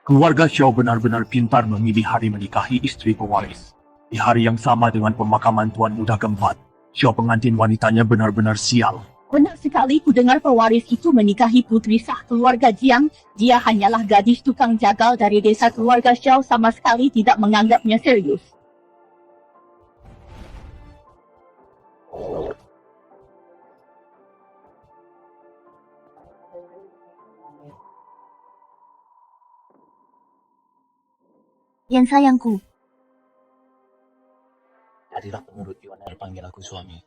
Keluarga Xiao benar-benar pintar memilih hari menikahi istri pewaris. Di hari yang sama dengan pemakaman Tuan Muda keempat, Xiao pengantin wanitanya benar-benar sial. Benar sekali ku dengar pewaris itu menikahi putri sah keluarga Jiang. Dia hanyalah gadis tukang jagal dari desa keluarga Xiao, sama sekali tidak menganggapnya serius. Yan sayangku, Jadilah penurut Yuaner, panggil aku suami.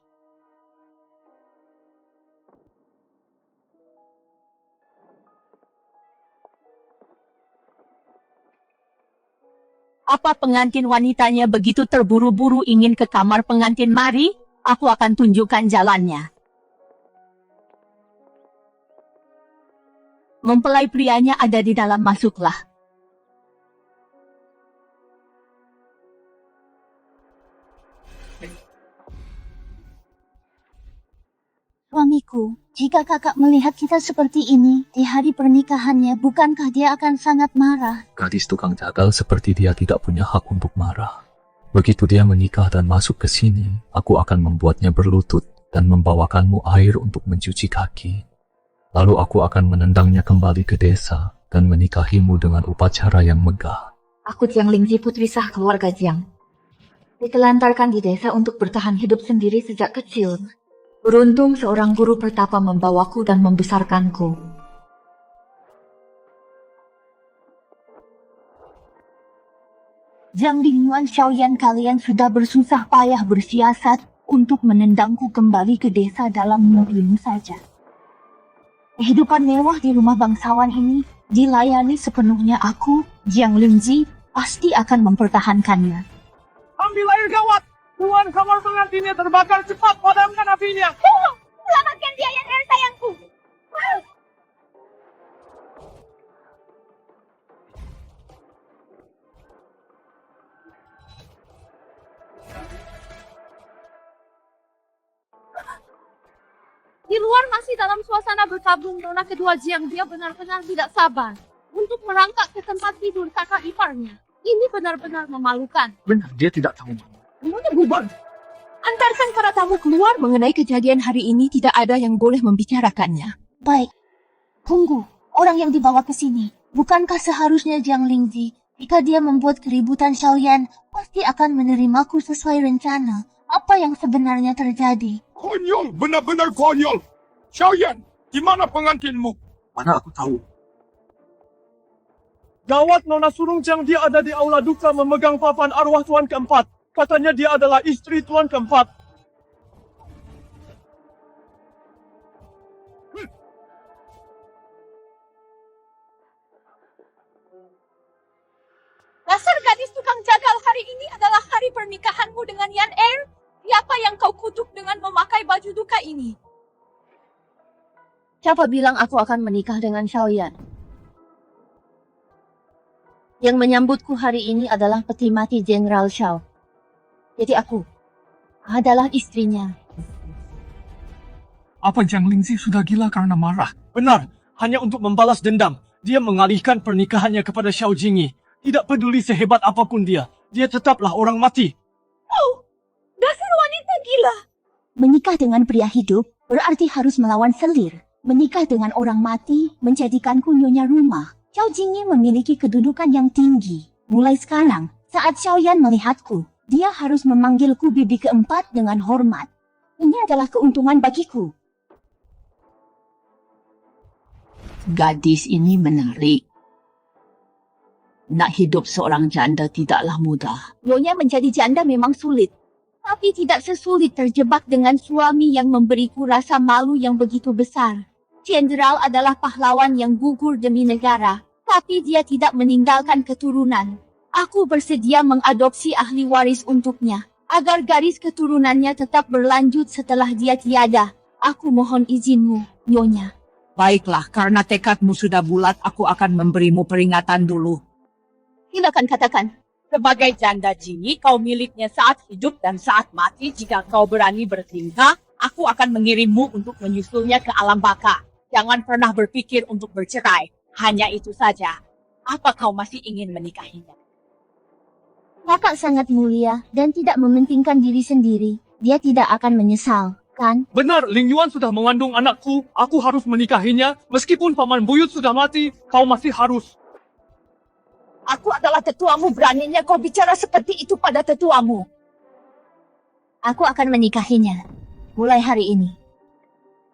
Apa pengantin wanitanya begitu terburu-buru ingin ke kamar pengantin? Mari, aku akan tunjukkan jalannya. Mempelai prianya ada di dalam, masuklah. suamiku, jika kakak melihat kita seperti ini di hari pernikahannya, bukankah dia akan sangat marah? Gadis tukang jagal seperti dia tidak punya hak untuk marah. Begitu dia menikah dan masuk ke sini, aku akan membuatnya berlutut dan membawakanmu air untuk mencuci kaki. Lalu aku akan menendangnya kembali ke desa dan menikahimu dengan upacara yang megah. Aku Jiang Lingji, putri sah keluarga Jiang. Ditelantarkan di desa untuk bertahan hidup sendiri sejak kecil. Beruntung seorang guru pertapa membawaku dan membesarkanku. Jiang Lingyuan, Xiaoyan, kalian sudah bersusah payah bersiasat untuk menendangku kembali ke desa dalam mimpimu saja. Kehidupan mewah di rumah bangsawan ini dilayani sepenuhnya. Aku, Jiang Lingji, pasti akan mempertahankannya. Ambil air gawat! Tuan, kamar pengantinnya terbakar, cepat padamkan apinya! Tunggu! Selamatkan dia, Yan Er sayangku! Di luar masih dalam suasana berkabung nona kedua Jiang. Dia benar-benar tidak sabar untuk merangkak ke tempat tidur kakak iparnya. Ini benar-benar memalukan. Benar, dia tidak tahu. Semuanya bubar. Antarkan para tamu keluar. Mengenai kejadian hari ini tidak ada yang boleh membicarakannya. Baik. Tunggu, orang yang dibawa ke sini, bukankah seharusnya Jiang Lingji? Jika dia membuat keributan, Xiaoyan pasti akan menerimaku sesuai rencana. Apa yang sebenarnya terjadi? Konyol, benar-benar konyol! Xiaoyan, di mana pengantinmu? Mana aku tahu? Gawat, Nona Surungjiang, dia ada di aula duka memegang papan arwah Tuan keempat. Katanya dia adalah istri Tuan keempat. Dasar gadis tukang jagal, hari ini adalah hari pernikahanmu dengan Yan Er. Siapa yang kau kutuk dengan memakai baju duka ini? Siapa bilang aku akan menikah dengan Xiaoyan? Yang menyambutku hari ini adalah peti mati Jenderal Xiao. Jadi aku adalah istrinya. Apa Jiang Lingzi sudah gila karena marah? Benar, hanya untuk membalas dendam. Dia mengalihkan pernikahannya kepada Xiao Jingyi. Tidak peduli sehebat apapun dia tetaplah orang mati. Oh, dasar wanita gila. Menikah dengan pria hidup berarti harus melawan selir. Menikah dengan orang mati menjadikanku nyonya rumah. Xiao Jingyi memiliki kedudukan yang tinggi. Mulai sekarang, saat Xiaoyan melihatku, dia harus memanggilku bibi keempat dengan hormat. Ini adalah keuntungan bagiku. Gadis ini menarik. Nak hidup seorang janda tidaklah mudah. Nyonya menjadi janda memang sulit. Tapi tidak sesulit terjebak dengan suami yang memberiku rasa malu yang begitu besar. Jenderal adalah pahlawan yang gugur demi negara, tapi dia tidak meninggalkan keturunan. Aku bersedia mengadopsi ahli waris untuknya, agar garis keturunannya tetap berlanjut setelah dia tiada. Aku mohon izinmu, Nyonya. Baiklah, karena tekadmu sudah bulat, aku akan memberimu peringatan dulu. Silakan katakan. Sebagai janda Jingyi, kau miliknya saat hidup dan saat mati. Jika kau berani bertingkah, aku akan mengirimmu untuk menyusulnya ke alam baka. Jangan pernah berpikir untuk bercerai. Hanya itu saja. Apa kau masih ingin menikahinya? Kakak sangat mulia dan tidak mementingkan diri sendiri. Dia tidak akan menyesal, kan? Benar, Ling Yuan sudah mengandung anakku. Aku harus menikahinya. Meskipun Paman Buyut sudah mati, kau masih harus. Aku adalah tetuamu, beraninya kau bicara seperti itu pada tetuamu. Aku akan menikahinya. Mulai hari ini.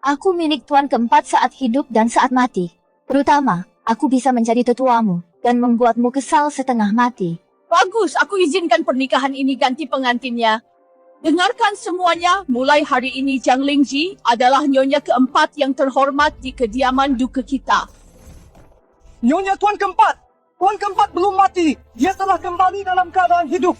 Aku milik tuan keempat saat hidup dan saat mati. Terutama, aku bisa menjadi tetuamu dan membuatmu kesal setengah mati. Bagus, aku izinkan pernikahan ini ganti pengantinnya. Dengarkan semuanya, mulai hari ini Jiang Lingji adalah nyonya keempat yang terhormat di kediaman duka kita. Nyonya Tuan Keempat! Tuan Keempat belum mati. Dia telah kembali dalam keadaan hidup.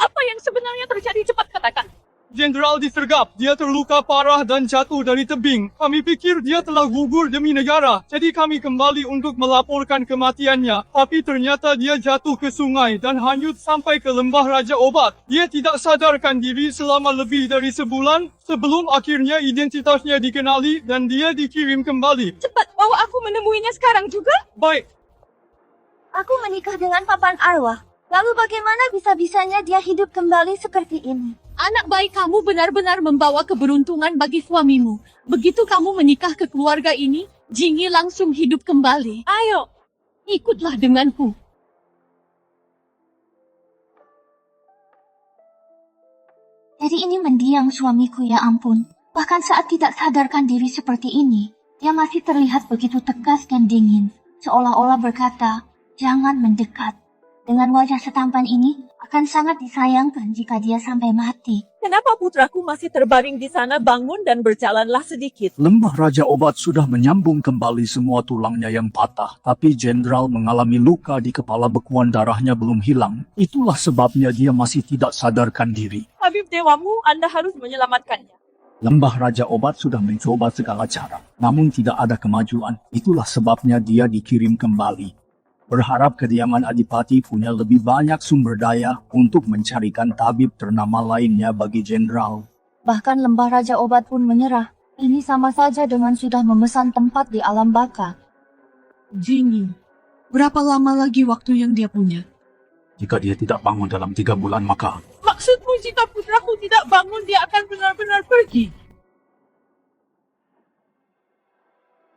Apa yang sebenarnya terjadi? Cepat katakan. Jenderal disergap. Dia terluka parah dan jatuh dari tebing. Kami pikir dia telah gugur demi negara. Jadi kami kembali untuk melaporkan kematiannya. Tapi ternyata dia jatuh ke sungai dan hanyut sampai ke lembah Raja Obat. Dia tidak sadarkan diri selama lebih dari sebulan sebelum akhirnya identitasnya dikenali dan dia dikirim kembali. Cepat, bawa aku menemuinya sekarang juga. Baik, Aku menikah dengan papan arwah. Lalu bagaimana bisa-bisanya dia hidup kembali seperti ini? Anak baik kamu benar-benar membawa keberuntungan bagi suamimu. Begitu kamu menikah ke keluarga ini, Jingi langsung hidup kembali. Ayo, ikutlah denganku. Jadi ini mendiang suamiku, ya ampun. Bahkan saat tidak sadarkan diri seperti ini, dia masih terlihat begitu tegas dan dingin. Seolah-olah berkata, jangan mendekat. Dengan wajah setampan ini, akan sangat disayangkan jika dia sampai mati. Kenapa putraku masih terbaring di sana? Bangun dan berjalanlah sedikit. Lembah Raja Obat sudah menyambung kembali semua tulangnya yang patah, tapi Jenderal mengalami luka di kepala, bekuan darahnya belum hilang. Itulah sebabnya dia masih tidak sadarkan diri. Habib dewamu, Anda harus menyelamatkannya. Lembah Raja Obat sudah mencoba segala cara, namun tidak ada kemajuan. Itulah sebabnya dia dikirim kembali. Berharap kediaman Adipati punya lebih banyak sumber daya untuk mencarikan tabib ternama lainnya bagi Jenderal. Bahkan lembah Raja Obat pun menyerah. Ini sama saja dengan sudah memesan tempat di alam baka. Jingi, berapa lama lagi waktu yang dia punya? Jika dia tidak bangun dalam 3 bulan, maka Maksudmu jika putraku tidak bangun, dia akan benar-benar pergi?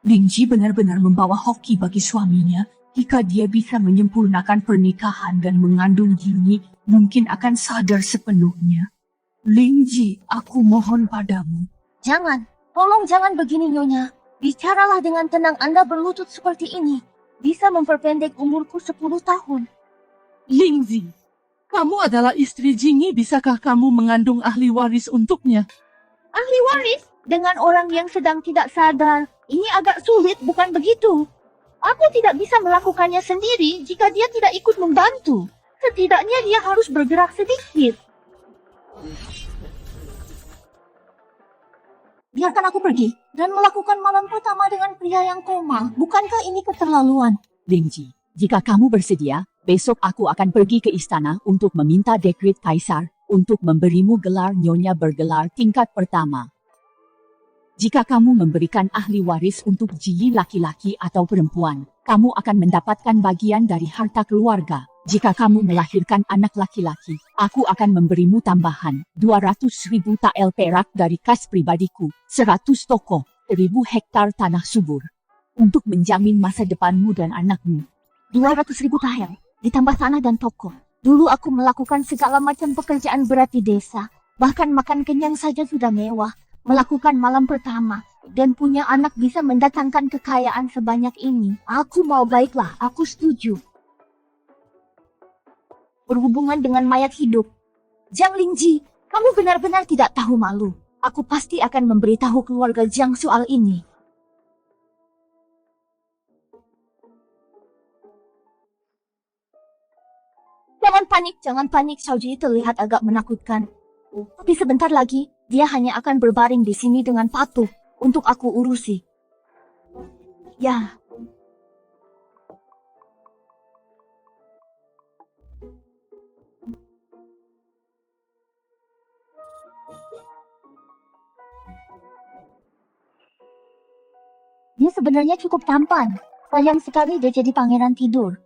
Lingji benar-benar membawa hoki bagi suaminya. Jika dia bisa menyempurnakan pernikahan dan mengandung Jingi, mungkin akan sadar sepenuhnya. Lingji, aku mohon padamu. Jangan, tolong jangan begini Nyonya. Bicaralah dengan tenang, Anda berlutut seperti ini. Bisa memperpendek umurku 10 tahun. Lingzi, kamu adalah istri Jingi, bisakah kamu mengandung ahli waris untuknya? Ahli waris? Dengan orang yang sedang tidak sadar. Ini agak sulit, bukan begitu? Aku tidak bisa melakukannya sendiri jika dia tidak ikut membantu. Setidaknya dia harus bergerak sedikit. Biarkan aku pergi dan melakukan malam pertama dengan pria yang koma. Bukankah ini keterlaluan? Lingji, jika kamu bersedia, besok aku akan pergi ke istana untuk meminta dekret kaisar untuk memberimu gelar Nyonya Bergelar tingkat pertama. Jika kamu memberikan ahli waris untuk Jingi laki-laki atau perempuan, kamu akan mendapatkan bagian dari harta keluarga. Jika kamu melahirkan anak laki-laki, aku akan memberimu tambahan 200.000 tael perak dari kas pribadiku, 100 toko, 1.000 hektar tanah subur, untuk menjamin masa depanmu dan anakmu. 200.000 tael, ditambah tanah dan toko. Dulu aku melakukan segala macam pekerjaan berat di desa. Bahkan makan kenyang saja sudah mewah. Melakukan malam pertama dan punya anak bisa mendatangkan kekayaan sebanyak ini. Aku mau, baiklah, aku setuju. Berhubungan dengan mayat hidup. Jiang Lingji, kamu benar-benar tidak tahu malu. Aku pasti akan memberitahu keluarga Jiang soal ini. Jangan panik, Xiaoji terlihat agak menakutkan. Tapi sebentar lagi, dia hanya akan berbaring di sini dengan patuh untuk aku urusi. Ya. Dia sebenarnya cukup tampan. Sayang sekali dia jadi pangeran tidur.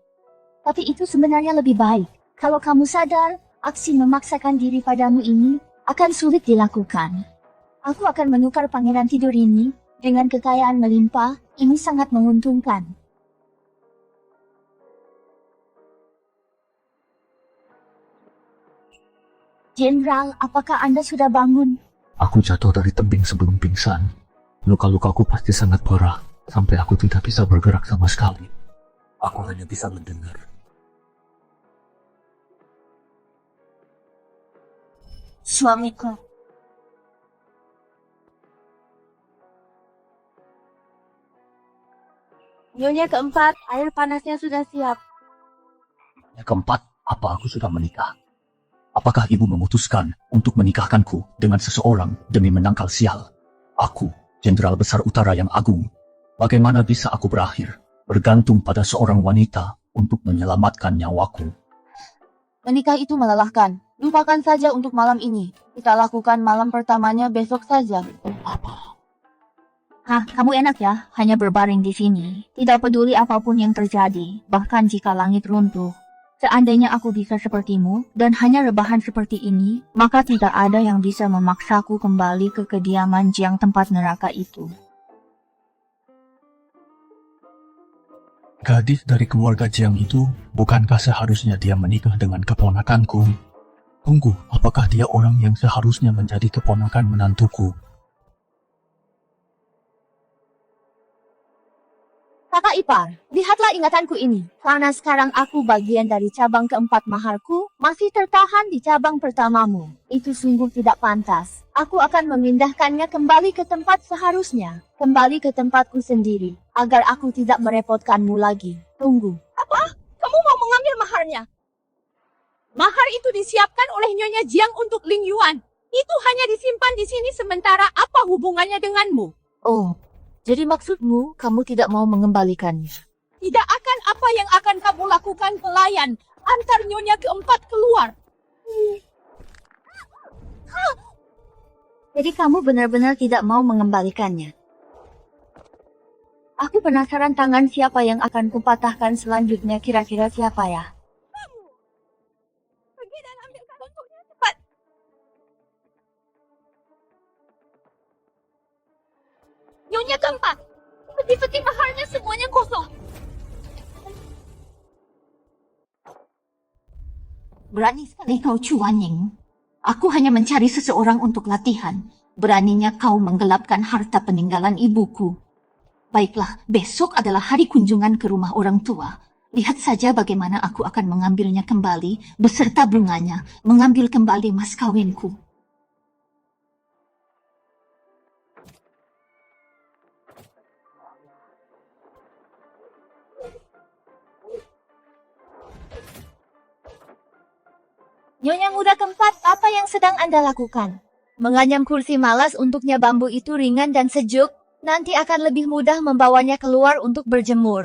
Tapi itu sebenarnya lebih baik. Kalau kamu sadar, aksi memaksakan diri padamu ini akan sulit dilakukan. Aku akan menukar pangeran tidur ini dengan kekayaan melimpah. Ini sangat menguntungkan. Jenderal, apakah Anda sudah bangun? Aku jatuh dari tebing sebelum pingsan. Luka-lukaku pasti sangat parah, sampai aku tidak bisa bergerak sama sekali. Aku hanya bisa mendengar. Suamiku. Nyonya keempat, air panasnya sudah siap. Yang keempat, apa aku sudah menikah? Apakah ibu memutuskan untuk menikahkanku dengan seseorang demi menangkal sial? Aku, Jenderal Besar Utara yang agung. Bagaimana bisa aku berakhir bergantung pada seorang wanita untuk menyelamatkan nyawaku? Menikah itu melelahkan. Lupakan saja untuk malam ini. Kita lakukan malam pertamanya besok saja. Hah, kamu enak ya, hanya berbaring di sini. Tidak peduli apapun yang terjadi, bahkan jika langit runtuh. Seandainya aku bisa sepertimu, dan hanya rebahan seperti ini, maka tidak ada yang bisa memaksaku kembali ke kediaman Jiang tempat neraka itu. Gadis dari keluarga Jiang itu, bukankah seharusnya dia menikah dengan keponakanku? Tunggu, apakah dia orang yang seharusnya menjadi keponakan menantuku? Kakak ipar, lihatlah ingatanku ini. Karena sekarang aku bagian dari cabang keempat maharku, masih tertahan di cabang pertamamu. Itu sungguh tidak pantas. Aku akan memindahkannya kembali ke tempat seharusnya. Kembali ke tempatku sendiri, agar aku tidak merepotkanmu lagi. Tunggu. Apa? Kamu mau mengambil maharnya? Mahar itu disiapkan oleh Nyonya Jiang untuk Ling Yuan. Itu hanya disimpan di sini sementara. Apa hubungannya denganmu? Oh, jadi maksudmu kamu tidak mau mengembalikannya? Tidak akan apa yang akan kamu lakukan pelayan. Antar Nyonya keempat keluar. Jadi kamu benar-benar tidak mau mengembalikannya? Aku penasaran tangan siapa yang akan kupatahkan selanjutnya, kira-kira siapa ya? Pergi dan ambilkan untuknya cepat. Nyonya keempat. Peti-peti maharnya semuanya kosong. Berani sekali kau Chuanying. Aku hanya mencari seseorang untuk latihan. Beraninya kau menggelapkan harta peninggalan ibuku. Baiklah, besok adalah hari kunjungan ke rumah orang tua. Lihat saja bagaimana aku akan mengambilnya kembali beserta bunganya, mengambil kembali mas kawinku. Nyonya muda keempat, apa yang sedang Anda lakukan? Menganyam kursi malas, untuknya bambu itu ringan dan sejuk. Nanti akan lebih mudah membawanya keluar untuk berjemur.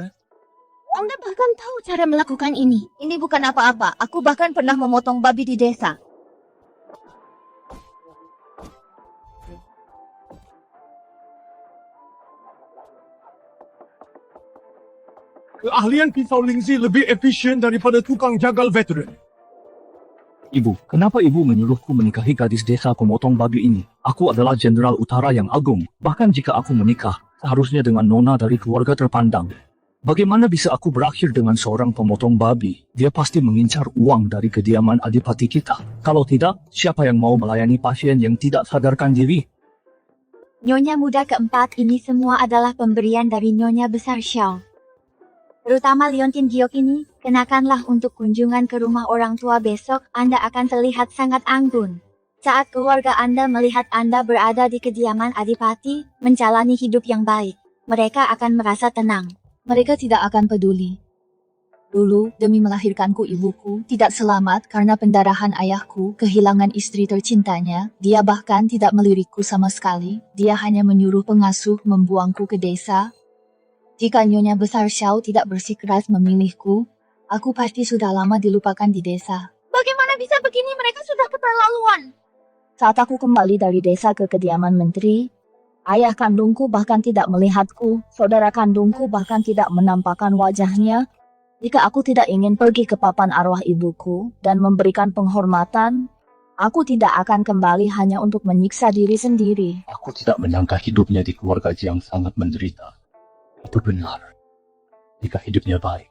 Anda bahkan tahu cara melakukan ini. Ini bukan apa-apa. Aku bahkan pernah memotong babi di desa. Keahlian pisau Lingzi lebih efisien daripada tukang jagal veteran. Ibu, kenapa ibu menyuruhku menikahi gadis desa pemotong babi ini? Aku adalah Jenderal Utara yang agung. Bahkan jika aku menikah, seharusnya dengan nona dari keluarga terpandang. Bagaimana bisa aku berakhir dengan seorang pemotong babi? Dia pasti mengincar uang dari kediaman adipati kita. Kalau tidak, siapa yang mau melayani pasien yang tidak sadarkan diri? Nyonya muda keempat, ini semua adalah pemberian dari Nyonya Besar Xiao. Terutama Liontin Giok ini, kenakanlah untuk kunjungan ke rumah orang tua besok. Anda akan terlihat sangat anggun. Saat keluarga Anda melihat Anda berada di kediaman adipati, menjalani hidup yang baik, mereka akan merasa tenang. Mereka tidak akan peduli. Dulu, demi melahirkanku ibuku, tidak selamat karena pendarahan ayahku, kehilangan istri tercintanya. Dia bahkan tidak melirikku sama sekali. Dia hanya menyuruh pengasuh membuangku ke desa. Jika Nyonya Besar Xiao tidak bersikeras memilihku, aku pasti sudah lama dilupakan di desa. Bagaimana bisa begini? Mereka sudah keterlaluan. Saat aku kembali dari desa ke kediaman menteri, Ayah kandungku bahkan tidak melihatku, saudara kandungku bahkan tidak menampakkan wajahnya. Jika aku tidak ingin pergi ke papan arwah ibuku dan memberikan penghormatan, aku tidak akan kembali hanya untuk menyiksa diri sendiri. Aku tidak menyangka hidupnya di keluarga yang sangat menderita. Itu benar. Jika hidupnya baik,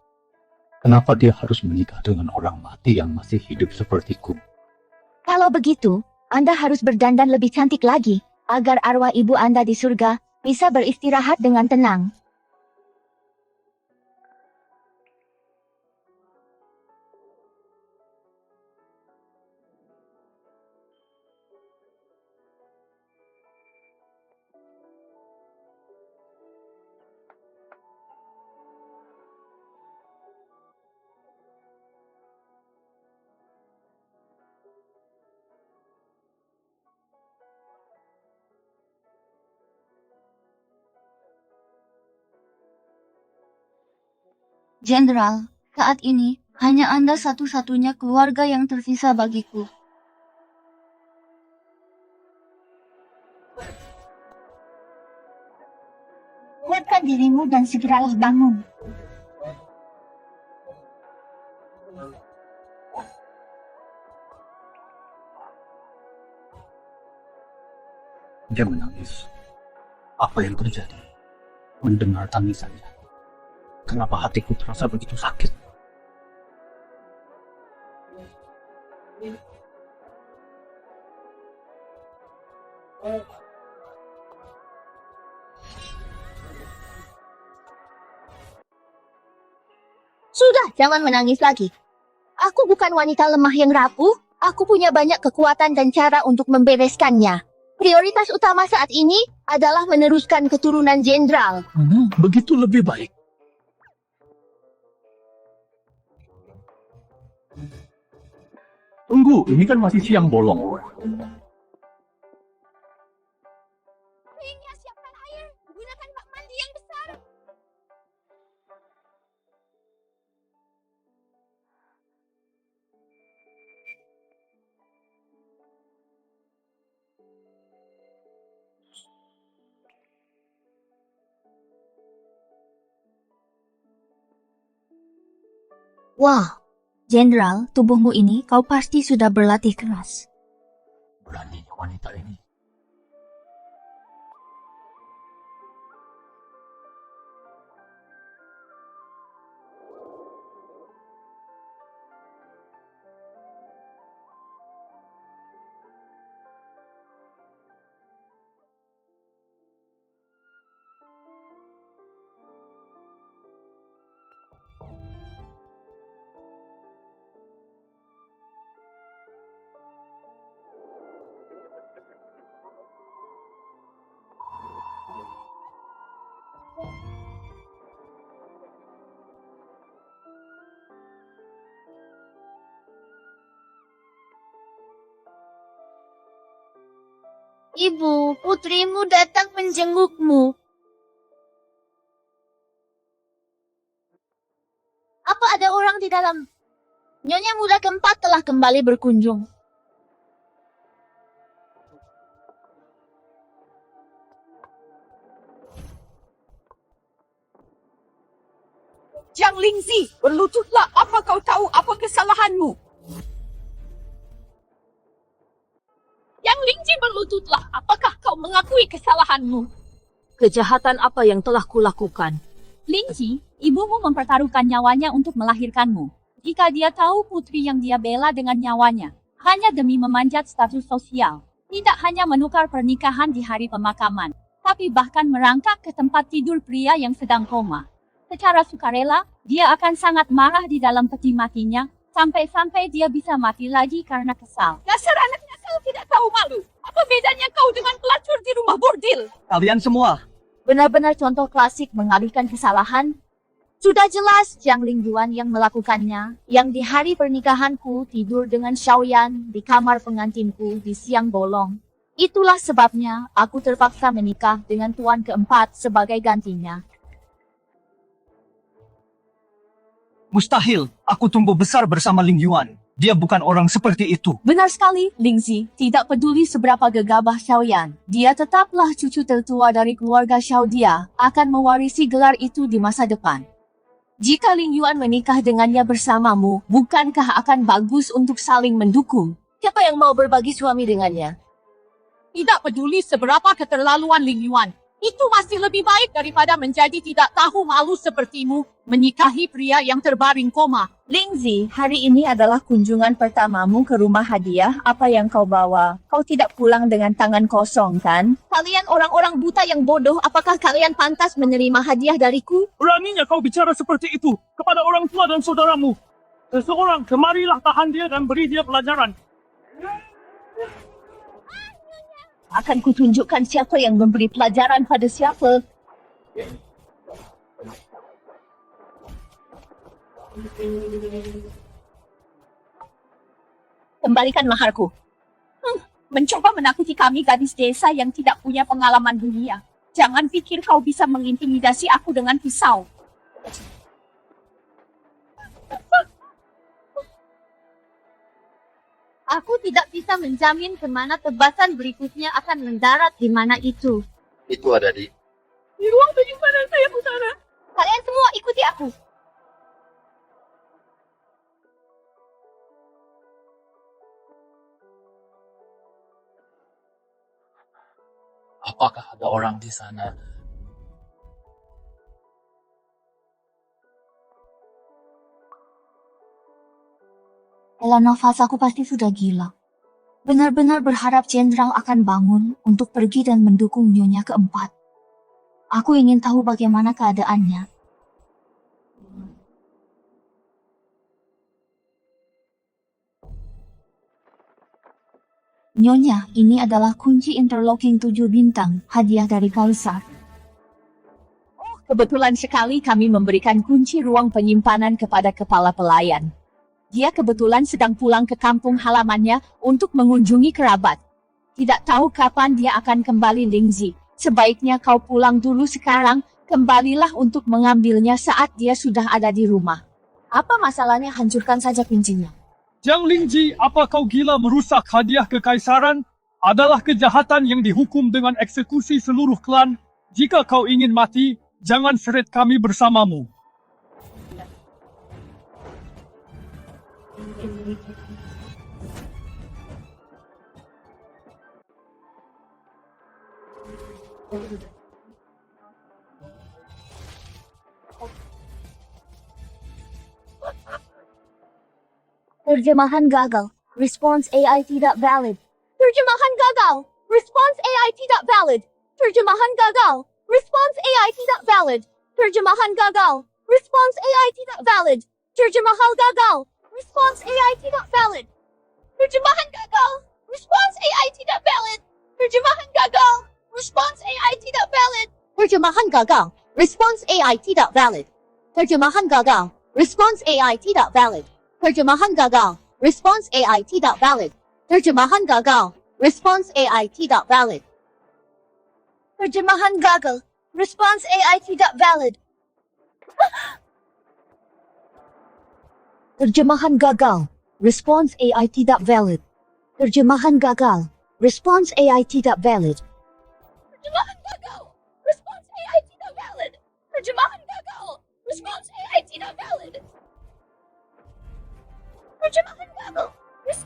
kenapa dia harus menikah dengan orang mati yang masih hidup sepertiku? Kalau begitu, Anda harus berdandan lebih cantik lagi, agar arwah ibu Anda di surga bisa beristirahat dengan tenang. Jenderal, saat ini hanya Anda satu-satunya keluarga yang tersisa bagiku. Kuatkan dirimu dan segeralah bangun. Dia menangis. Apa yang terjadi? Mendengar tangisannya. Kenapa hatiku terasa begitu sakit? Sudah, jangan menangis lagi. Aku bukan wanita lemah yang rapuh. Aku punya banyak kekuatan dan cara untuk membereskannya. Prioritas utama saat ini adalah meneruskan keturunan jenderal. Begitu lebih baik. Tunggu, ini kan masih siang bolong. Baiknya siapkan air. Gunakan bak mandi yang besar. Wah, Jenderal, tubuhmu ini kau pasti sudah berlatih keras. Beraninya wanita ini. Ibu, putrimu datang menjengukmu. Apa ada orang di dalam? Nyonya muda keempat telah kembali berkunjung. Jiang Lingzi, berlututlah. Apa kau tahu apa kesalahanmu? Yang Lingzi, berlututlah. Apakah kau mengakui kesalahanmu? Kejahatan apa yang telah kulakukan? Lingzi, ibumu mempertaruhkan nyawanya untuk melahirkanmu. Jika dia tahu putri yang dia bela dengan nyawanya, hanya demi memanjat status sosial, tidak hanya menukar pernikahan di hari pemakaman, tapi bahkan merangkak ke tempat tidur pria yang sedang koma. Secara sukarela, dia akan sangat marah di dalam peti matinya, sampai-sampai dia bisa mati lagi karena kesal. Dasar anak nyesal tidak tahu malu. Apa bedanya kau dengan pelacur di rumah bordil? Kalian semua, Benar-benar contoh klasik mengalihkan kesalahan. Sudah jelas Jiang Lingyuan yang melakukannya, yang di hari pernikahanku tidur dengan Xiaoyan di kamar pengantinku di siang bolong. Itulah sebabnya aku terpaksa menikah dengan tuan keempat sebagai gantinya. mustahil. Aku tumbuh besar bersama Ling Yuan. Dia bukan orang seperti itu. Benar sekali, Lingzi. Tidak peduli seberapa gegabah Xiaoyan, dia tetaplah cucu tertua dari keluarga Xiao. Dia akan mewarisi gelar itu di masa depan. Jika Ling Yuan menikah dengannya bersamamu, bukankah akan bagus untuk saling mendukung? Siapa yang mau berbagi suami dengannya? Tidak peduli seberapa keterlaluan Ling Yuan. Itu masih lebih baik daripada menjadi tidak tahu malu sepertimu, menikahi pria yang terbaring koma. Lingzi, hari ini adalah kunjungan pertamamu ke rumah hadiah. Apa yang kau bawa? Kau tidak pulang dengan tangan kosong, kan? Kalian orang-orang buta yang bodoh, apakah kalian pantas menerima hadiah dariku? Beraninya kau bicara seperti itu kepada orang tua dan saudaramu. Seseorang, kemarilah tahan dia dan beri dia pelajaran. Akan kutunjukkan siapa yang memberi pelajaran pada siapa. Kembalikan maharku. Mencoba menakuti kami gadis desa yang tidak punya pengalaman dunia. Jangan pikir kau bisa mengintimidasi aku dengan pisau. Aku tidak bisa menjamin kemana tebasan berikutnya akan mendarat di mana itu. Itu ada di... Di ruang penyimpanan saya utara. Kalian semua ikuti aku. Apakah ada orang di sana? Ella nafas aku pasti sudah gila. Benar-benar berharap jenderal akan bangun untuk pergi dan mendukung Nyonya keempat. Aku ingin tahu bagaimana keadaannya. Nyonya, ini adalah kunci interlocking 7 bintang, hadiah dari Kaisar. Kebetulan sekali kami memberikan kunci ruang penyimpanan kepada kepala pelayan. Dia kebetulan sedang pulang ke kampung halamannya untuk mengunjungi kerabat. Tidak tahu kapan dia akan kembali, Lingzi. Sebaiknya kau pulang dulu sekarang, kembalilah untuk mengambilnya saat dia sudah ada di rumah. Apa masalahnya, hancurkan saja kuncinya. Jiang Lingji, apa kau gila merusak hadiah kekaisaran? Adalah kejahatan yang dihukum dengan eksekusi seluruh klan. Jika kau ingin mati, jangan seret kami bersamamu. Terjemahan gagal. Response AI tidak valid. Terjemahan gagal. Response AI tidak valid. Terjemahan gagal. Response AI tidak valid. Terjemahan gagal. Response AI tidak valid. Terjemahan gagal. Response AI tidak valid. Terjemahan gagal. Response AI tidak valid. Terjemahan gagal. Response AI tidak valid. Terjemahan gagal. Response AI tidak valid. Terjemahan gagal. Response AI tidak valid. Terjemahan gagal. Response AI tidak valid. Terjemahan gagal. Response AI tidak valid. Terjemahan gagal. Response AI tidak valid. Terjemahan gagal. Response AI tidak valid. Terjemahan gagal. Response AI tidak valid. Terjemahan gagal. Response AI tidak valid. Terjemahan gagal.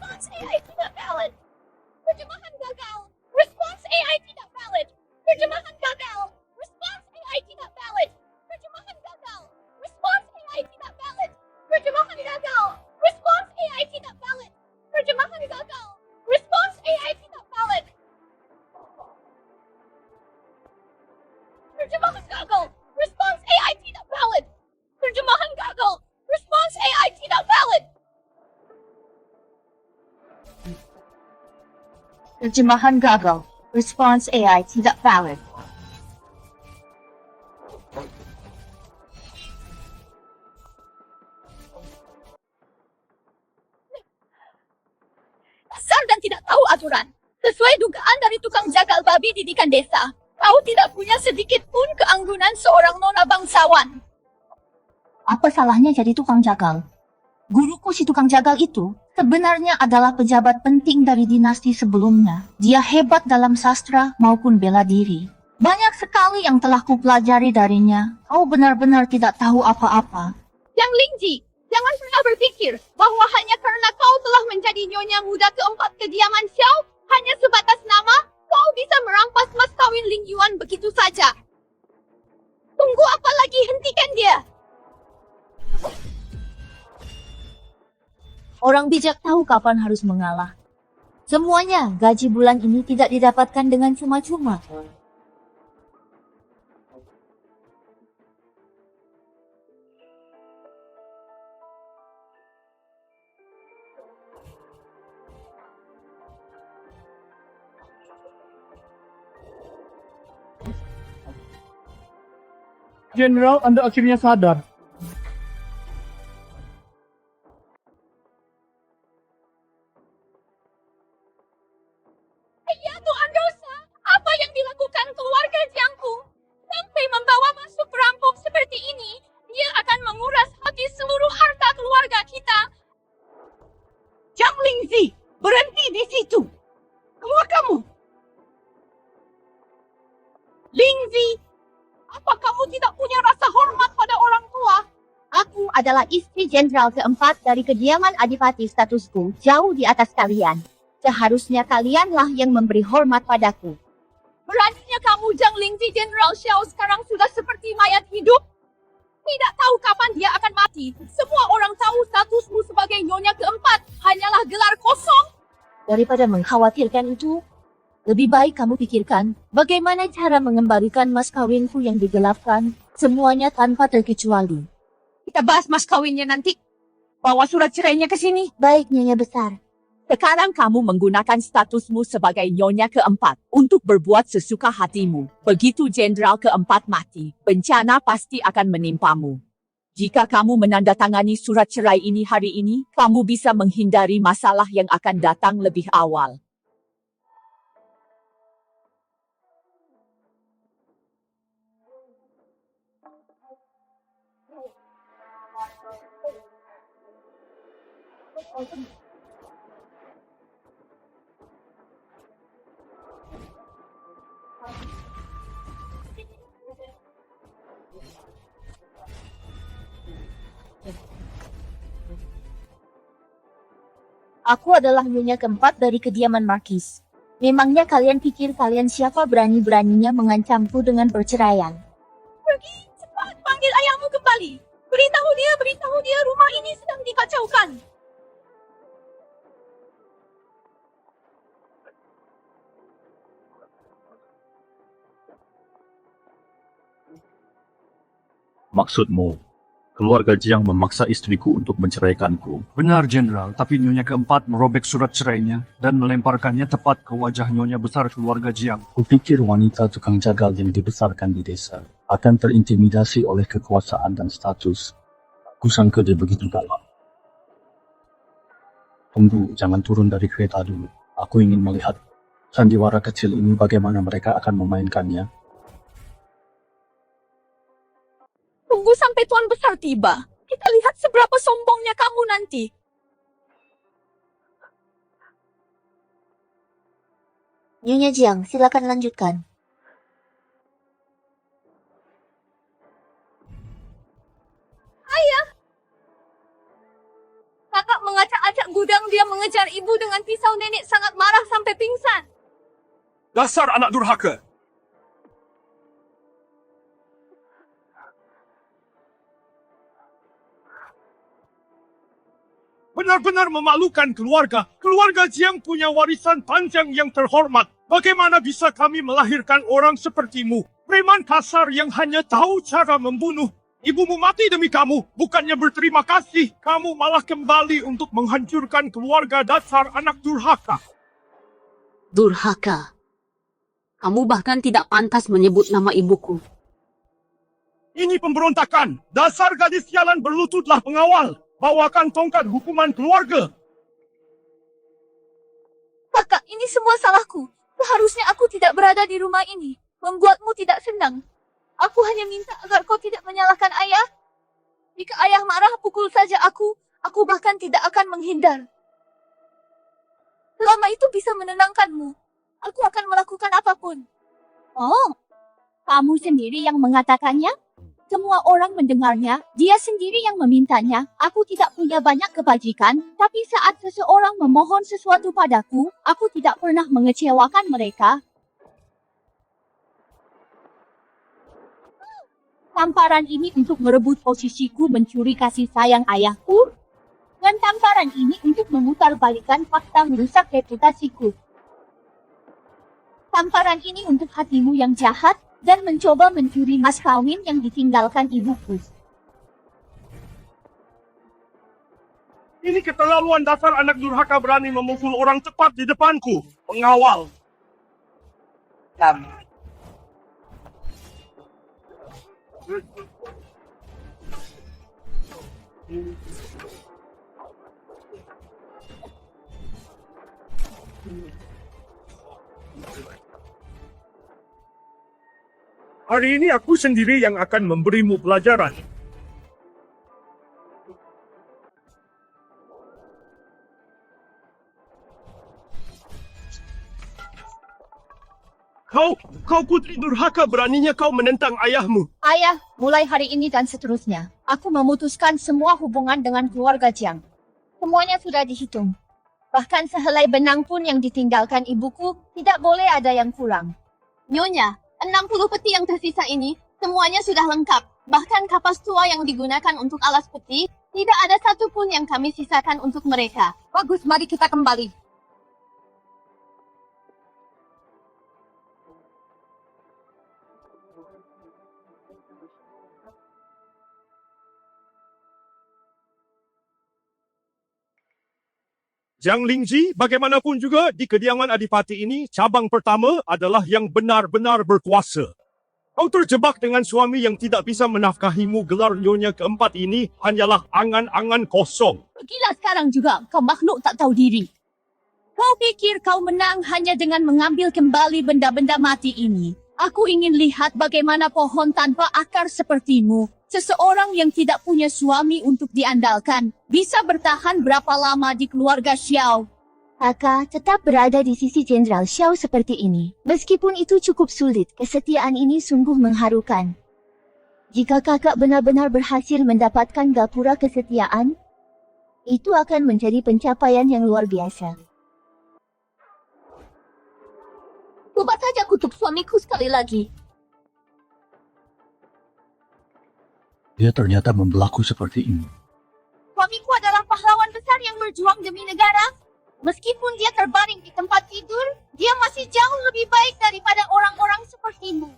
Response AI tidak valid. Terjemahan gagal. Response AI tidak valid. Terjemahan gagal. Response AI tidak valid. Terjemahan gagal. Response AI tidak valid. Terjemahan gagal. Response AI tidak valid. Terjemahan gagal. Response AI tidak valid. Terjemahan gagal. Response AI tidak valid. Terjemahan gagal. Response AI tidak valid. Terjemahan gagal. Response AI tidak valid. Terjemahan gagal. Response AI tidak valid. Dasar dan tidak tahu aturan. Sesuai dugaan dari tukang jagal babi didikan desa, kau tidak punya sedikit pun keanggunan seorang nona bangsawan. Apa salahnya jadi tukang jagal? Guruku si tukang jagal itu Sebenarnya adalah pejabat penting dari dinasti sebelumnya. Dia hebat dalam sastra maupun bela diri. Banyak sekali yang telah kupelajari darinya. Kau benar-benar tidak tahu apa-apa. Yang Lingji, jangan pernah berpikir bahwa hanya karena kau telah menjadi nyonya muda keempat kediaman Xiao, hanya sebatas nama, kau bisa merampas mas kawin Ling Yuan begitu saja. Tunggu apa lagi, hentikan dia. Orang bijak tahu kapan harus mengalah. Semuanya, gaji bulan ini tidak didapatkan dengan cuma-cuma. Jenderal, Anda akhirnya sadar. Ya Tuhan dosa, apa yang dilakukan keluarga Jiangku? Sampai membawa masuk perampok seperti ini, dia akan menguras habis seluruh harta keluarga kita. Jiang Lingzi, berhenti di situ. Keluar kamu. Lingzi, apa kamu tidak punya rasa hormat pada orang tua? Aku adalah istri jenderal keempat dari kediaman adipati, statusku jauh di atas kalian. Seharusnya kalianlah yang memberi hormat padaku. Beraninya kamu, Jiang Lingzi, Jenderal Xiao sekarang sudah seperti mayat hidup? Tidak tahu kapan dia akan mati. Semua orang tahu statusmu sebagai nyonya keempat hanyalah gelar kosong. Daripada mengkhawatirkan itu, lebih baik kamu pikirkan bagaimana cara mengembalikan mas kawinku yang digelapkan, semuanya tanpa terkecuali. Kita bahas mas kawinnya nanti. Bawa surat cerainya ke sini. Baik, Nyonya Besar. Sekarang kamu menggunakan statusmu sebagai nyonya keempat untuk berbuat sesuka hatimu. Begitu jenderal keempat mati, bencana pasti akan menimpamu. Jika kamu menandatangani surat cerai ini hari ini, kamu bisa menghindari masalah yang akan datang lebih awal. Aku adalah nyonya keempat dari kediaman Markis. Memangnya kalian pikir kalian siapa berani-beraninya mengancamku dengan perceraian? Pergi, cepat panggil ayahmu kembali. Beritahu dia rumah ini sedang dikacaukan. Maksudmu, keluarga Jiang memaksa istriku untuk menceraikanku. Benar, Jenderal, tapi Nyonya keempat merobek surat cerainya dan melemparkannya tepat ke wajah Nyonya besar keluarga Jiang. Kupikir wanita tukang jagal yang dibesarkan di desa akan terintimidasi oleh kekuasaan dan status. Kusangka dia begitu galak. Tunggu, jangan turun dari kereta dulu. Aku ingin melihat sandiwara kecil ini bagaimana mereka akan memainkannya. Tunggu sampai Tuan Besar tiba. Kita lihat seberapa sombongnya kamu nanti. Nyonya Jiang, silakan lanjutkan. Kakak mengacak-acak gudang, dia mengejar ibu dengan pisau, nenek sangat marah sampai pingsan. Dasar anak durhaka! Benar-benar memalukan keluarga. Keluarga Jiang punya warisan panjang yang terhormat. Bagaimana bisa kami melahirkan orang sepertimu? Preman kasar yang hanya tahu cara membunuh. Ibumu mati demi kamu. Bukannya berterima kasih, kamu malah kembali untuk menghancurkan keluarga. Dasar anak durhaka. Durhaka. Kamu bahkan tidak pantas menyebut nama ibuku. Ini pemberontakan. Dasar gadis sialan, berlututlah pengawal. Bawakan tongkat hukuman keluarga. Kakak, ini semua salahku. Seharusnya aku tidak berada di rumah ini. Membuatmu tidak senang. Aku hanya minta agar kau tidak menyalahkan ayah. Jika ayah marah, pukul saja aku. Aku bahkan tidak akan menghindar. Selama itu bisa menenangkanmu, aku akan melakukan apapun. Oh, kamu sendiri yang mengatakannya? Semua orang mendengarnya, dia sendiri yang memintanya. Aku tidak punya banyak kebajikan, tapi saat seseorang memohon sesuatu padaku, aku tidak pernah mengecewakan mereka. Tamparan ini untuk merebut posisiku mencuri kasih sayang ayahku, dan tamparan ini untuk memutarbalikan fakta merusak reputasiku. Tamparan ini untuk hatimu yang jahat, dan mencoba mencuri mas kawin yang ditinggalkan ibuku. Ini keterlaluan dasar anak durhaka berani memukul orang tepat di depanku. Pengawal. Hari ini aku sendiri yang akan memberimu pelajaran. Kau putri durhaka, beraninya kau menentang ayahmu. Ayah, mulai hari ini dan seterusnya, aku memutuskan semua hubungan dengan keluarga Jiang. Semuanya sudah dihitung. Bahkan sehelai benang pun yang ditinggalkan ibuku, tidak boleh ada yang kurang. Nyonya, 60 peti yang tersisa ini, semuanya sudah lengkap. Bahkan kapas tua yang digunakan untuk alas peti, tidak ada satupun yang kami sisakan untuk mereka. Bagus, mari kita kembali. Jiang Lingji, bagaimanapun juga di kediaman Adipati ini, cabang pertama adalah yang benar-benar berkuasa. Kau terjebak dengan suami yang tidak bisa menafkahimu. Gelar nyonya keempat ini hanyalah angan-angan kosong. Gila sekarang juga, kau makhluk tak tahu diri. Kau pikir kau menang hanya dengan mengambil kembali benda-benda mati ini? Aku ingin lihat bagaimana pohon tanpa akar sepertimu, seseorang yang tidak punya suami untuk diandalkan, bisa bertahan berapa lama di keluarga Xiao. Kakak tetap berada di sisi Jenderal Xiao seperti ini. Meskipun itu cukup sulit, kesetiaan ini sungguh mengharukan. Jika kakak benar-benar berhasil mendapatkan gapura kesetiaan, itu akan menjadi pencapaian yang luar biasa. Coba saja kutuk suamiku sekali lagi. Dia ternyata membelaku seperti ini. Suamiku adalah pahlawan besar yang berjuang demi negara. Meskipun dia terbaring di tempat tidur, dia masih jauh lebih baik daripada orang-orang sepertimu,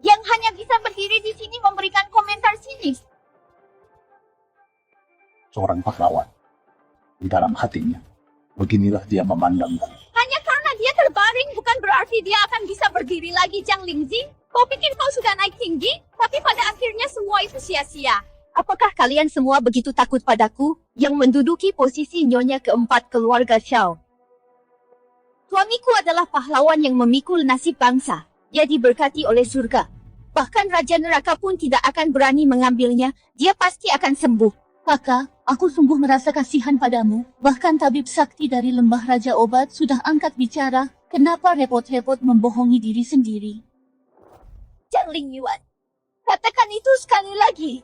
yang hanya bisa berdiri di sini memberikan komentar sinis. Seorang pahlawan. Di dalam hatinya. Beginilah dia memandangku. Hanya karena dia terbaring bukan berarti dia akan bisa berdiri lagi, Jiang Lingji. Kau pikir kau sudah naik tinggi, tapi pada akhirnya semua itu sia-sia. Apakah kalian semua begitu takut padaku, yang menduduki posisi nyonya keempat keluarga Xiao? Suamiku adalah pahlawan yang memikul nasib bangsa. Dia diberkati oleh surga. Bahkan Raja Neraka pun tidak akan berani mengambilnya. Dia pasti akan sembuh. Kakak, aku sungguh merasa kasihan padamu. Bahkan tabib sakti dari lembah Raja Obat sudah angkat bicara. Kenapa repot-repot membohongi diri sendiri? Jiang Lingyuan, katakan itu sekali lagi.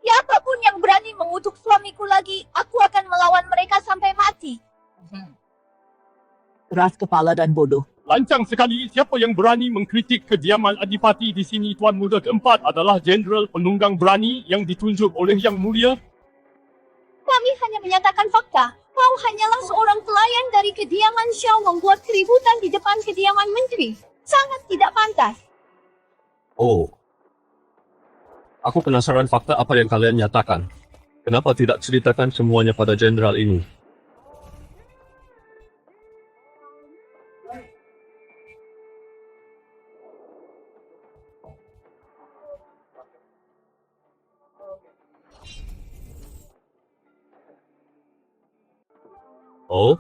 Siapapun yang berani mengutuk suamiku lagi, aku akan melawan mereka sampai mati. Keras kepala dan bodoh. Lancang sekali, siapa yang berani mengkritik kediaman Adipati di sini? Tuan Muda keempat adalah Jenderal Penunggang Berani yang ditunjuk oleh Yang Mulia. Kami hanya menyatakan fakta. Kau hanyalah seorang pelayan dari kediaman Xiao membuat keributan di depan kediaman menteri. Sangat tidak pantas. Oh. Aku penasaran fakta apa yang kalian nyatakan. Kenapa tidak ceritakan semuanya pada jenderal ini? Oh?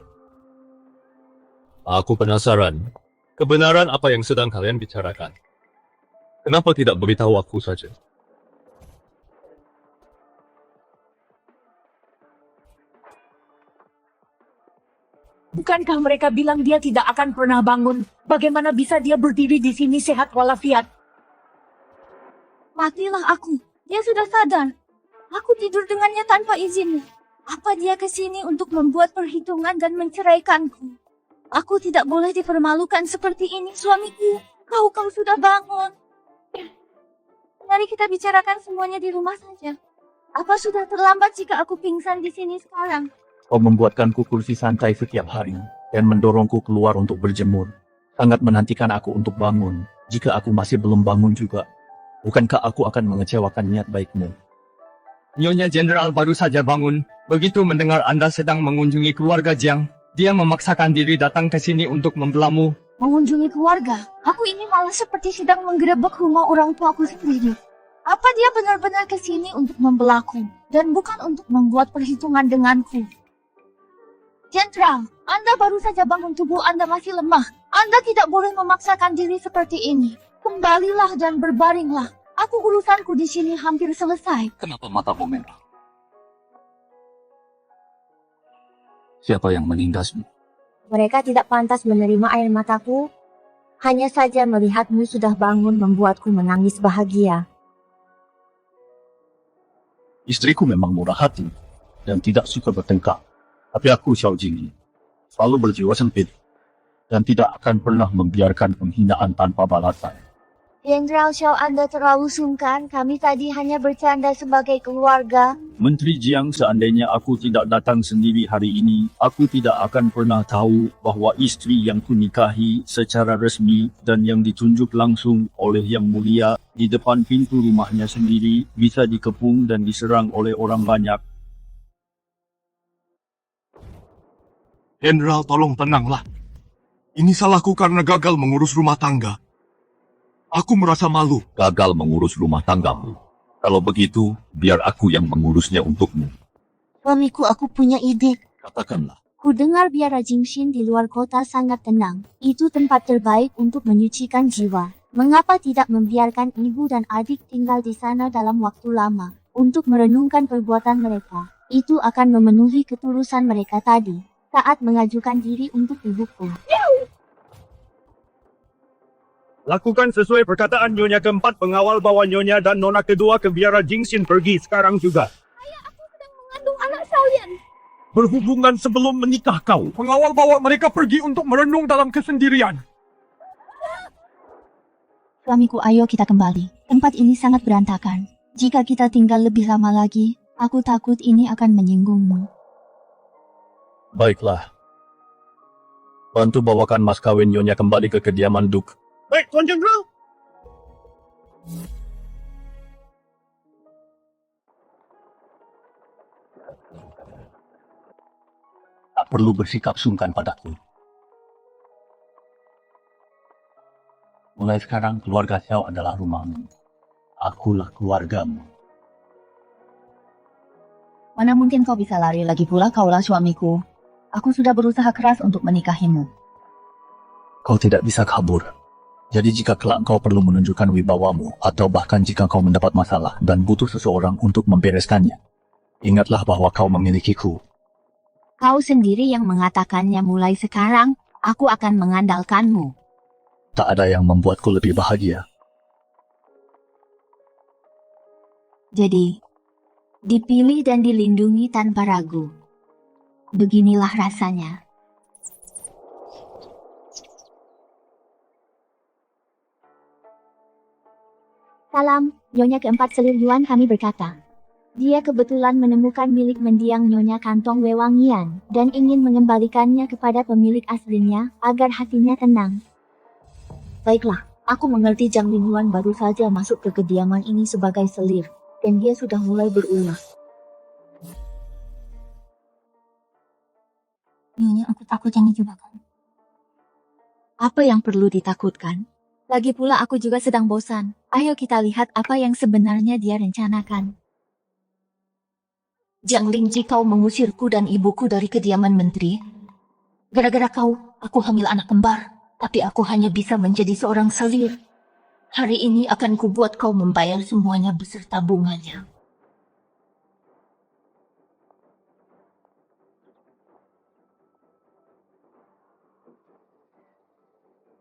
Aku penasaran. Kebenaran apa yang sedang kalian bicarakan? Kenapa tidak beritahu aku saja? Bukankah mereka bilang dia tidak akan pernah bangun? Bagaimana bisa dia berdiri di sini sehat walafiat? Matilah aku. Dia sudah sadar. Aku tidur dengannya tanpa izin. Apa dia ke sini untuk membuat perhitungan dan menceraikanku? Aku tidak boleh dipermalukan seperti ini, suamiku. Kau sudah bangun. Mari kita bicarakan semuanya di rumah saja. Apa sudah terlambat jika aku pingsan di sini sekarang? Kau membuatkanku kursi santai setiap hari dan mendorongku keluar untuk berjemur. Sangat menantikan aku untuk bangun. Jika aku masih belum bangun juga, bukankah aku akan mengecewakan niat baikmu? Nyonya Jenderal baru saja bangun. Begitu mendengar Anda sedang mengunjungi keluarga Jiang, dia memaksakan diri datang ke sini untuk membelamu. Mengunjungi keluarga. Aku ini malah seperti sedang menggerebek rumah orang tuaku sendiri. Apa dia benar-benar ke sini untuk membelaku dan bukan untuk membuat perhitungan denganku? Jenderal, Anda baru saja bangun, tubuh Anda masih lemah. Anda tidak boleh memaksakan diri seperti ini. Kembalilah dan berbaringlah. Urusanku di sini hampir selesai. Kenapa matamu merah? Siapa yang menindasmu? Mereka tidak pantas menerima air mataku. Hanya saja melihatmu sudah bangun membuatku menangis bahagia. Istriku memang murah hati dan tidak suka bertengkar. Tapi aku, Xiao Jing, selalu berjiwa sempit dan tidak akan pernah membiarkan penghinaan tanpa balasan. Jenderal Xiao, Anda terlalu sungkan. Kami tadi hanya bercanda sebagai keluarga. Menteri Jiang, seandainya aku tidak datang sendiri hari ini, aku tidak akan pernah tahu bahwa istri yang kunikahi secara resmi dan yang ditunjuk langsung oleh Yang Mulia di depan pintu rumahnya sendiri bisa dikepung dan diserang oleh orang banyak. Jenderal, tolong tenanglah. Ini salahku karena gagal mengurus rumah tangga. Aku merasa malu. Gagal mengurus rumah tanggamu. Kalau begitu, biar aku yang mengurusnya untukmu. Suamiku, aku punya ide. Katakanlah. Ku dengar biara Jingxin di luar kota sangat tenang. Itu tempat terbaik untuk menyucikan jiwa. Mengapa tidak membiarkan ibu dan adik tinggal di sana dalam waktu lama untuk merenungkan perbuatan mereka? Itu akan memenuhi ketulusan mereka tadi saat mengajukan diri untuk ibuku. Lakukan sesuai perkataan Nyonya keempat, pengawal bawa Nyonya dan Nona kedua ke biara Jingxin pergi sekarang juga. Mengandung anak kalian. Berhubungan sebelum menikah kau. Pengawal bawa mereka pergi untuk merenung dalam kesendirian. Suamiku, ayo kita kembali. Tempat ini sangat berantakan. Jika kita tinggal lebih lama lagi, aku takut ini akan menyinggungmu. Baiklah. Bantu bawakan mas kawin Nyonya kembali ke kediaman Duk. Baik, Tuan Jenderal. Tak perlu bersikap sungkan padaku. Mulai sekarang keluarga Xiao adalah rumahmu. Akulah keluargamu. Mana mungkin kau bisa lari, lagi pula kaulah suamiku. Aku sudah berusaha keras untuk menikahimu. Kau tidak bisa kabur. Jadi jika kelak kau perlu menunjukkan wibawamu, atau bahkan jika kau mendapat masalah dan butuh seseorang untuk membereskannya, ingatlah bahwa kau memilikiku. Kau sendiri yang mengatakannya. Mulai sekarang, aku akan mengandalkanmu. Tak ada yang membuatku lebih bahagia. Jadi, dipilih dan dilindungi tanpa ragu. Beginilah rasanya. Salam, Nyonya keempat selir Yuan, kami berkata. Dia kebetulan menemukan milik mendiang Nyonya kantong wewangian dan ingin mengembalikannya kepada pemilik aslinya agar hatinya tenang. Baiklah, aku mengerti Zhang Linhuan baru saja masuk ke kediaman ini sebagai selir dan dia sudah mulai berulah. Nyonya, aku takut yang dijebakan. Apa yang perlu ditakutkan? Lagi pula aku juga sedang bosan. Ayo kita lihat apa yang sebenarnya dia rencanakan. Jiang Lingji, kau mengusirku dan ibuku dari kediaman menteri. Gara-gara kau, aku hamil anak kembar. Tapi aku hanya bisa menjadi seorang selir. Hari ini akan kubuat kau membayar semuanya beserta bunganya.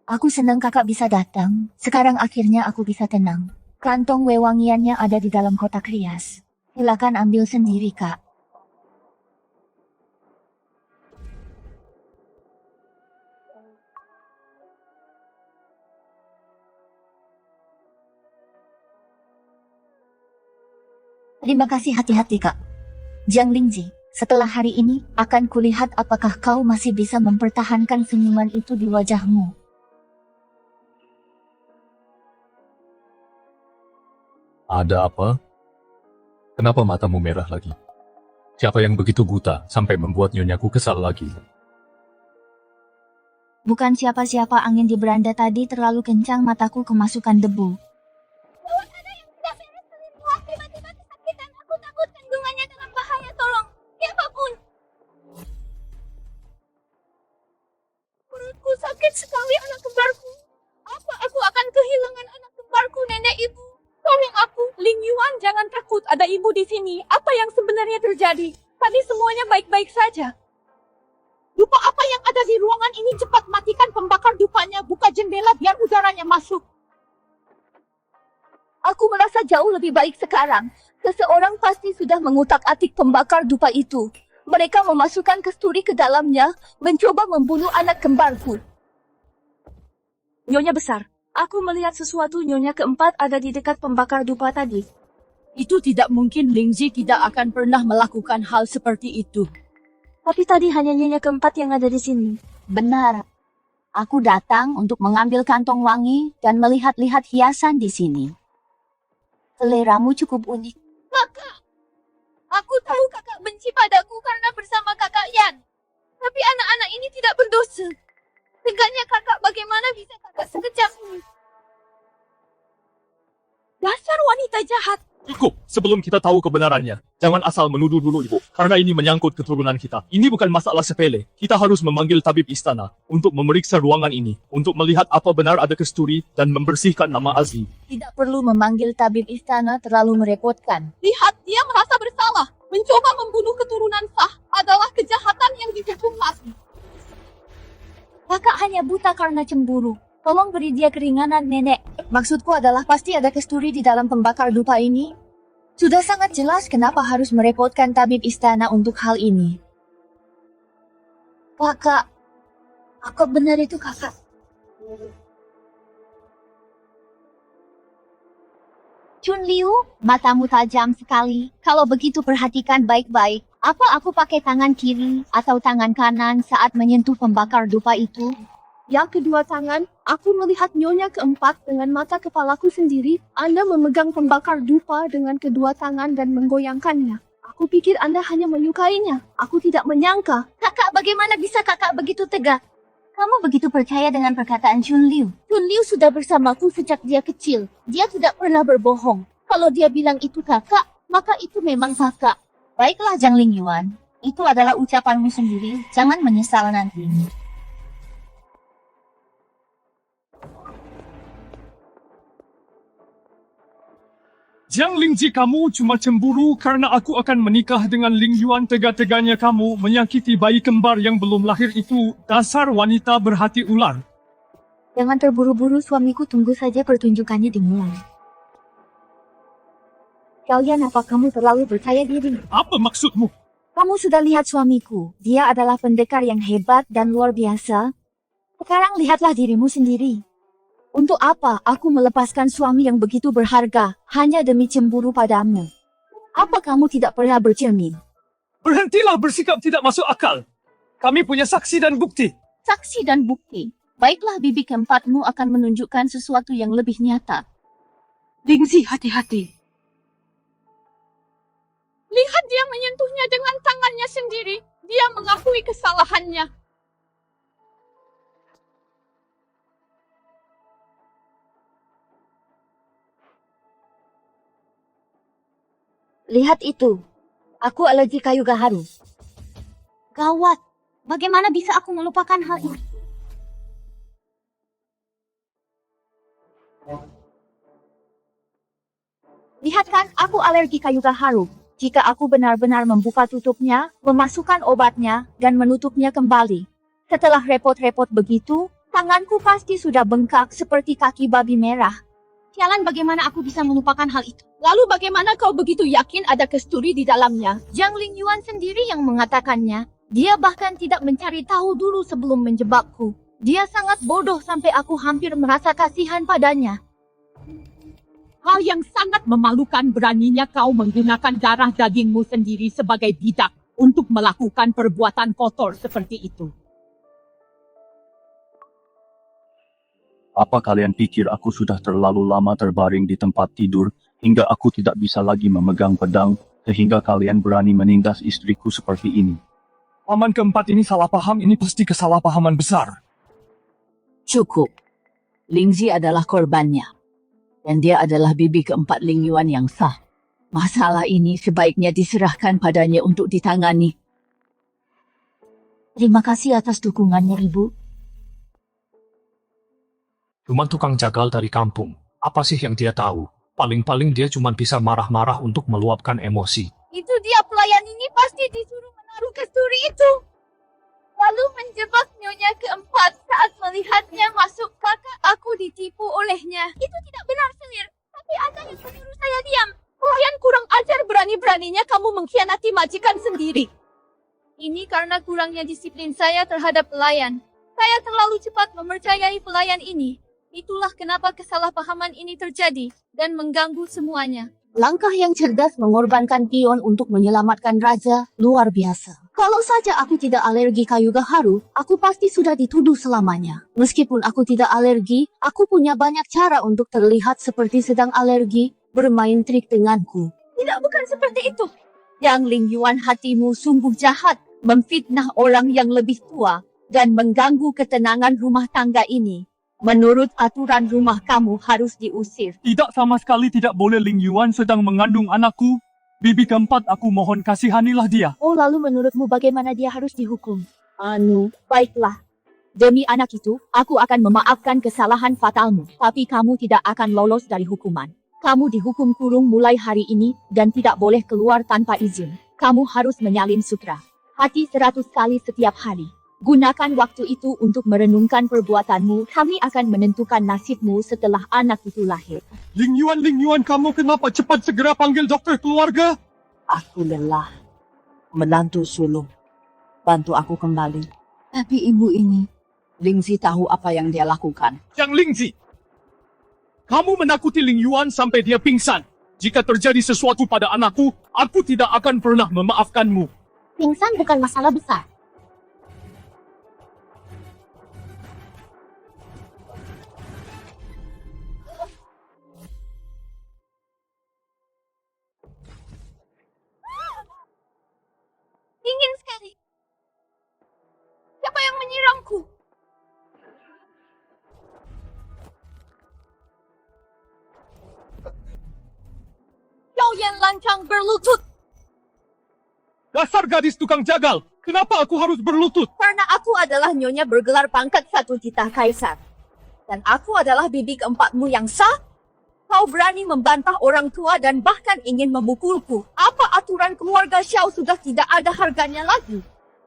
Aku senang kakak bisa datang. Sekarang akhirnya aku bisa tenang. Kantong wewangiannya ada di dalam kotak rias. Silakan ambil sendiri, Kak. Terima kasih, hati-hati, Kak. Jiang Lingji, setelah hari ini, akan kulihat apakah kau masih bisa mempertahankan senyuman itu di wajahmu. Ada apa? Kenapa matamu merah lagi? Siapa yang begitu buta sampai membuat nyonyaku kesal lagi? Bukan siapa-siapa, angin di beranda tadi terlalu kencang, mataku kemasukan debu. Tiba-tiba kesakitan, aku takut kandungannya dalam bahaya, tolong, siapapun. Perutku sakit sekali, anak kembarku. Apa aku akan kehilangan anak kembarku, nenek ibu? Tolong aku, Ling Yuan, jangan takut. Ada ibu di sini. Apa yang sebenarnya terjadi? Tadi semuanya baik-baik saja. Dupa apa yang ada di ruangan ini? Cepat matikan pembakar dupanya. Buka jendela biar udaranya masuk. Aku merasa jauh lebih baik sekarang. Seseorang pasti sudah mengutak-atik pembakar dupa itu. Mereka memasukkan kasturi ke dalamnya, mencoba membunuh anak kembarku. Nyonya besar, aku melihat sesuatu. Nyonya keempat ada di dekat pembakar dupa tadi. Itu tidak mungkin, Lingzi tidak akan pernah melakukan hal seperti itu. Tapi tadi hanya nyonya keempat yang ada di sini. Benar. Aku datang untuk mengambil kantong wangi dan melihat-lihat hiasan di sini. Seleramu cukup unik. Kakak, aku tahu kakak benci padaku karena bersama kakak Yan. Tapi anak-anak ini tidak berdosa. Tegaknya kakak, bagaimana bisa kakak sekejam ini? Dasar wanita jahat. Cukup, sebelum kita tahu kebenarannya. Jangan asal menuduh dulu, Ibu. Karena ini menyangkut keturunan kita. Ini bukan masalah sepele. Kita harus memanggil tabib istana untuk memeriksa ruangan ini, untuk melihat apa benar ada kasturi dan membersihkan nama Azli. Tidak perlu memanggil tabib istana, terlalu merepotkan. Lihat, dia merasa bersalah. Mencoba membunuh keturunan sah adalah kejahatan yang dihukum mati. Kakak hanya buta karena cemburu. Tolong beri dia keringanan, nenek. Maksudku adalah pasti ada kasturi di dalam pembakar dupa ini. Sudah sangat jelas kenapa harus merepotkan tabib istana untuk hal ini. Kakak, apa benar itu kakak? Chun Liu, matamu tajam sekali. Kalau begitu perhatikan baik-baik. Apa aku pakai tangan kiri atau tangan kanan saat menyentuh pembakar dupa itu? Yang kedua tangan, aku melihat nyonya keempat dengan mata kepalaku sendiri. Anda memegang pembakar dupa dengan kedua tangan dan menggoyangkannya. Aku pikir Anda hanya menyukainya. Aku tidak menyangka. Kakak, bagaimana bisa kakak begitu tegak? Kamu begitu percaya dengan perkataan Chun Liu? Chun Liu sudah bersamaku sejak dia kecil. Dia tidak pernah berbohong. Kalau dia bilang itu kakak, maka itu memang kakak. Baiklah, Jiang Ling Yuan. Itu adalah ucapanmu sendiri. Jangan menyesal nanti. Jiang Lingji, kamu cuma cemburu karena aku akan menikah dengan Ling Yuan. Tega-teganya kamu menyakiti bayi kembar yang belum lahir itu. Dasar wanita berhati ular. Jangan terburu-buru, suamiku, tunggu saja pertunjukannya dimulai. Kalian, apa kamu terlalu percaya diri? Apa maksudmu? Kamu sudah lihat suamiku. Dia adalah pendekar yang hebat dan luar biasa. Sekarang lihatlah dirimu sendiri. Untuk apa aku melepaskan suami yang begitu berharga hanya demi cemburu padamu? Apa kamu tidak pernah bercermin? Berhentilah bersikap tidak masuk akal. Kami punya saksi dan bukti. Saksi dan bukti. Baiklah, bibi keempatmu akan menunjukkan sesuatu yang lebih nyata. Lingzi, hati-hati. Lihat, dia menyentuhnya dengan tangannya sendiri. Dia mengakui kesalahannya. Lihat itu. Aku alergi kayu gaharu. Gawat. Bagaimana bisa aku melupakan hal ini? Lihat kan, aku alergi kayu gaharu. Jika aku benar-benar membuka tutupnya, memasukkan obatnya, dan menutupnya kembali. Setelah repot-repot begitu, Tanganku pasti sudah bengkak seperti kaki babi merah. Sialan, bagaimana aku bisa melupakan hal itu? Lalu bagaimana kau begitu yakin ada kesturi di dalamnya? Jiang Lingyuan sendiri yang mengatakannya. Dia bahkan tidak mencari tahu dulu sebelum menjebakku. Dia sangat bodoh sampai aku hampir merasa kasihan padanya. Hal yang sangat memalukan, beraninya kau menggunakan darah dagingmu sendiri sebagai bidak untuk melakukan perbuatan kotor seperti itu. Apa kalian pikir aku sudah terlalu lama terbaring di tempat tidur hingga aku tidak bisa lagi memegang pedang sehingga kalian berani menindas istriku seperti ini? Paman keempat ini salah paham, ini pasti kesalahpahaman besar. Cukup. Lingzi adalah korbannya. Dan dia adalah bibi keempat Lingyuan yang sah. Masalah ini sebaiknya diserahkan padanya untuk ditangani. Terima kasih atas dukungannya, Ibu. Cuma tukang jagal dari kampung. Apa sih yang dia tahu? Paling-paling dia cuma bisa marah-marah untuk meluapkan emosi. Itu dia, pelayan ini pasti disuruh menaruh kesturi itu. Lalu menjebak nyonya keempat saat melihatnya masuk kakak aku ditipu olehnya. Itu tidak benar, Selir. Tapi Anda yang menyuruh saya diam. Pelayan kurang ajar, berani-beraninya kamu mengkhianati majikan sendiri. Ini karena kurangnya disiplin saya terhadap pelayan. Saya terlalu cepat mempercayai pelayan ini. Itulah kenapa kesalahpahaman ini terjadi dan mengganggu semuanya. Langkah yang cerdas mengorbankan pion untuk menyelamatkan raja luar biasa. Kalau saja aku tidak alergi kayu gaharu, aku pasti sudah dituduh selamanya. Meskipun aku tidak alergi, aku punya banyak cara untuk terlihat seperti sedang alergi, bermain trik denganku. Tidak, bukan seperti itu. Yang Lingyuan, hatimu sungguh jahat, memfitnah orang yang lebih tua, dan mengganggu ketenangan rumah tangga ini. Menurut aturan rumah kamu harus diusir. Tidak, sama sekali tidak boleh. Lingyuan sedang mengandung anakku. Bibi keempat, aku mohon kasihanilah dia. Oh, lalu menurutmu bagaimana dia harus dihukum? Baiklah. Demi anak itu, aku akan memaafkan kesalahan fatalmu. Tapi kamu tidak akan lolos dari hukuman. Kamu dihukum kurung mulai hari ini dan tidak boleh keluar tanpa izin. Kamu harus menyalin sutra hati 100 kali setiap hari. Gunakan waktu itu untuk merenungkan perbuatanmu. Kami akan menentukan nasibmu setelah anak itu lahir. Lingyuan, kamu kenapa cepat segera panggil dokter keluarga? Aku lelah. Menantu sulung. Bantu aku kembali. Tapi ibu ini, Lingzi tahu apa yang dia lakukan. Yang Lingzi, kamu menakuti Lingyuan sampai dia pingsan. Jika terjadi sesuatu pada anakku, aku tidak akan pernah memaafkanmu. Pingsan bukan masalah besar. Dingin sekali. Siapa yang menyerangku? Kau yang lancang berlutut. Dasar gadis tukang jagal, kenapa aku harus berlutut? Karena aku adalah nyonya bergelar pangkat 1 titah kaisar. Dan aku adalah bibi keempatmu yang sah. Kau berani membantah orang tua dan bahkan ingin memukulku. Apa aturan keluarga Xiao sudah tidak ada harganya lagi?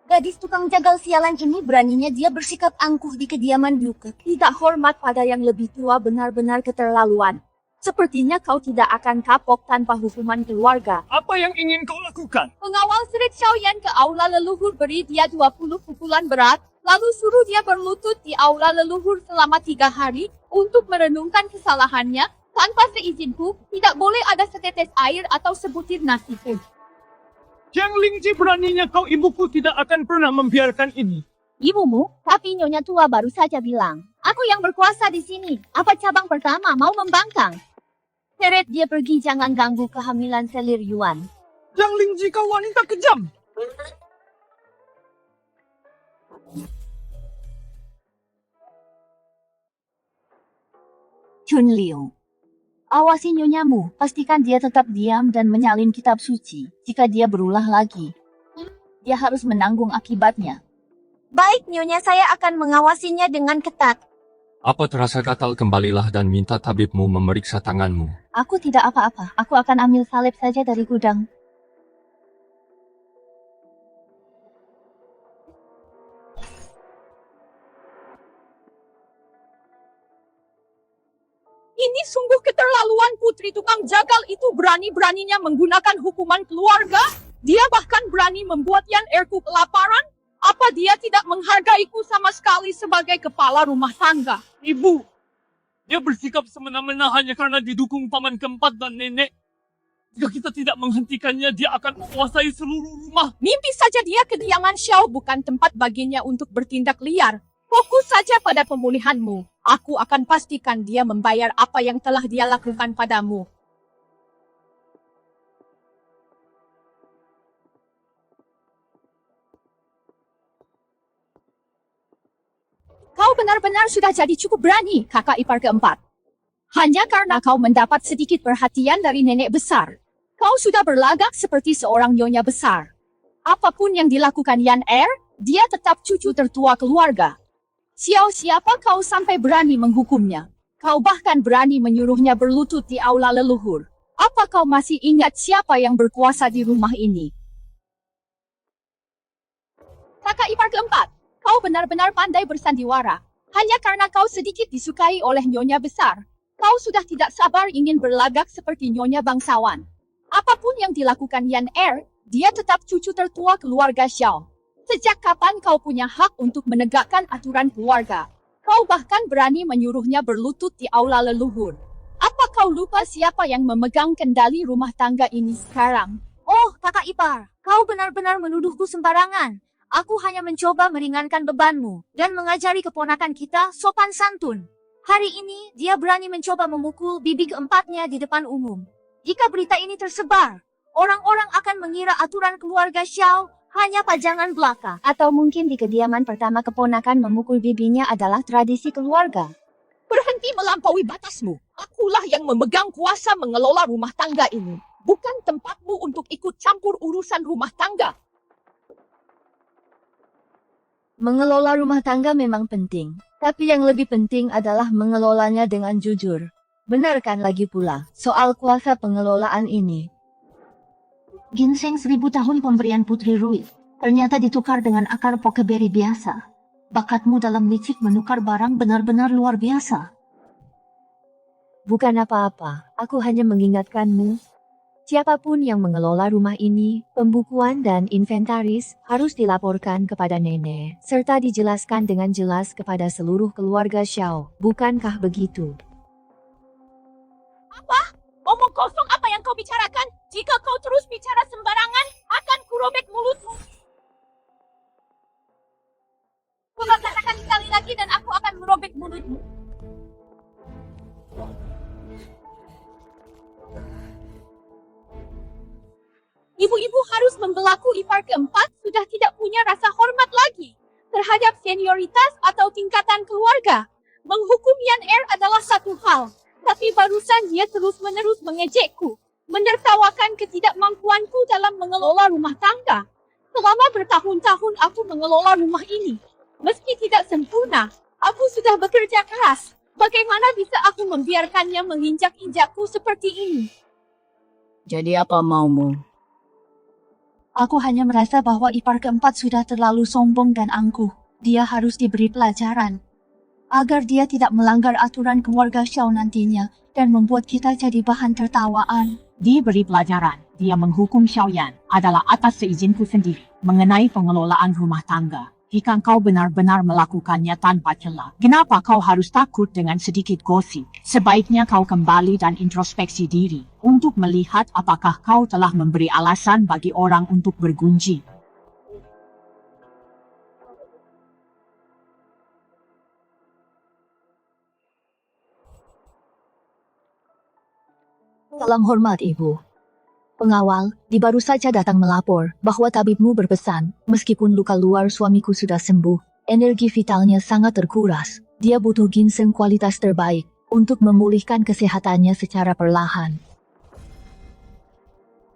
Gadis tukang jagal sialan ini beraninya dia bersikap angkuh di kediaman Duke. Tidak hormat pada yang lebih tua benar-benar keterlaluan. Sepertinya kau tidak akan kapok tanpa hukuman keluarga. Apa yang ingin kau lakukan? Pengawal Serit Xiaoyan ke aula leluhur, beri dia 20 pukulan berat, lalu suruh dia berlutut di aula leluhur selama 3 hari untuk merenungkan kesalahannya. Tanpa seizinku, tidak boleh ada setetes air atau sebutir nasi pun. Jiang Lingji, beraninya kau, ibuku tidak akan pernah membiarkan ini. Ibumu, tapi nyonya tua baru saja bilang, aku yang berkuasa di sini. Apa cabang pertama mau membangkang? Seret dia pergi, jangan ganggu kehamilan Selir Yuan. Jiang Lingji, kau wanita kejam. Chun Liu. Awasi nyonyamu, pastikan dia tetap diam dan menyalin kitab suci. Jika dia berulah lagi, dia harus menanggung akibatnya. Baik, nyonya, saya akan mengawasinya dengan ketat. Apa terasa gatal, kembalilah dan minta tabibmu memeriksa tanganmu. Aku tidak apa-apa, aku akan ambil salep saja dari gudang. Sungguh keterlaluan putri tukang jagal itu berani-beraninya menggunakan hukuman keluarga. Dia bahkan berani membuat Yan Erku kelaparan. Apa dia tidak menghargaiku sama sekali sebagai kepala rumah tangga? Ibu, dia bersikap semena-mena hanya karena didukung paman keempat dan nenek. Jika kita tidak menghentikannya, dia akan menguasai seluruh rumah. Mimpi saja dia. Kediaman Xiao bukan tempat baginya untuk bertindak liar. Fokus saja pada pemulihanmu. Aku akan pastikan dia membayar apa yang telah dia lakukan padamu. Kau benar-benar sudah jadi cukup berani, kakak ipar keempat. Hanya karena kau mendapat sedikit perhatian dari nenek besar. Kau sudah berlagak seperti seorang nyonya besar. Apapun yang dilakukan Yan Er, dia tetap cucu tertua keluarga. Siapa kau sampai berani menghukumnya? Kau bahkan berani menyuruhnya berlutut di aula leluhur. Apa kau masih ingat siapa yang berkuasa di rumah ini? Kakak ipar keempat, kau benar-benar pandai bersandiwara. Hanya karena kau sedikit disukai oleh nyonya besar. Kau sudah tidak sabar ingin berlagak seperti nyonya bangsawan. Apapun yang dilakukan Yan Er, dia tetap cucu tertua keluarga Xiao. Sejak kapan kau punya hak untuk menegakkan aturan keluarga? Kau bahkan berani menyuruhnya berlutut di aula leluhur. Apa kau lupa siapa yang memegang kendali rumah tangga ini sekarang? Oh, kakak ipar, kau benar-benar menuduhku sembarangan. Aku hanya mencoba meringankan bebanmu dan mengajari keponakan kita sopan santun. Hari ini, dia berani mencoba memukul bibi keempatnya di depan umum. Jika berita ini tersebar, orang-orang akan mengira aturan keluarga Xiao hanya pajangan belaka. Atau mungkin di kediaman pertama keponakan memukul bibinya adalah tradisi keluarga. Berhenti melampaui batasmu. Akulah yang memegang kuasa mengelola rumah tangga ini. Bukan tempatmu untuk ikut campur urusan rumah tangga. Mengelola rumah tangga memang penting. Tapi yang lebih penting adalah mengelolanya dengan jujur. Benarkan lagi pula soal kuasa pengelolaan ini. Ginseng 1000 tahun pemberian Putri Rui ternyata ditukar dengan akar pokeberi biasa. Bakatmu dalam licik menukar barang benar-benar luar biasa. Bukan apa-apa, aku hanya mengingatkanmu. Siapapun yang mengelola rumah ini, pembukuan dan inventaris harus dilaporkan kepada nenek, serta dijelaskan dengan jelas kepada seluruh keluarga Xiao. Bukankah begitu? Apa? Omong kosong apa yang kau bicarakan? Jika kau terus bicara sembarangan, akan kurobek mulutmu. Coba katakan sekali lagi dan aku akan merobek mulutmu. Ibu-ibu harus membelaku ipar keempat sudah tidak punya rasa hormat lagi terhadap senioritas atau tingkatan keluarga. Menghukum Yan Er adalah satu hal, tapi barusan dia terus-menerus mengejekku, menertawakan ketidakmampuanku dalam mengelola rumah tangga. Selama bertahun-tahun aku mengelola rumah ini. Meski tidak sempurna, aku sudah bekerja keras. Bagaimana bisa aku membiarkannya menginjak-injakku seperti ini? Jadi apa maumu? Aku hanya merasa bahwa ipar keempat sudah terlalu sombong dan angkuh. Dia harus diberi pelajaran. Agar dia tidak melanggar aturan keluarga Xiao nantinya dan membuat kita jadi bahan tertawaan. Diberi pelajaran. Dia menghukum Xiaoyan adalah atas seizinku sendiri mengenai pengelolaan rumah tangga. Jika kau benar-benar melakukannya tanpa celah, kenapa kau harus takut dengan sedikit gosip? Sebaiknya kau kembali dan introspeksi diri untuk melihat apakah kau telah memberi alasan bagi orang untuk bergunjing. Salam hormat, Ibu. Pengawal, baru saja datang melapor bahwa tabibmu berpesan, meskipun luka luar suamiku sudah sembuh, energi vitalnya sangat terkuras. Dia butuh ginseng kualitas terbaik untuk memulihkan kesehatannya secara perlahan.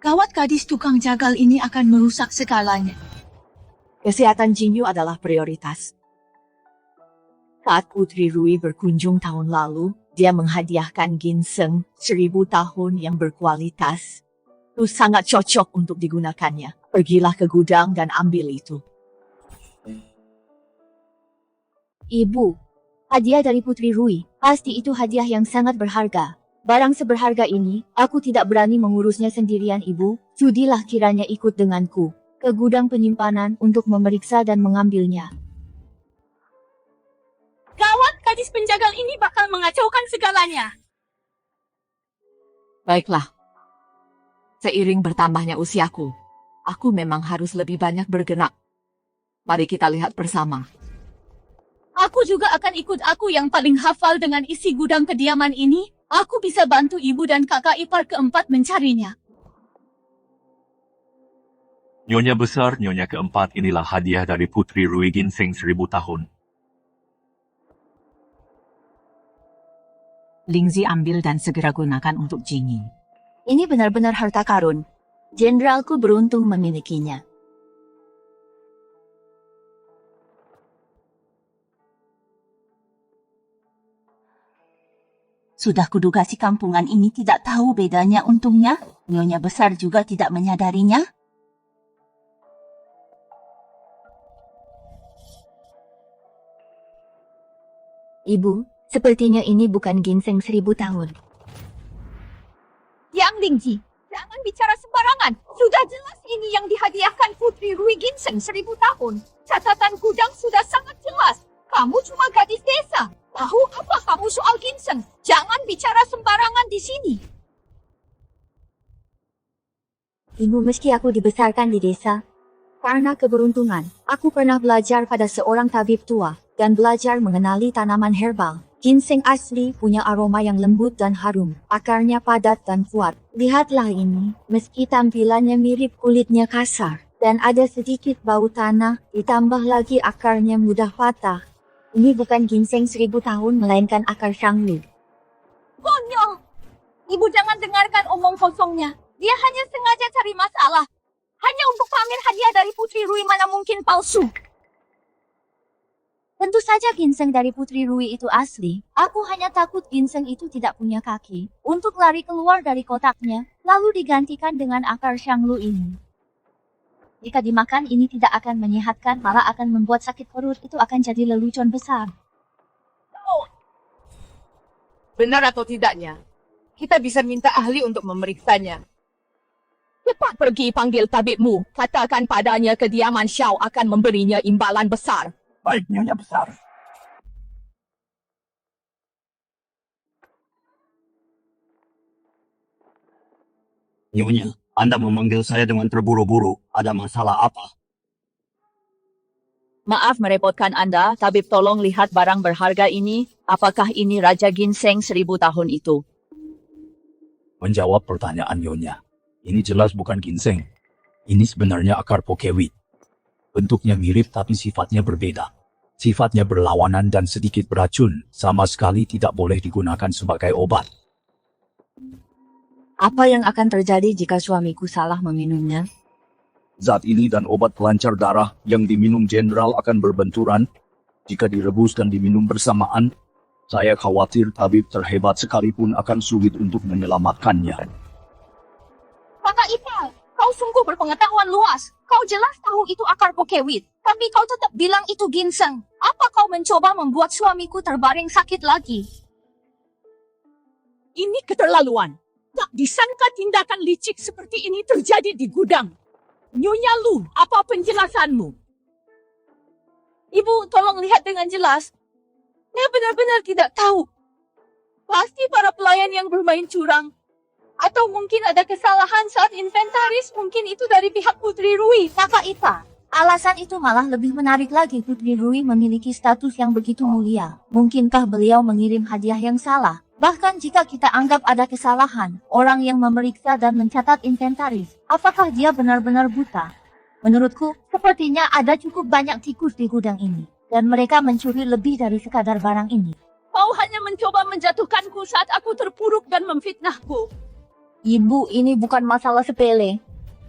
Gawat, gadis tukang jagal ini akan merusak segalanya. Kesehatan Jinyu adalah prioritas. Saat Putri Rui berkunjung tahun lalu, dia menghadiahkan ginseng 1000 tahun yang berkualitas. Itu sangat cocok untuk digunakannya. Pergilah ke gudang dan ambil itu. Ibu, hadiah dari Putri Rui, pasti itu hadiah yang sangat berharga. Barang seberharga ini, aku tidak berani mengurusnya sendirian, Ibu. Sudilah kiranya ikut denganku ke gudang penyimpanan untuk memeriksa dan mengambilnya. Gawat, gadis penjagal ini bakal mengacaukan segalanya. Baiklah. Seiring bertambahnya usiaku, aku memang harus lebih banyak bergerak. Mari kita lihat bersama. Aku juga akan ikut. Aku yang paling hafal dengan isi gudang kediaman ini. Aku bisa bantu ibu dan kakak ipar keempat mencarinya. Nyonya besar, Nyonya keempat, inilah hadiah dari Putri Rui Ginseng 1000 tahun. Lingzi ambil dan segera gunakan untuk Jingyi. Ini benar-benar harta karun. Jenderalku beruntung memilikinya. Sudah kuduga si kampungan ini tidak tahu bedanya, untungnya. Nyonya besar juga tidak menyadarinya. Ibu, sepertinya ini bukan ginseng 1000 tahun. Yang Lingji, jangan bicara sembarangan. Sudah jelas ini yang dihadiahkan Putri Rui Ginseng 1000 tahun. Catatan gudang sudah sangat jelas. Kamu cuma gadis desa. Tahu apa kamu soal ginseng? Jangan bicara sembarangan di sini. Ibu, meski aku dibesarkan di desa, karena keberuntungan, aku pernah belajar pada seorang tabib tua dan belajar mengenali tanaman herbal. Ginseng asli punya aroma yang lembut dan harum, akarnya padat dan kuat. Lihatlah ini, meski tampilannya mirip, kulitnya kasar, dan ada sedikit bau tanah, ditambah lagi akarnya mudah patah. Ini bukan ginseng 1000 tahun, melainkan akar shanglu. Konyol! Ibu jangan dengarkan omong kosongnya. Dia hanya sengaja cari masalah. Hanya untuk pamer hadiah dari Putri Rui, mana mungkin palsu. Tentu saja ginseng dari Putri Rui itu asli. Aku hanya takut ginseng itu tidak punya kaki untuk lari keluar dari kotaknya, lalu digantikan dengan akar shanglu ini. Jika dimakan, ini tidak akan menyehatkan, malah akan membuat sakit perut. Itu akan jadi lelucon besar. Benar atau tidaknya? Kita bisa minta ahli untuk memeriksanya. Cepat pergi panggil tabibmu. Katakan padanya kediaman Xiao akan memberinya imbalan besar. Baik, Nyonya besar. Nyonya, Anda memanggil saya dengan terburu-buru. Ada masalah apa? Maaf merepotkan Anda, tabib, tolong lihat barang berharga ini. Apakah ini Raja Ginseng 1000 tahun itu? Menjawab pertanyaan Nyonya. Ini jelas bukan ginseng. Ini sebenarnya akar pokewit. Bentuknya mirip tapi sifatnya berbeda. Sifatnya berlawanan dan sedikit beracun. Sama sekali tidak boleh digunakan sebagai obat. Apa yang akan terjadi jika suamiku salah meminumnya? Zat ini dan obat pelancar darah yang diminum jenderal akan berbenturan. Jika direbus dan diminum bersamaan, saya khawatir tabib terhebat sekalipun akan sulit untuk menyelamatkannya. Kakak ipar, kau sungguh berpengetahuan luas. Kau jelas tahu itu akar pokewit, tapi kau tetap bilang itu ginseng. Apa kau mencoba membuat suamiku terbaring sakit lagi? Ini keterlaluan. Tak disangka tindakan licik seperti ini terjadi di gudang. Nyonya Lu, apa penjelasanmu? Ibu, tolong lihat dengan jelas. Saya benar-benar tidak tahu. Pasti para pelayan yang bermain curang. Atau mungkin ada kesalahan saat inventaris, mungkin itu dari pihak Putri Rui. Kakak Ipa, alasan itu malah lebih menarik lagi. Putri Rui memiliki status yang begitu mulia. Mungkinkah beliau mengirim hadiah yang salah? Bahkan jika kita anggap ada kesalahan, orang yang memeriksa dan mencatat inventaris, apakah dia benar-benar buta? Menurutku, sepertinya ada cukup banyak tikus di gudang ini, dan mereka mencuri lebih dari sekadar barang ini. Kau hanya mencoba menjatuhkanku saat aku terpuruk dan memfitnahku. Ibu, ini bukan masalah sepele.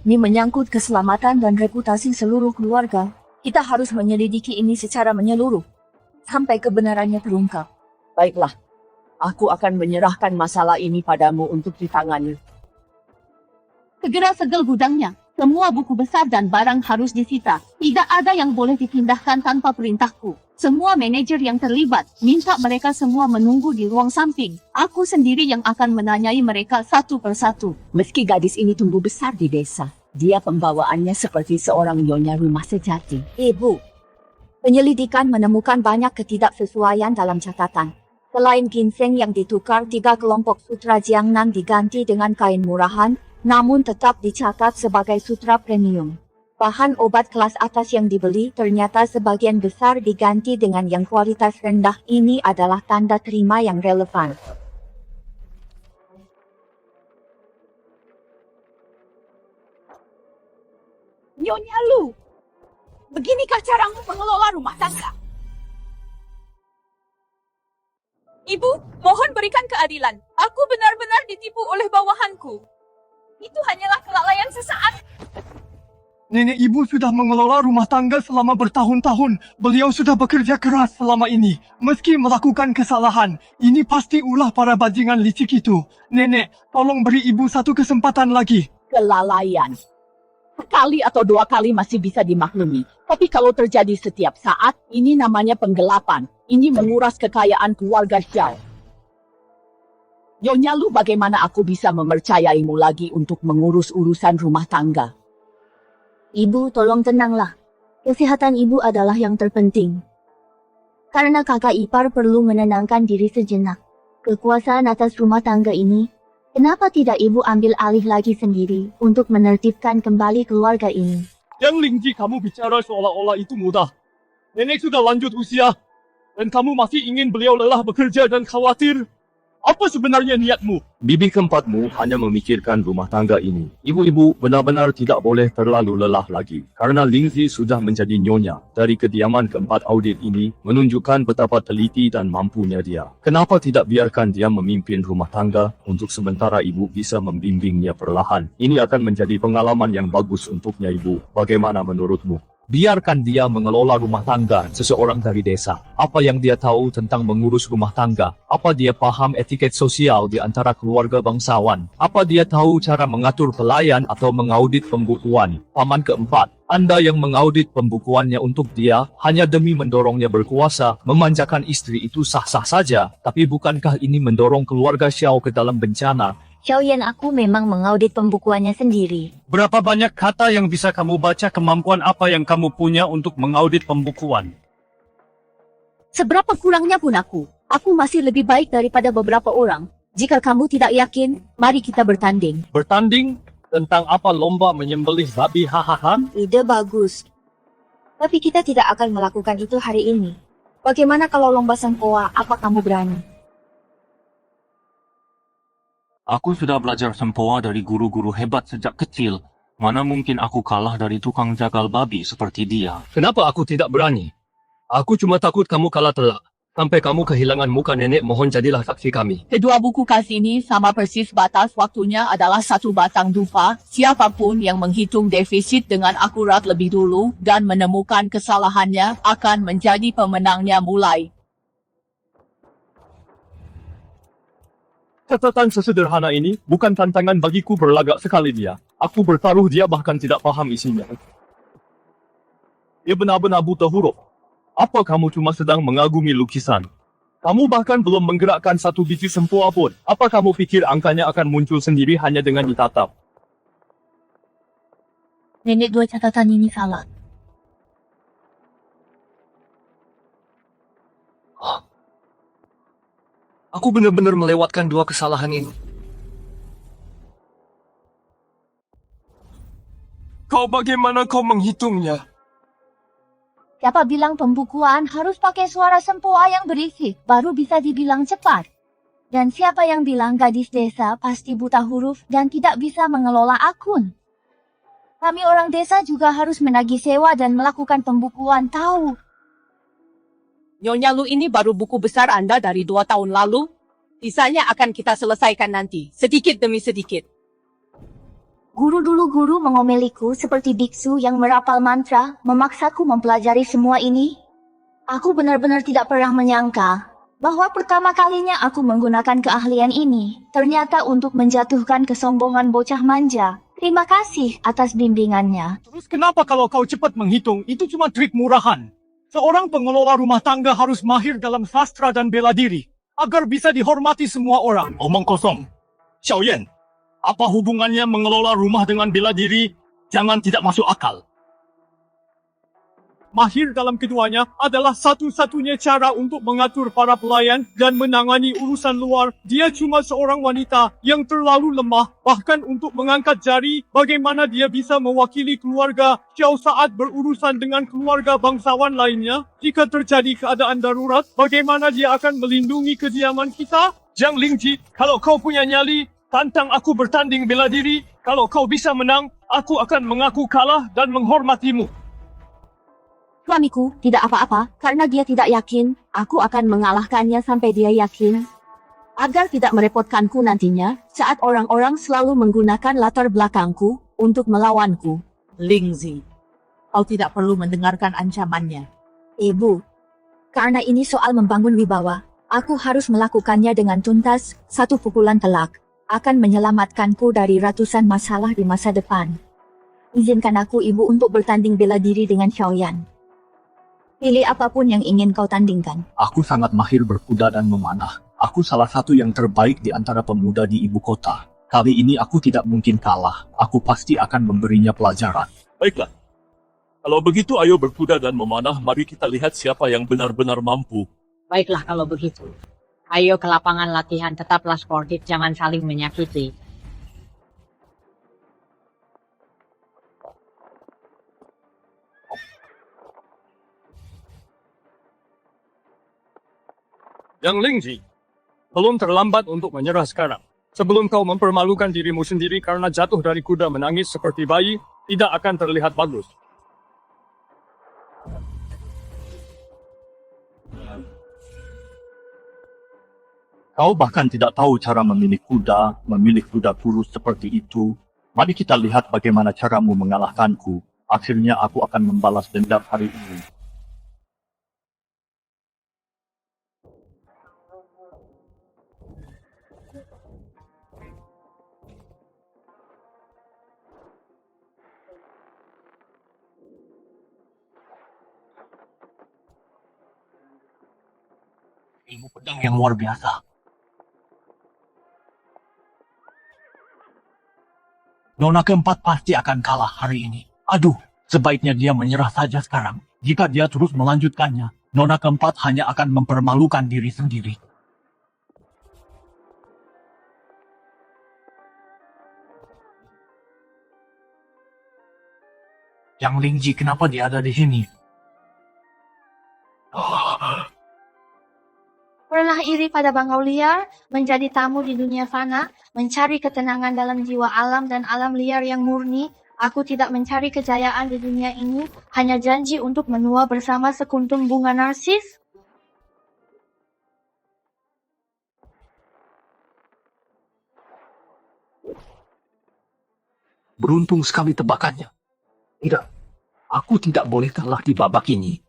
Ini menyangkut keselamatan dan reputasi seluruh keluarga. Kita harus menyelidiki ini secara menyeluruh, sampai kebenarannya terungkap. Baiklah, aku akan menyerahkan masalah ini padamu untuk ditangani. Segera segel gudangnya. Semua buku besar dan barang harus disita. Tidak ada yang boleh dipindahkan tanpa perintahku. Semua manajer yang terlibat, minta mereka semua menunggu di ruang samping. Aku sendiri yang akan menanyai mereka satu persatu. Meski gadis ini tumbuh besar di desa, dia pembawaannya seperti seorang nyonya rumah sejati. Ibu, penyelidikan menemukan banyak ketidaksesuaian dalam catatan. Selain ginseng yang ditukar, 3 kelompok sutra Jiangnan diganti dengan kain murahan, namun tetap dicatat sebagai sutra premium. Bahan obat kelas atas yang dibeli ternyata sebagian besar diganti dengan yang kualitas rendah. Ini adalah tanda terima yang relevan. Nyonya Lu, beginikah caramu mengelola rumah tangga? Ibu, mohon berikan keadilan. Aku benar-benar ditipu oleh bawahanku. Itu hanyalah kelalaian sesaat. Nenek ibu sudah mengelola rumah tangga selama bertahun-tahun. Beliau sudah bekerja keras selama ini. Meski melakukan kesalahan, ini pasti ulah para bajingan licik itu. Nenek, tolong beri ibu satu kesempatan lagi. Kelalaian. Sekali atau 2 kali masih bisa dimaklumi. Tapi kalau terjadi setiap saat, ini namanya penggelapan. Ini menguras kekayaan keluarga Xiao. Nyonya Lu, bagaimana aku bisa mempercayaimu lagi untuk mengurus urusan rumah tangga? Ibu, tolong tenanglah. Kesehatan ibu adalah yang terpenting. Karena kakak ipar perlu menenangkan diri sejenak. Kekuasaan atas rumah tangga ini, kenapa tidak ibu ambil alih lagi sendiri untuk menertibkan kembali keluarga ini? Yang Lingji, kamu bicara seolah-olah itu mudah. Nenek sudah lanjut usia. Dan kamu masih ingin beliau lelah bekerja dan khawatir. Apa sebenarnya niatmu? Bibi keempatmu hanya memikirkan rumah tangga ini. Ibu-ibu benar-benar tidak boleh terlalu lelah lagi. Karena Lingzi sudah menjadi nyonya. Dari kediaman keempat audit ini menunjukkan betapa teliti dan mampunya dia. Kenapa tidak biarkan dia memimpin rumah tangga? Untuk sementara ibu bisa membimbingnya perlahan. Ini akan menjadi pengalaman yang bagus untuknya ibu. Bagaimana menurutmu? Biarkan dia mengelola rumah tangga seseorang dari desa. Apa yang dia tahu tentang mengurus rumah tangga? Apa dia paham etiket sosial di antara keluarga bangsawan? Apa dia tahu cara mengatur pelayan atau mengaudit pembukuan? Paman keempat, Anda yang mengaudit pembukuannya untuk dia hanya demi mendorongnya berkuasa, memanjakan istri itu sah-sah saja. Tapi bukankah ini mendorong keluarga Xiao ke dalam bencana? Xiaoyan, aku memang mengaudit pembukuannya sendiri. Berapa banyak kata yang bisa kamu baca, kemampuan apa yang kamu punya untuk mengaudit pembukuan? Seberapa kurangnya pun aku masih lebih baik daripada beberapa orang. Jika kamu tidak yakin, mari kita bertanding. Bertanding? Tentang apa? Lomba menyembelih babi, hahaha? Ide bagus. Tapi kita tidak akan melakukan itu hari ini. Bagaimana kalau lomba sempoa? Apa kamu berani? Aku sudah belajar sempoa dari guru-guru hebat sejak kecil. Mana mungkin aku kalah dari tukang jagal babi seperti dia. Kenapa aku tidak berani? Aku cuma takut kamu kalah telak. Sampai kamu kehilangan muka nenek, mohon jadilah saksi kami. Kedua buku kas ini sama persis, batas waktunya adalah 1 batang dupa. Siapapun yang menghitung defisit dengan akurat lebih dulu dan menemukan kesalahannya akan menjadi pemenangnya mulai. Catatan sesederhana ini bukan tantangan bagiku berlagak sekali dia. Aku bertaruh dia bahkan tidak paham isinya. Dia benar-benar buta huruf. Apa kamu cuma sedang mengagumi lukisan? Kamu bahkan belum menggerakkan 1 biji sempoa pun. Apa kamu pikir angkanya akan muncul sendiri hanya dengan ditatap? Nenek, 2 catatan ini salah. Aku benar-benar melewatkan 2 kesalahan ini. Bagaimana kau menghitungnya? Siapa bilang pembukuan harus pakai suara sempoa yang berisik, baru bisa dibilang cepat? Dan siapa yang bilang gadis desa pasti buta huruf dan tidak bisa mengelola akun? Kami orang desa juga harus menagih sewa dan melakukan pembukuan, tahu? Nyonya Lu, ini baru buku besar Anda dari 2 tahun lalu. Sisanya akan kita selesaikan nanti, sedikit demi sedikit. Guru dulu guru mengomeliku seperti biksu yang merapal mantra, memaksaku mempelajari semua ini. Aku benar-benar tidak pernah menyangka bahwa pertama kalinya aku menggunakan keahlian ini, ternyata untuk menjatuhkan kesombongan bocah manja. Terima kasih atas bimbingannya. Terus kenapa kalau kau cepat menghitung, itu cuma trik murahan? Seorang pengelola rumah tangga harus mahir dalam sastra dan bela diri, agar bisa dihormati semua orang. Omong kosong. Xiaoyan, apa hubungannya mengelola rumah dengan bela diri? Jangan tidak masuk akal. Mahir dalam keduanya adalah satu-satunya cara untuk mengatur para pelayan dan menangani urusan luar. Dia cuma seorang wanita yang terlalu lemah, bahkan untuk mengangkat jari, bagaimana dia bisa mewakili keluarga Xiao saat berurusan dengan keluarga bangsawan lainnya? Jika terjadi keadaan darurat, bagaimana dia akan melindungi kediaman kita? Zhang Lingji, kalau kau punya nyali, tantang aku bertanding bela diri. Kalau kau bisa menang, aku akan mengaku kalah dan menghormatimu. Suamiku tidak apa-apa karena dia tidak yakin. Aku akan mengalahkannya sampai dia yakin. Agar tidak merepotkanku nantinya, saat orang-orang selalu menggunakan latar belakangku untuk melawanku. Lingzi, kau tidak perlu mendengarkan ancamannya. Ibu, karena ini soal membangun wibawa, aku harus melakukannya dengan tuntas. Satu pukulan telak akan menyelamatkanku dari ratusan masalah di masa depan. Izinkan aku, Ibu, untuk bertanding bela diri dengan Xiaoyan. Pilih apapun yang ingin kau tandingkan. Aku sangat mahir berkuda dan memanah. Aku salah satu yang terbaik di antara pemuda di ibu kota. Kali ini aku tidak mungkin kalah. Aku pasti akan memberinya pelajaran. Baiklah. Kalau begitu ayo berkuda dan memanah. Mari kita lihat siapa yang benar-benar mampu. Baiklah kalau begitu. Ayo ke lapangan latihan, tetaplah sportif, jangan saling menyakiti. Yang Lingji, belum terlambat untuk menyerah sekarang. Sebelum kau mempermalukan dirimu sendiri karena jatuh dari kuda menangis seperti bayi, tidak akan terlihat bagus. Kau bahkan tidak tahu cara memilih kuda kurus seperti itu. Mari kita lihat bagaimana caramu mengalahkanku. Akhirnya aku akan membalas dendam hari ini. Ilmu pedang yang luar biasa. Nona keempat pasti akan kalah hari ini. Aduh, sebaiknya dia menyerah saja sekarang. Jika dia terus melanjutkannya, Nona keempat hanya akan mempermalukan diri sendiri. Yang Lingji, kenapa dia ada di sini? Pernah iri pada bangau liar, menjadi tamu di dunia fana, mencari ketenangan dalam jiwa alam dan alam liar yang murni. Aku tidak mencari kejayaan di dunia ini, hanya janji untuk menua bersama sekuntum bunga narsis. Beruntung sekali tebakannya. Tidak, aku tidak boleh kalah di babak ini.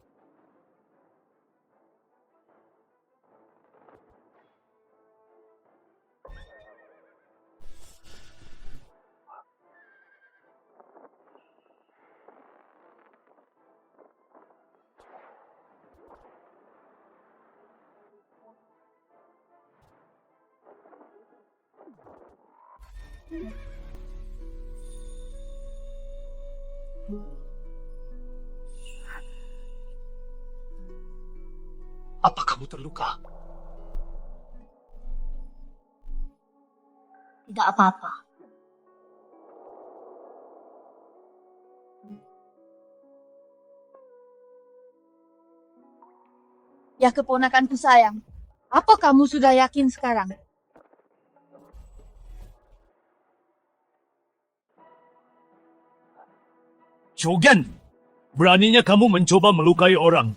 Apa kamu terluka? Tidak apa-apa. Ya keponakanku sayang, apa kamu sudah yakin sekarang? Shogun, beraninya kamu mencoba melukai orang.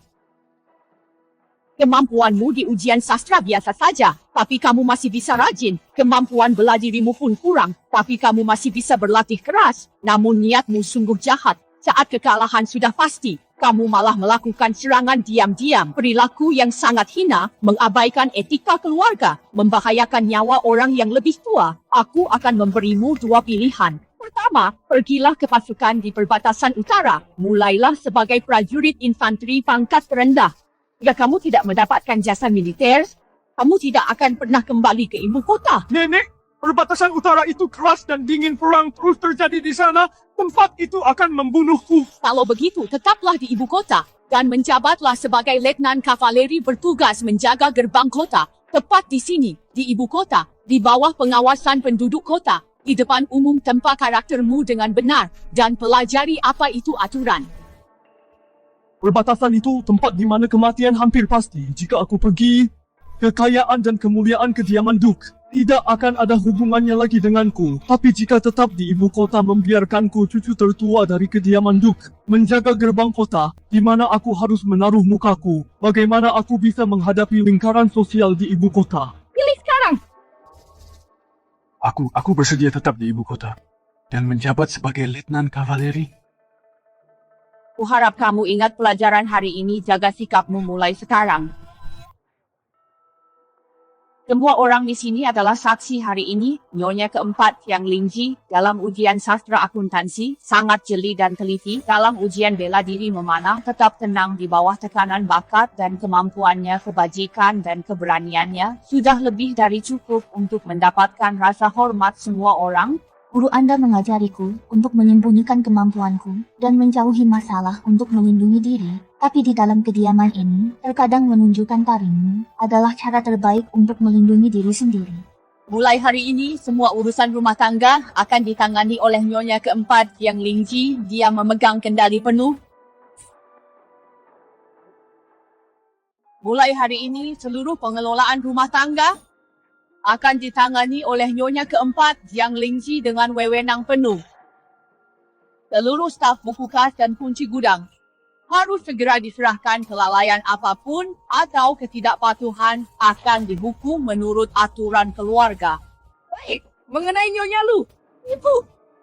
Kemampuanmu di ujian sastra biasa saja, tapi kamu masih bisa rajin. Kemampuan bela dirimu pun kurang, tapi kamu masih bisa berlatih keras. Namun niatmu sungguh jahat. Saat kekalahan sudah pasti, kamu malah melakukan serangan diam-diam. Perilaku yang sangat hina, mengabaikan etika keluarga, membahayakan nyawa orang yang lebih tua. Aku akan memberimu dua pilihan. Pertama, pergilah ke pasukan di perbatasan utara. Mulailah sebagai prajurit infanteri pangkat terendah. Jika kamu tidak mendapatkan jasa militer, kamu tidak akan pernah kembali ke ibu kota. Nenek, perbatasan utara itu keras dan dingin, perang terus terjadi di sana. Tempat itu akan membunuhku. Kalau begitu, tetaplah di ibu kota dan menjabatlah sebagai letnan kavaleri bertugas menjaga gerbang kota. Tepat di sini, di ibu kota, di bawah pengawasan penduduk kota, di depan umum tempa karaktermu dengan benar dan pelajari apa itu aturan. Perbatasan itu tempat di mana kematian hampir pasti. Jika aku pergi, kekayaan dan kemuliaan kediaman Duke tidak akan ada hubungannya lagi denganku. Tapi jika tetap di ibu kota membiarkanku cucu tertua dari kediaman Duke menjaga gerbang kota, di mana aku harus menaruh mukaku, bagaimana aku bisa menghadapi lingkaran sosial di ibu kota? Pilih sekarang! Aku bersedia tetap di ibu kota dan menjabat sebagai letnan kavaleri. Kuharap kamu ingat pelajaran hari ini, jaga sikapmu mulai sekarang. Semua orang di sini adalah saksi hari ini. Nyonya keempat yang Lingji dalam ujian sastra akuntansi sangat jeli dan teliti. Dalam ujian bela diri memanah, tetap tenang di bawah tekanan bakat dan kemampuannya, kebajikan dan keberaniannya sudah lebih dari cukup untuk mendapatkan rasa hormat semua orang. Guru Anda mengajariku untuk menyembunyikan kemampuanku dan menjauhi masalah untuk melindungi diri. Tapi di dalam kediaman ini, terkadang menunjukkan taringmu adalah cara terbaik untuk melindungi diri sendiri. Mulai hari ini, semua urusan rumah tangga akan ditangani oleh Nyonya keempat yang Lingji. Dia memegang kendali penuh. Mulai hari ini, seluruh pengelolaan rumah tangga akan ditangani oleh Nyonya keempat yang Lingji dengan wewenang penuh. Seluruh staf buku kas dan kunci gudang harus segera diserahkan. Kelalaian apapun atau ketidakpatuhan akan dihukum menurut aturan keluarga. Baik, mengenai Nyonya Lu,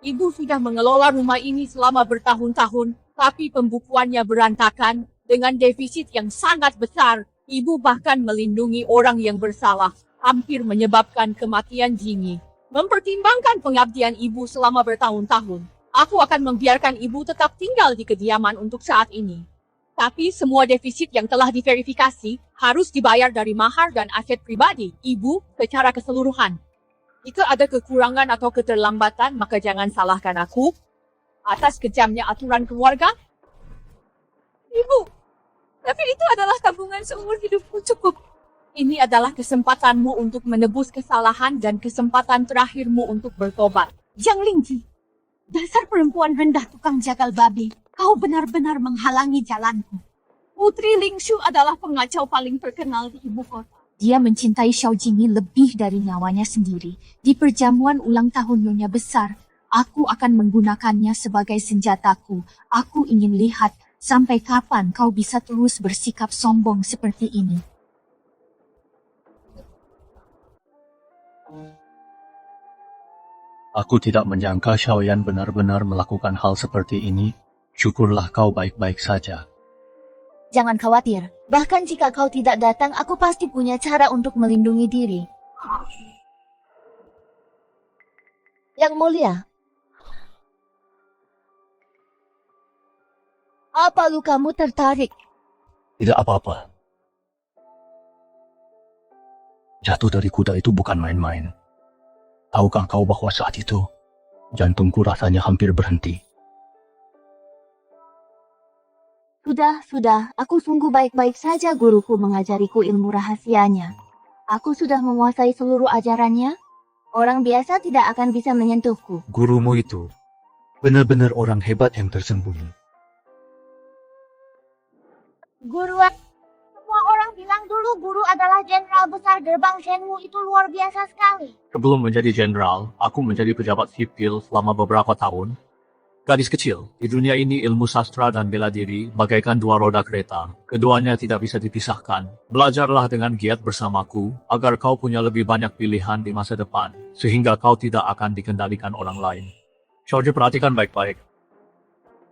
Ibu sudah mengelola rumah ini selama bertahun-tahun, tapi pembukuannya berantakan dengan defisit yang sangat besar. Ibu bahkan melindungi orang yang bersalah, hampir menyebabkan kematian Jingi. Mempertimbangkan pengabdian ibu selama bertahun-tahun, aku akan membiarkan ibu tetap tinggal di kediaman untuk saat ini. Tapi semua defisit yang telah diverifikasi harus dibayar dari mahar dan aset pribadi ibu secara keseluruhan. Jika ada kekurangan atau keterlambatan, maka jangan salahkan aku atas kejamnya aturan keluarga. Ibu, tapi itu adalah tabungan seumur hidupku cukup. Ini adalah kesempatanmu untuk menebus kesalahan dan kesempatan terakhirmu untuk bertobat. Jiang Lingji, dasar perempuan rendah tukang jagal babi. Kau benar-benar menghalangi jalanku. Putri Lingshu adalah pengacau paling terkenal di ibu kota. Dia mencintai Xiao Jingyi lebih dari nyawanya sendiri. Di perjamuan ulang tahun Nyonya Besar, aku akan menggunakannya sebagai senjataku. Aku ingin lihat sampai kapan kau bisa terus bersikap sombong seperti ini. Aku tidak menyangka Xiaoyan benar-benar melakukan hal seperti ini. Syukurlah kau baik-baik saja. Jangan khawatir. Bahkan jika kau tidak datang, aku pasti punya cara untuk melindungi diri. Yang Mulia, apa lukamu tertarik? Tidak apa-apa. Jatuh dari kuda itu bukan main-main. Tahukah kau bahwa saat itu, jantungku rasanya hampir berhenti. Sudah. Aku sungguh baik-baik saja. Guruku mengajariku ilmu rahasianya. Aku sudah menguasai seluruh ajarannya. Orang biasa tidak akan bisa menyentuhku. Gurumu itu benar-benar orang hebat yang tersembunyi. Guru, semua orang bilang dulu guru adalah jenderal besar gerbang Shenwu. Itu luar biasa sekali. Sebelum menjadi jenderal, aku menjadi pejabat sipil selama beberapa tahun. Gadis kecil, di dunia ini ilmu sastra dan bela diri bagaikan dua roda kereta. Keduanya tidak bisa dipisahkan. Belajarlah dengan giat bersamaku, agar kau punya lebih banyak pilihan di masa depan, sehingga kau tidak akan dikendalikan orang lain. Xiaoji, perhatikan baik-baik.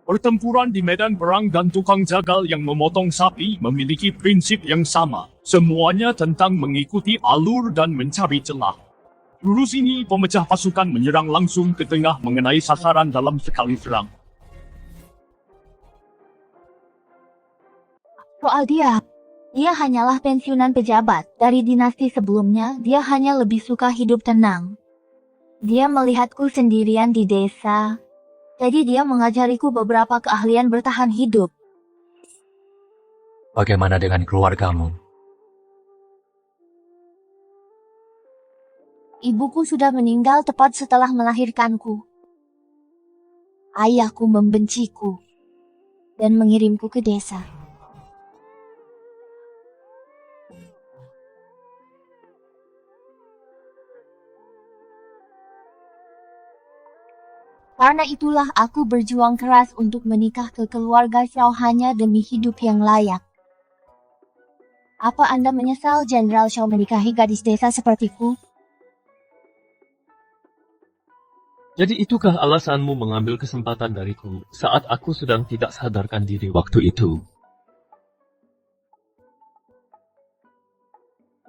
Pertempuran di medan perang dan tukang jagal yang memotong sapi memiliki prinsip yang sama. Semuanya tentang mengikuti alur dan mencari celah. Jurus ini pemecah pasukan menyerang langsung ke tengah mengenai sasaran dalam sekali serang. Soal dia hanyalah pensiunan pejabat. Dari dinasti sebelumnya, dia hanya lebih suka hidup tenang. Dia melihatku sendirian di desa, jadi dia mengajariku beberapa keahlian bertahan hidup. Bagaimana dengan keluargamu? Ibuku sudah meninggal tepat setelah melahirkanku. Ayahku membenciku dan mengirimku ke desa. Karena itulah aku berjuang keras untuk menikah ke keluarga Xiao hanya demi hidup yang layak. Apa Anda menyesal Jenderal Xiao menikahi gadis desa sepertiku? Jadi itukah alasanmu mengambil kesempatan dariku saat aku sedang tidak sadarkan diri waktu itu?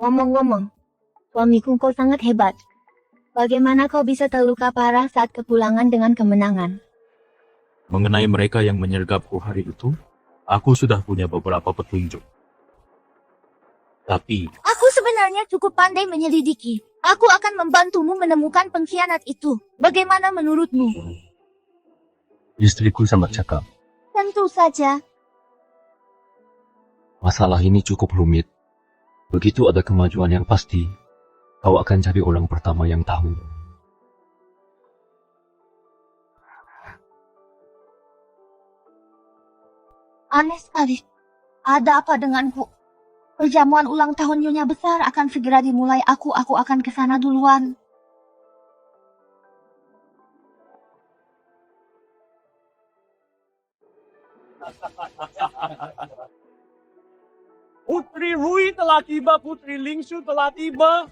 Ngomong-ngomong, suamiku kau sangat hebat. Bagaimana kau bisa terluka parah saat kepulangan dengan kemenangan? Mengenai mereka yang menyergapku hari itu, aku sudah punya beberapa petunjuk. Tapi, Aku sebenarnya cukup pandai menyelidiki. Aku akan membantumu menemukan pengkhianat itu. Bagaimana menurutmu? istriku sangat cakap. Tentu saja. Masalah ini cukup rumit. Begitu ada kemajuan yang pasti, kau akan jadi orang pertama yang tahu. Aneh sekali. Ada apa denganku? Perjamuan ulang tahun Nyonya Besar akan segera dimulai. Aku akan ke sana duluan. Putri Rui telah tiba, Putri Lingsu telah tiba.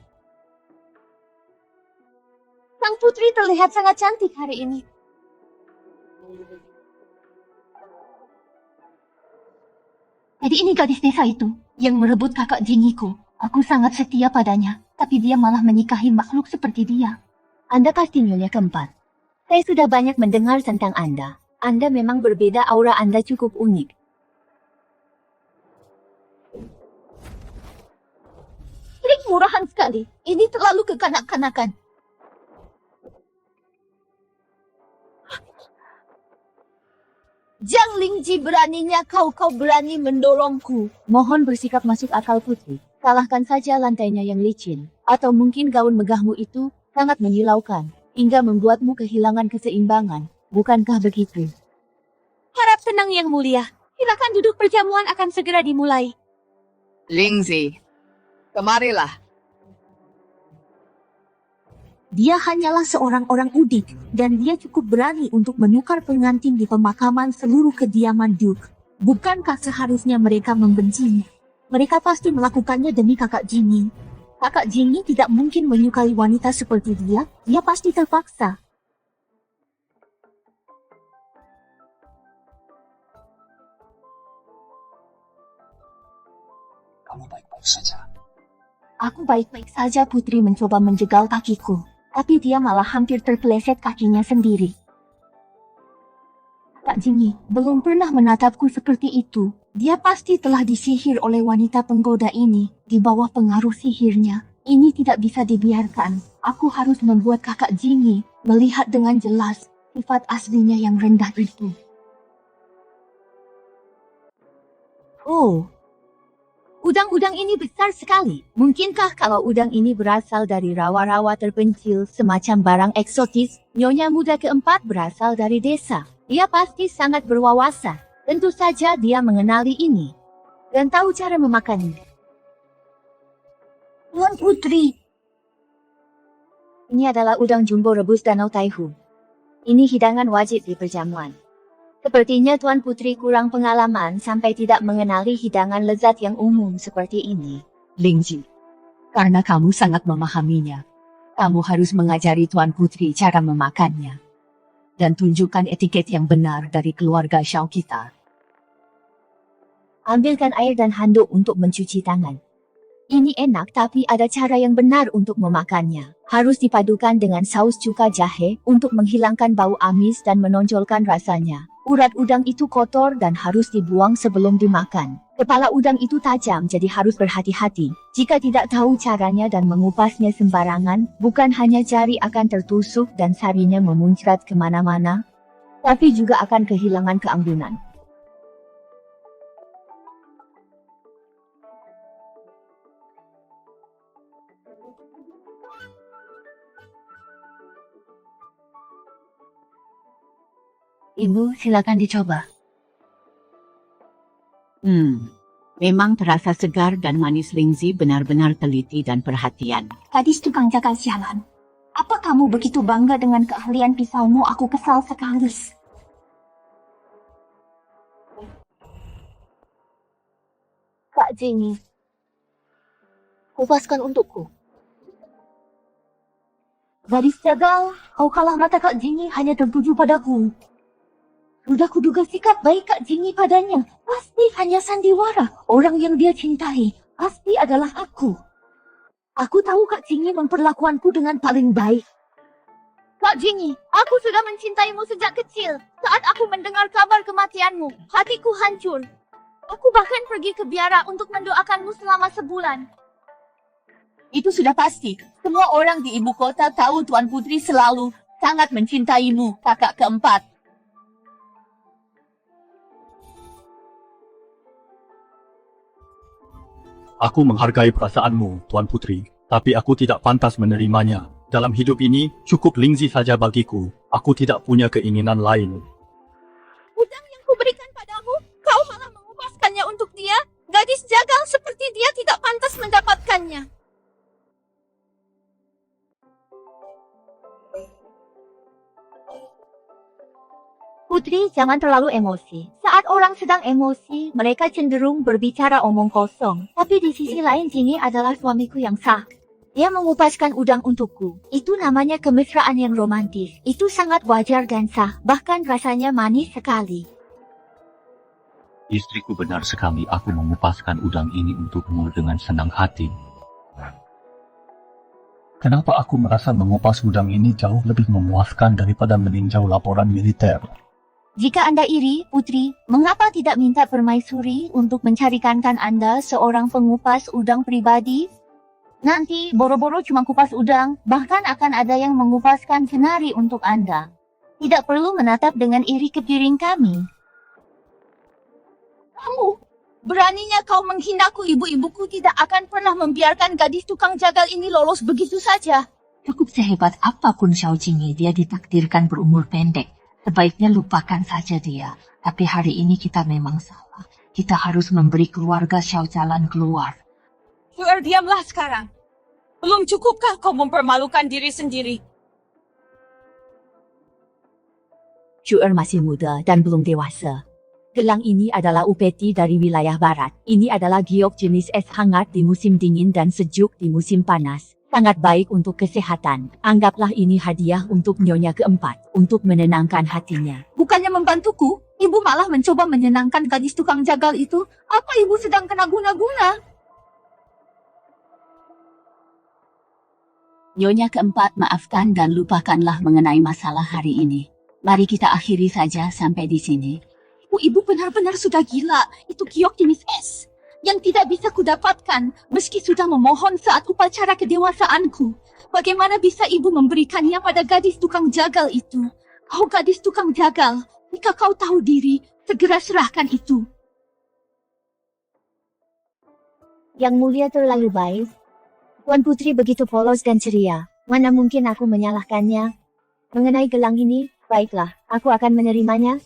Sang putri terlihat sangat cantik hari ini. Jadi ini gadis desa itu yang merebut kakak Jingiku. Aku sangat setia padanya, tapi dia malah menikahi makhluk seperti dia. Anda pasti nyonya keempat. Saya sudah banyak mendengar tentang Anda. Anda memang berbeda, aura Anda cukup unik. Trik murahan sekali. Ini terlalu kekanak-kanakan. Jiang Lingji, beraninya kau berani mendorongku. Mohon bersikap masuk akal putri. Salahkan saja lantainya yang licin. Atau mungkin gaun megahmu itu sangat menyilaukan. Hingga membuatmu kehilangan keseimbangan. Bukankah begitu? Harap tenang yang mulia. Silakan duduk, perjamuan akan segera dimulai. Lingzi, kemarilah. Dia hanyalah seorang orang udik, dan dia cukup berani untuk menukar pengantin di pemakaman seluruh kediaman Duke. Bukankah seharusnya mereka membencinya? Mereka pasti melakukannya demi kakak Jingi. Kakak Jingi tidak mungkin menyukai wanita seperti dia pasti terpaksa. Kamu baik-baik saja. Aku baik-baik saja, putri mencoba menjegal kakiku. Tapi dia malah hampir terpeleset kakinya sendiri. Kak Jingi belum pernah menatapku seperti itu. Dia pasti telah disihir oleh wanita penggoda ini di bawah pengaruh sihirnya. Ini tidak bisa dibiarkan. Aku harus membuat kakak Jingi melihat dengan jelas sifat aslinya yang rendah itu. Oh, udang-udang ini besar sekali. Mungkinkah kalau udang ini berasal dari rawa-rawa terpencil semacam barang eksotis? Nyonya muda keempat berasal dari desa. Dia pasti sangat berwawasan. Tentu saja dia mengenali ini dan tahu cara memakannya. Tuan Putri, ini adalah udang jumbo rebus Danau Taihu. Ini hidangan wajib di perjamuan. Sepertinya Tuan Putri kurang pengalaman sampai tidak mengenali hidangan lezat yang umum seperti ini. Lingzi, karena kamu sangat memahaminya, kamu harus mengajari Tuan Putri cara memakannya. Dan tunjukkan etiket yang benar dari keluarga Xiao kita. Ambilkan air dan handuk untuk mencuci tangan. Ini enak tapi ada cara yang benar untuk memakannya. Harus dipadukan dengan saus cuka jahe untuk menghilangkan bau amis dan menonjolkan rasanya. Urat udang itu kotor dan harus dibuang sebelum dimakan. Kepala udang itu tajam jadi harus berhati-hati. Jika tidak tahu caranya dan mengupasnya sembarangan, bukan hanya jari akan tertusuk dan sarinya memuncrat kemana-mana, tapi juga akan kehilangan keanggunan. Ibu, silakan dicoba. Memang terasa segar dan manis. Lingzi benar-benar teliti dan perhatian. Gadis tukang jagal sialan. Apa kamu begitu bangga dengan keahlian pisaumu? Aku kesal sekali. Kak Jenny, kupaskan untukku. Gadis jagal, kau kalah mata Kak Jenny hanya tertuju padaku. Sudah kuduga sikap baik Kak Jenny padanya. Pasti hanya sandiwara. Orang yang dia cintai pasti adalah aku. Aku tahu Kak Jenny memperlakuanku dengan paling baik. Kak Jenny, aku sudah mencintaimu sejak kecil. Saat aku mendengar kabar kematianmu, hatiku hancur. Aku bahkan pergi ke biara untuk mendoakanmu selama sebulan. Itu sudah pasti. Semua orang di ibu kota tahu Tuan Putri selalu sangat mencintaimu, kakak keempat. Aku menghargai perasaanmu, Tuan Putri, tapi aku tidak pantas menerimanya. Dalam hidup ini, cukup Lingzi saja bagiku. Aku tidak punya keinginan lain. Udang yang kuberikan padamu, kau malah mengupaskannya untuk dia. Gadis jagal seperti dia tidak pantas mendapatkannya. Putri, jangan terlalu emosi. Saat orang sedang emosi, mereka cenderung berbicara omong kosong. Tapi di sisi lain, Jinny adalah suamiku yang sah. Dia mengupaskan udang untukku. Itu namanya kemesraan yang romantis. Itu sangat wajar dan sah. Bahkan rasanya manis sekali. Istriku benar sekali, aku mengupaskan udang ini untukmu dengan senang hati. Kenapa aku merasa mengupas udang ini jauh lebih memuaskan daripada meninjau laporan militer? Jika Anda iri, Putri, mengapa tidak minta permaisuri untuk mencarikankan Anda seorang pengupas udang pribadi? Nanti boro-boro cuma kupas udang, bahkan akan ada yang mengupaskan kenari untuk Anda. Tidak perlu menatap dengan iri ke piring kami. Kamu, beraninya kau menghinaku. Ibu-ibuku tidak akan pernah membiarkan gadis tukang jagal ini lolos begitu saja. Cukup sehebat apapun Xiao Jingyi, dia ditakdirkan berumur pendek. Sebaiknya lupakan saja dia. Tapi hari ini kita memang salah. Kita harus memberi keluarga Xiao jalan keluar. Suer, diamlah sekarang. Belum cukupkah kau mempermalukan diri sendiri? Shu'er masih muda dan belum dewasa. Gelang ini adalah upeti dari wilayah barat. Ini adalah giok jenis es hangat di musim dingin dan sejuk di musim panas. Sangat baik untuk kesehatan. Anggaplah ini hadiah untuk nyonya keempat, untuk menenangkan hatinya. Bukannya membantuku, ibu malah mencoba menyenangkan gadis tukang jagal itu. Apa ibu sedang kena guna-guna? Nyonya keempat, maafkan dan lupakanlah mengenai masalah hari ini. Mari kita akhiri saja sampai di sini. Ibu benar-benar sudah gila. Itu giok jenis es yang tidak bisa kudapatkan meski sudah memohon saat upacara kedewasaanku. Bagaimana bisa ibu memberikannya pada gadis tukang jagal itu? Oh gadis tukang jagal, jika kau tahu diri, segera serahkan itu. Yang mulia terlalu baik. Tuan Putri begitu polos dan ceria. Mana mungkin aku menyalahkannya? Mengenai gelang ini, baiklah, aku akan menerimanya.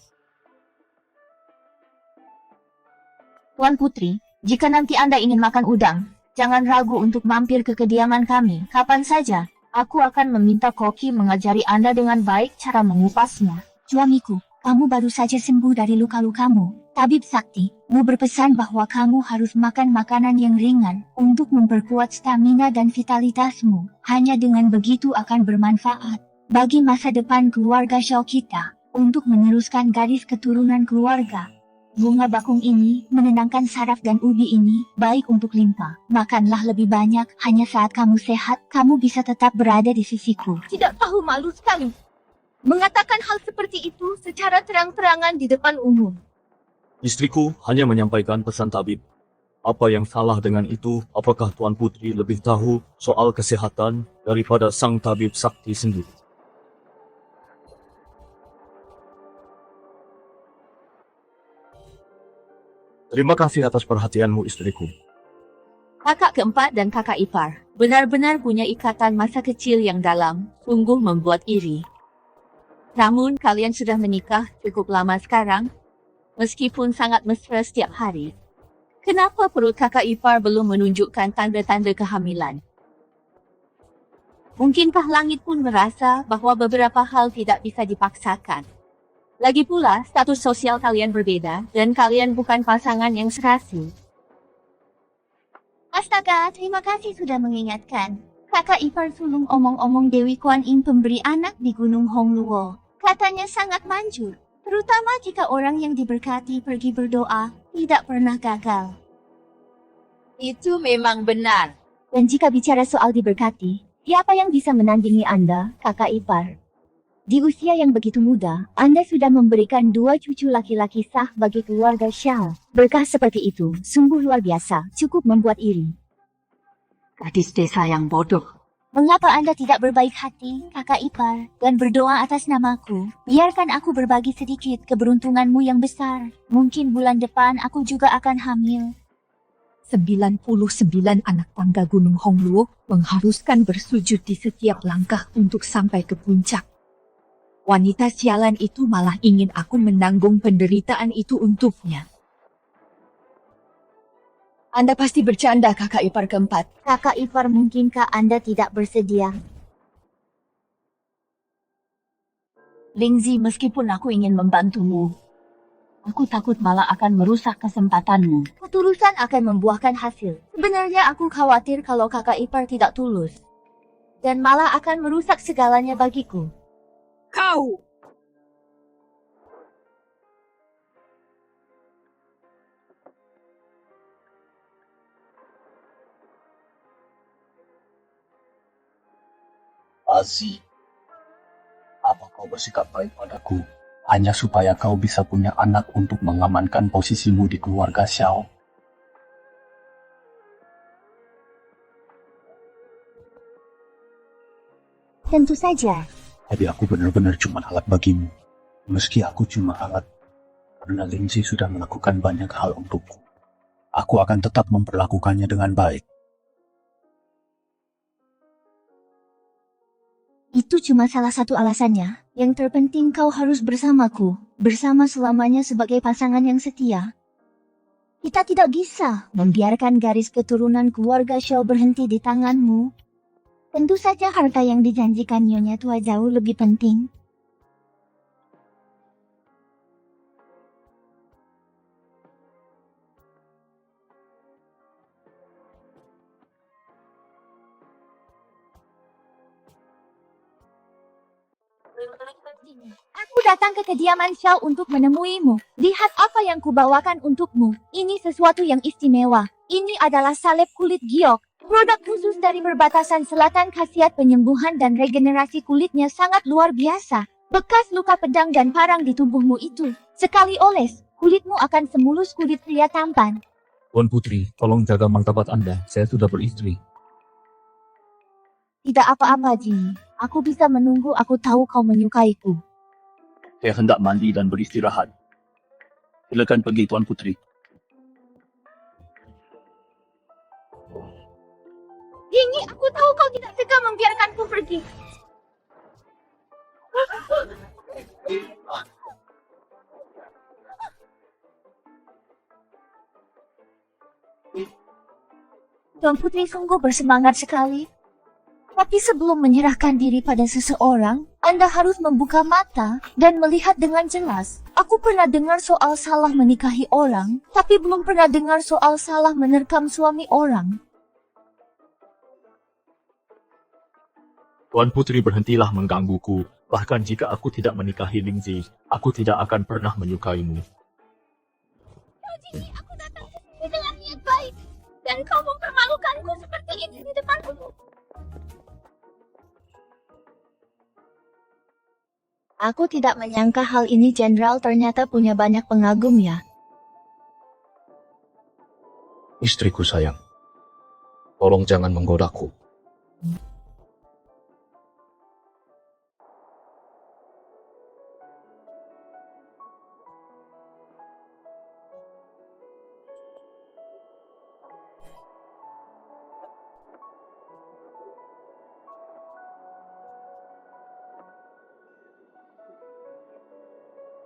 Tuan Putri, jika nanti Anda ingin makan udang, jangan ragu untuk mampir ke kediaman kami. Kapan saja, aku akan meminta koki mengajari Anda dengan baik cara mengupasnya. Suamiku, kamu baru saja sembuh dari luka-lukamu. Tabib Sakti, mau berpesan bahwa kamu harus makan makanan yang ringan untuk memperkuat stamina dan vitalitasmu. Hanya dengan begitu akan bermanfaat bagi masa depan keluarga Xiao kita untuk meneruskan garis keturunan keluarga. Bunga bakung ini menenangkan saraf dan ubi ini baik untuk limpa. Makanlah lebih banyak, hanya saat kamu sehat, kamu bisa tetap berada di sisiku. Tidak tahu malu sekali. Mengatakan hal seperti itu secara terang-terangan di depan umum. Istriku hanya menyampaikan pesan tabib. Apa yang salah dengan itu? Apakah Tuan Putri lebih tahu soal kesehatan daripada sang tabib sakti sendiri? Terima kasih atas perhatianmu, istriku. Kakak keempat dan kakak ipar benar-benar punya ikatan masa kecil yang dalam, sungguh membuat iri. Namun kalian sudah menikah cukup lama sekarang, meskipun sangat mesra setiap hari. Kenapa perut kakak ipar belum menunjukkan tanda-tanda kehamilan? Mungkinkah langit pun merasa bahwa beberapa hal tidak bisa dipaksakan? Lagi pula, status sosial kalian berbeda dan kalian bukan pasangan yang serasi. Astaga, terima kasih sudah mengingatkan. Kakak ipar sulung omong-omong Dewi Kuan Yin pemberi anak di Gunung Hongluo. Katanya sangat manjur, terutama jika orang yang diberkati pergi berdoa, tidak pernah gagal. Itu memang benar. Dan jika bicara soal diberkati, siapa yang bisa menandingi Anda, kakak ipar? Di usia yang begitu muda, Anda sudah memberikan 2 cucu laki-laki sah bagi keluarga Xiao. Berkah seperti itu, sungguh luar biasa, cukup membuat iri. Gadis desa yang bodoh. Mengapa Anda tidak berbaik hati, kakak ipar, dan berdoa atas namaku? Biarkan aku berbagi sedikit keberuntunganmu yang besar. Mungkin bulan depan aku juga akan hamil. 99 anak tangga Gunung Hongluo mengharuskan bersujud di setiap langkah untuk sampai ke puncak. Wanita sialan itu malah ingin aku menanggung penderitaan itu untuknya. Anda pasti bercanda, kakak ipar keempat. Kakak ipar, mungkinkah Anda tidak bersedia? Lingzi, meskipun aku ingin membantumu, aku takut malah akan merusak kesempatanmu. Ketulusan akan membuahkan hasil. Sebenarnya aku khawatir kalau kakak ipar tidak tulus. Dan malah akan merusak segalanya bagiku. Kau! Aziz, apa kau bersikap baik padaku hanya supaya kau bisa punya anak untuk mengamankan posisimu di keluarga Xiao? Tentu saja. Tapi aku benar-benar cuma alat bagimu. Meski aku cuma alat, karena Lingzi sudah melakukan banyak hal untukku. Aku akan tetap memperlakukannya dengan baik. Itu cuma salah satu alasannya. Yang terpenting kau harus bersamaku. Bersama selamanya sebagai pasangan yang setia. Kita tidak bisa membiarkan garis keturunan keluarga Xiao berhenti di tanganmu. Tentu saja harta yang dijanjikan Nyonya Tua jauh lebih penting. Aku datang ke kediaman Xiao untuk menemuimu. Lihat apa yang kubawakan untukmu. Ini sesuatu yang istimewa. Ini adalah salep kulit giok. Produk khusus dari perbatasan selatan, khasiat penyembuhan dan regenerasi kulitnya sangat luar biasa. Bekas luka pedang dan parang di tubuhmu itu, sekali oles, kulitmu akan semulus kulit pria tampan. Tuan Putri, tolong jaga martabat Anda. Saya sudah beristri. Tidak apa-apa, Jimmy. Aku bisa menunggu, aku tahu kau menyukaiku. Saya hendak mandi dan beristirahat. Silakan pergi, Tuan Putri. Ini aku tahu kau tidak tega membiarkanku pergi. Tuan Putri sungguh bersemangat sekali. Tapi sebelum menyerahkan diri pada seseorang, Anda harus membuka mata dan melihat dengan jelas. Aku pernah dengar soal salah menikahi orang, tapi belum pernah dengar soal salah menerkam suami orang. Tuan Putri, berhentilah menggangguku. Bahkan jika aku tidak menikahi Lingzi, aku tidak akan pernah menyukaimu. Jimmy, aku datang ke sini dengan niat baik. Dan kau mempermalukanku seperti ini di depan umum. Aku tidak menyangka hal ini, Jenderal ternyata punya banyak pengagum ya. Istriku sayang, tolong jangan menggodaku.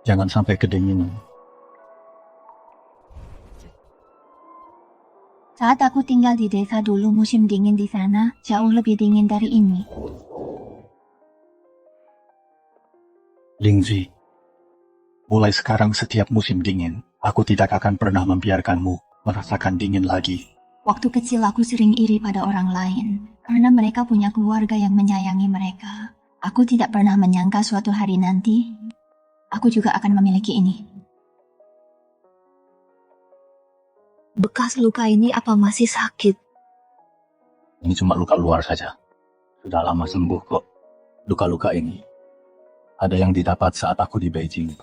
Jangan sampai kedinginan. Saat aku tinggal di desa dulu, musim dingin di sana jauh lebih dingin dari ini. Lingzi, mulai sekarang setiap musim dingin, aku tidak akan pernah membiarkanmu merasakan dingin lagi. Waktu kecil aku sering iri pada orang lain karena mereka punya keluarga yang menyayangi mereka. Aku tidak pernah menyangka suatu hari nanti aku juga akan memiliki ini. Bekas luka ini apa masih sakit? Ini cuma luka luar saja. Sudah lama sembuh kok. Luka-luka ini ada yang didapat saat aku di Beijing.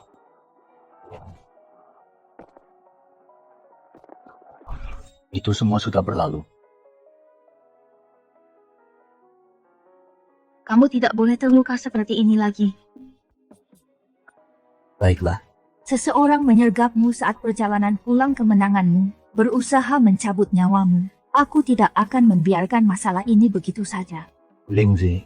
Itu semua sudah berlalu. Kamu tidak boleh terluka seperti ini lagi. Baiklah. Seseorang menyergapmu saat perjalanan pulang kemenanganmu, berusaha mencabut nyawamu. Aku tidak akan membiarkan masalah ini begitu saja. Lingzi,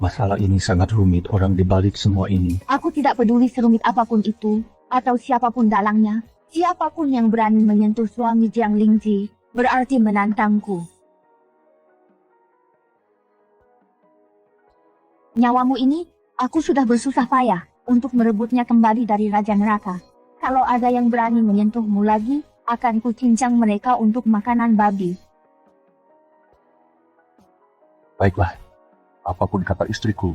masalah ini sangat rumit orang di balik semua ini. Aku tidak peduli serumit apapun itu, atau siapapun dalangnya. Siapapun yang berani menyentuh suami Jiang Lingji, berarti menantangku. Nyawamu ini, aku sudah bersusah payah untuk merebutnya kembali dari Raja Neraka. Kalau ada yang berani menyentuhmu lagi, akan kucincang mereka untuk makanan babi. Baiklah, apapun kata istriku,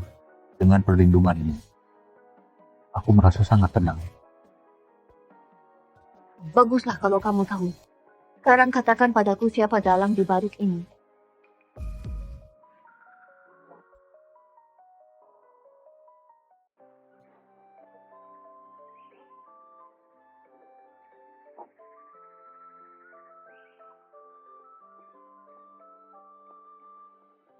dengan perlindungan ini, aku merasa sangat tenang. Baguslah kalau kamu tahu. Sekarang katakan padaku siapa dalang di balik ini.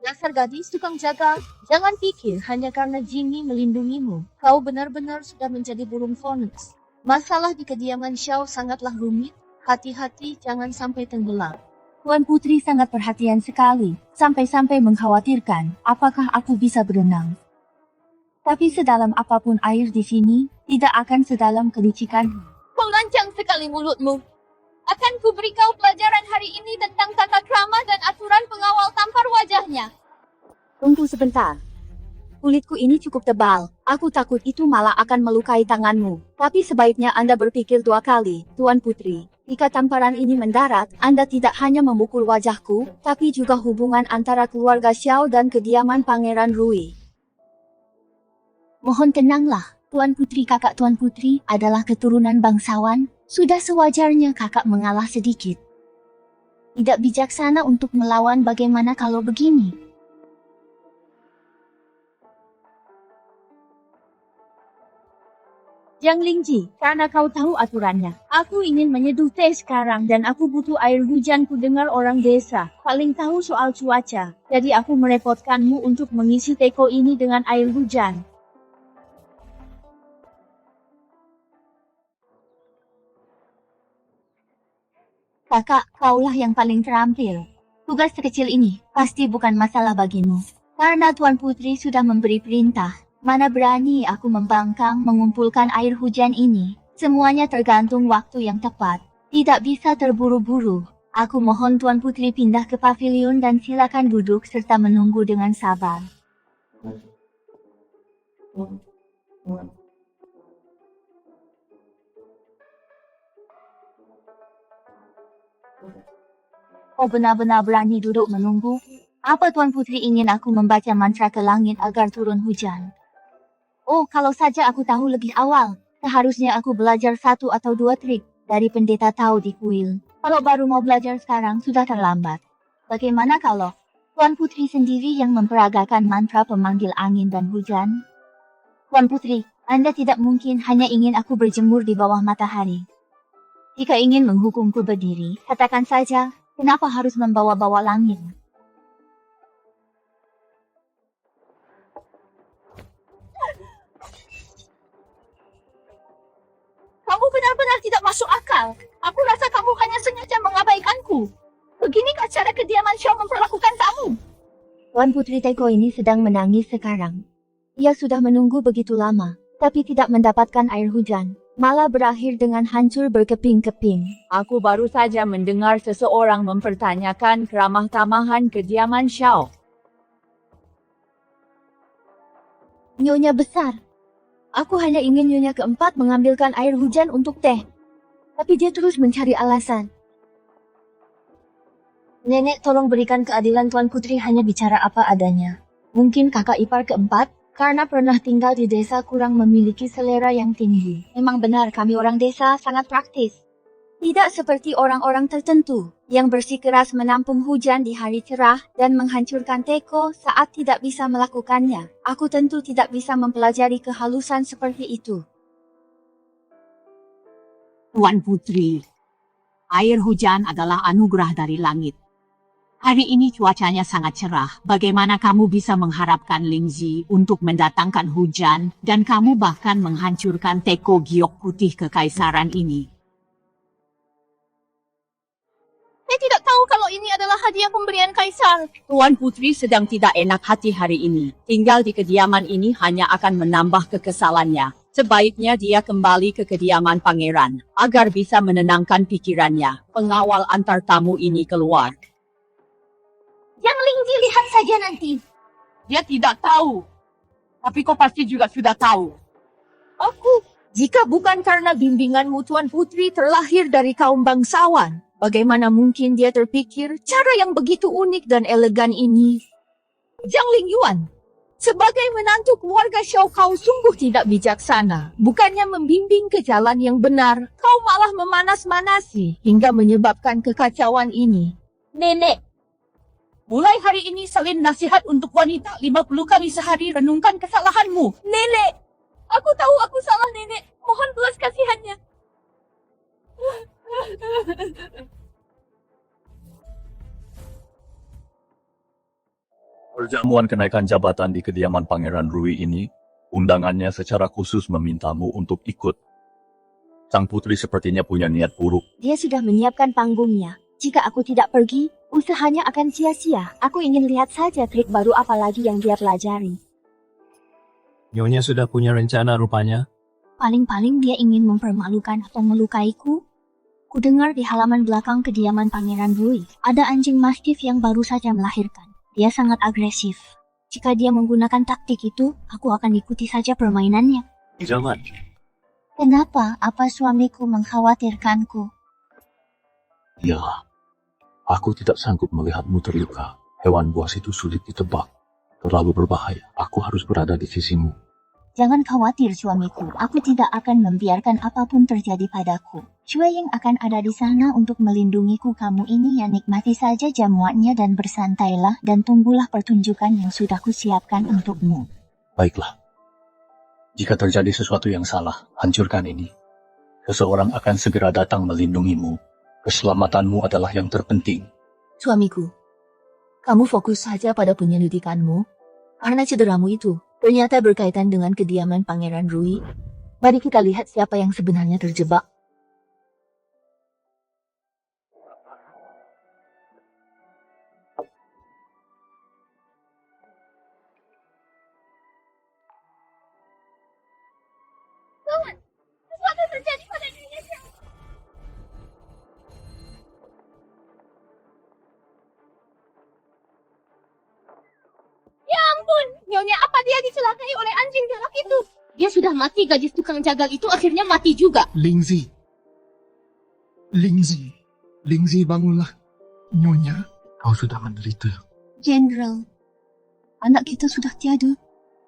Dasar gadis tukang jaga, jangan pikir hanya karena Jimmy melindungimu, kau benar-benar sudah menjadi burung Phoenix. Masalah di kediaman Xiao sangatlah rumit, hati-hati jangan sampai tenggelam. Tuan Putri sangat perhatian sekali, sampai-sampai mengkhawatirkan apakah aku bisa berenang. Tapi sedalam apapun air di sini, tidak akan sedalam kelicikanmu. Kau lancang sekali mulutmu. Akan kuberi kau pelajaran hari ini tentang tata krama dan aturan pengawal tampar wajahnya. Tunggu sebentar. Kulitku ini cukup tebal. Aku takut itu malah akan melukai tanganmu. Tapi sebaiknya Anda berpikir 2 kali, Tuan Putri. Jika tamparan ini mendarat, Anda tidak hanya memukul wajahku, tapi juga hubungan antara keluarga Xiao dan kediaman Pangeran Rui. Mohon tenanglah, Tuan Putri. Kakak Tuan Putri adalah keturunan bangsawan. Sudah sewajarnya kakak mengalah sedikit. Tidak bijaksana untuk melawan, bagaimana kalau begini? Jiang Lingji, karena kau tahu aturannya. Aku ingin menyeduh teh sekarang dan aku butuh air hujan. Ku dengar orang desa paling tahu soal cuaca. Jadi aku merepotkanmu untuk mengisi teko ini dengan air hujan. Kakak, kaulah yang paling terampil. Tugas sekecil ini pasti bukan masalah bagimu. Karena Tuan Putri sudah memberi perintah. Mana berani aku membangkang mengumpulkan air hujan ini. Semuanya tergantung waktu yang tepat. Tidak bisa terburu-buru. Aku mohon Tuan Putri pindah ke pavilion dan silakan duduk serta menunggu dengan sabar. Kau benar-benar berani duduk menunggu? Apa Tuan Putri ingin aku membaca mantra ke langit agar turun hujan? Oh, kalau saja aku tahu lebih awal. Seharusnya aku belajar 1 atau 2 trik. dari pendeta Tao di kuil. Kalau baru mau belajar sekarang, sudah terlambat. Bagaimana kalau Tuan Putri sendiri yang memperagakan mantra pemanggil angin dan hujan? Tuan Putri, Anda tidak mungkin hanya ingin aku berjemur di bawah matahari. Jika ingin menghukumku berdiri, katakan saja, kenapa harus membawa-bawa langit? Kamu benar-benar tidak masuk akal. Aku rasa kamu hanya sengaja mengabaikanku. Beginikah cara kediaman Xiao memperlakukan kamu? Tuan Putri Teko ini sedang menangis sekarang. Ia sudah menunggu begitu lama, tapi tidak mendapatkan air hujan. Malah berakhir dengan hancur berkeping-keping. Aku baru saja mendengar seseorang mempertanyakan keramah-tamahan kediaman Xiao. Nyonya besar. Aku hanya ingin Nyonya keempat mengambilkan air hujan untuk teh. Tapi dia terus mencari alasan. Nenek, tolong berikan keadilan. Tuan Putri hanya bicara apa adanya. Mungkin kakak ipar keempat, karena pernah tinggal di desa kurang memiliki selera yang tinggi. Memang benar kami orang desa sangat praktis. Tidak seperti orang-orang tertentu yang bersikeras menampung hujan di hari cerah dan menghancurkan teko saat tidak bisa melakukannya. Aku tentu tidak bisa mempelajari kehalusan seperti itu. Tuan Putri, air hujan adalah anugerah dari langit. Hari ini cuacanya sangat cerah. Bagaimana kamu bisa mengharapkan Lingzi untuk mendatangkan hujan dan kamu bahkan menghancurkan teko giok putih kekaisaran ini? Saya tidak tahu kalau ini adalah hadiah pemberian kaisar. Tuan Putri sedang tidak enak hati hari ini. Tinggal di kediaman ini hanya akan menambah kekesalannya. Sebaiknya dia kembali ke kediaman pangeran agar bisa menenangkan pikirannya. Pengawal antar tamu ini keluar. Yang Lingzi lihat saja nanti. Dia tidak tahu. Tapi kau pasti juga sudah tahu. Jika bukan karena bimbinganmu, Tuan Putri terlahir dari kaum bangsawan. Bagaimana mungkin dia terpikir cara yang begitu unik dan elegan ini? Jiang Lingyuan, sebagai menantu keluarga Xiao, kau sungguh tidak bijaksana. Bukannya membimbing ke jalan yang benar, kau malah memanas-manasi hingga menyebabkan kekacauan ini. Nenek, Mulai hari ini salin nasihat untuk wanita 50 kali sehari, renungkan kesalahanmu. Nenek, aku tahu aku salah, Nenek. Mohon belas kasihannya. Perjamuan kenaikan jabatan di kediaman Pangeran Rui ini, undangannya secara khusus memintamu untuk ikut. Sang putri sepertinya punya niat buruk. dia sudah menyiapkan panggungnya. Jika aku tidak pergi, usahanya akan sia-sia. Aku ingin lihat saja trik baru apa lagi yang dia pelajari. Nyonya sudah punya rencana rupanya. Paling-paling dia ingin mempermalukan atau melukaiku. Kudengar di halaman belakang kediaman Pangeran Rui, ada anjing mastif yang baru saja melahirkan. Dia sangat agresif. Jika dia menggunakan taktik itu, aku akan ikuti saja permainannya. Jangan. Kenapa? Apa suamiku mengkhawatirkanku? Ya, aku tidak sanggup melihatmu terluka. Hewan buas itu sulit ditebak. Terlalu berbahaya. Aku harus berada di sisimu. Jangan khawatir suamiku, aku tidak akan membiarkan apapun terjadi padaku. Cue yang akan ada di sana untuk melindungiku. Kamu ini ya nikmati saja jamuannya dan bersantailah dan tunggulah pertunjukan yang sudah kusiapkan untukmu. Baiklah. Jika terjadi sesuatu yang salah, hancurkan ini. Seseorang akan segera datang melindungimu. Keselamatanmu adalah yang terpenting. Suamiku, kamu fokus saja pada penyelidikanmu. Karena cederamu itu ternyata berkaitan dengan kediaman Pangeran Rui. Mari kita lihat siapa yang sebenarnya terjebak. Kawan, sesuatu terjadi pada dirinya. Ya ampun, Nyonya, apa dia dicelakai oleh anjing galak itu? Dia sudah mati, gadis tukang jagal itu akhirnya mati juga. Lingzi. Lingzi, bangunlah. Nyonya, kau sudah menderita. Jenderal, anak kita sudah tiada.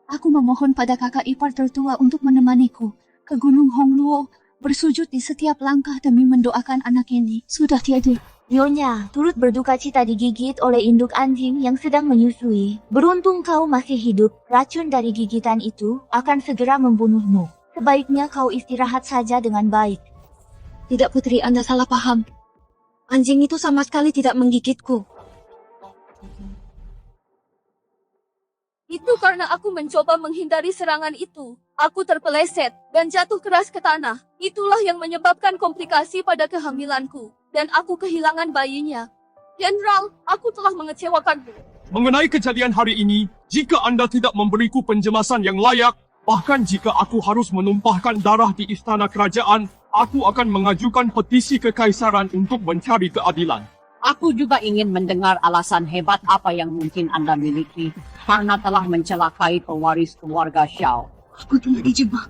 Aku memohon pada kakak ipar tertua untuk menemaniku ke Gunung Hongluo bersujud di setiap langkah demi mendoakan anak ini. Sudah tiada. Nyonya, turut berduka cita digigit oleh induk anjing yang sedang menyusui. Beruntung kau masih hidup, racun dari gigitan itu akan segera membunuhmu. Sebaiknya kau istirahat saja dengan baik. Tidak Putri, Anda salah paham. Anjing itu sama sekali tidak menggigitku. Itu karena aku mencoba menghindari serangan itu. Aku terpeleset dan jatuh keras ke tanah. Itulah yang menyebabkan komplikasi pada kehamilanku. Dan aku kehilangan bayinya. Jenderal, aku telah mengecewakanmu. Mengenai kejadian hari ini, jika Anda tidak memberiku penjelasan yang layak, bahkan jika aku harus menumpahkan darah di istana kerajaan, aku akan mengajukan petisi kekaisaran untuk mencari keadilan. Aku juga ingin mendengar alasan hebat apa yang mungkin Anda miliki karena telah mencelakai pewaris keluarga Xiao. Aku telah dijebak.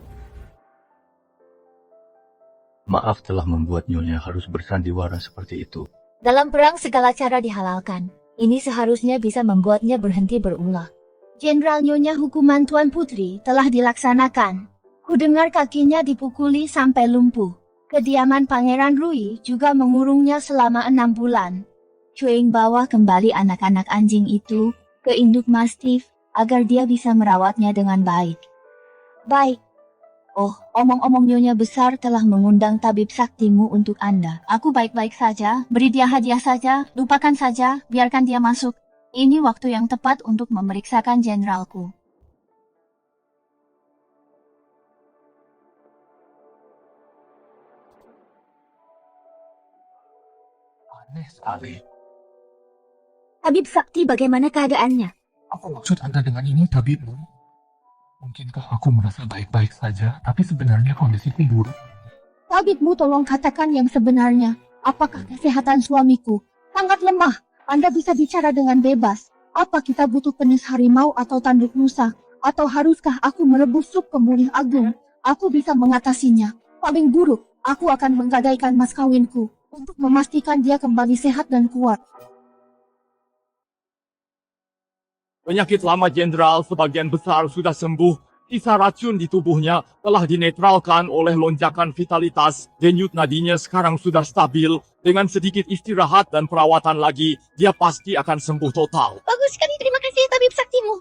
Maaf telah membuat Nyonya harus bersandiwara seperti itu. Dalam perang segala cara dihalalkan. Ini seharusnya bisa membuatnya berhenti berulah. Jenderal Nyonya hukuman Tuan Putri telah dilaksanakan. Kudengar kakinya dipukuli sampai lumpuh. Kediaman Pangeran Rui juga mengurungnya selama 6 bulan. Cuing bawa kembali anak-anak anjing itu ke induk mastif agar dia bisa merawatnya dengan baik. Baik. Oh, omong-omong Nyonya besar telah mengundang tabib saktimu untuk Anda. Aku baik-baik saja, beri dia hadiah saja, lupakan saja, biarkan dia masuk. Ini waktu yang tepat untuk memeriksakan jenderalku. Aneh sekali. Tabib Sakti bagaimana keadaannya? Apa maksud Anda dengan ini, tabibmu? Mungkinkah aku merasa baik-baik saja, tapi sebenarnya kondisiku buruk? Tabibmu tolong katakan yang sebenarnya. Apakah kesehatan suamiku sangat lemah? Anda bisa bicara dengan bebas. Apa kita butuh penis harimau atau tanduk rusa? Atau haruskah aku merebus sup pemulih agung? Aku bisa mengatasinya. Paling buruk, aku akan menggadaikan mas kawinku untuk memastikan dia kembali sehat dan kuat. Penyakit lama jenderal sebagian besar sudah sembuh. Sisa racun di tubuhnya telah dinetralkan oleh lonjakan vitalitas. Denyut nadinya sekarang sudah stabil. Dengan sedikit istirahat dan perawatan lagi, dia pasti akan sembuh total. Bagus sekali, terima kasih tabib saktimu.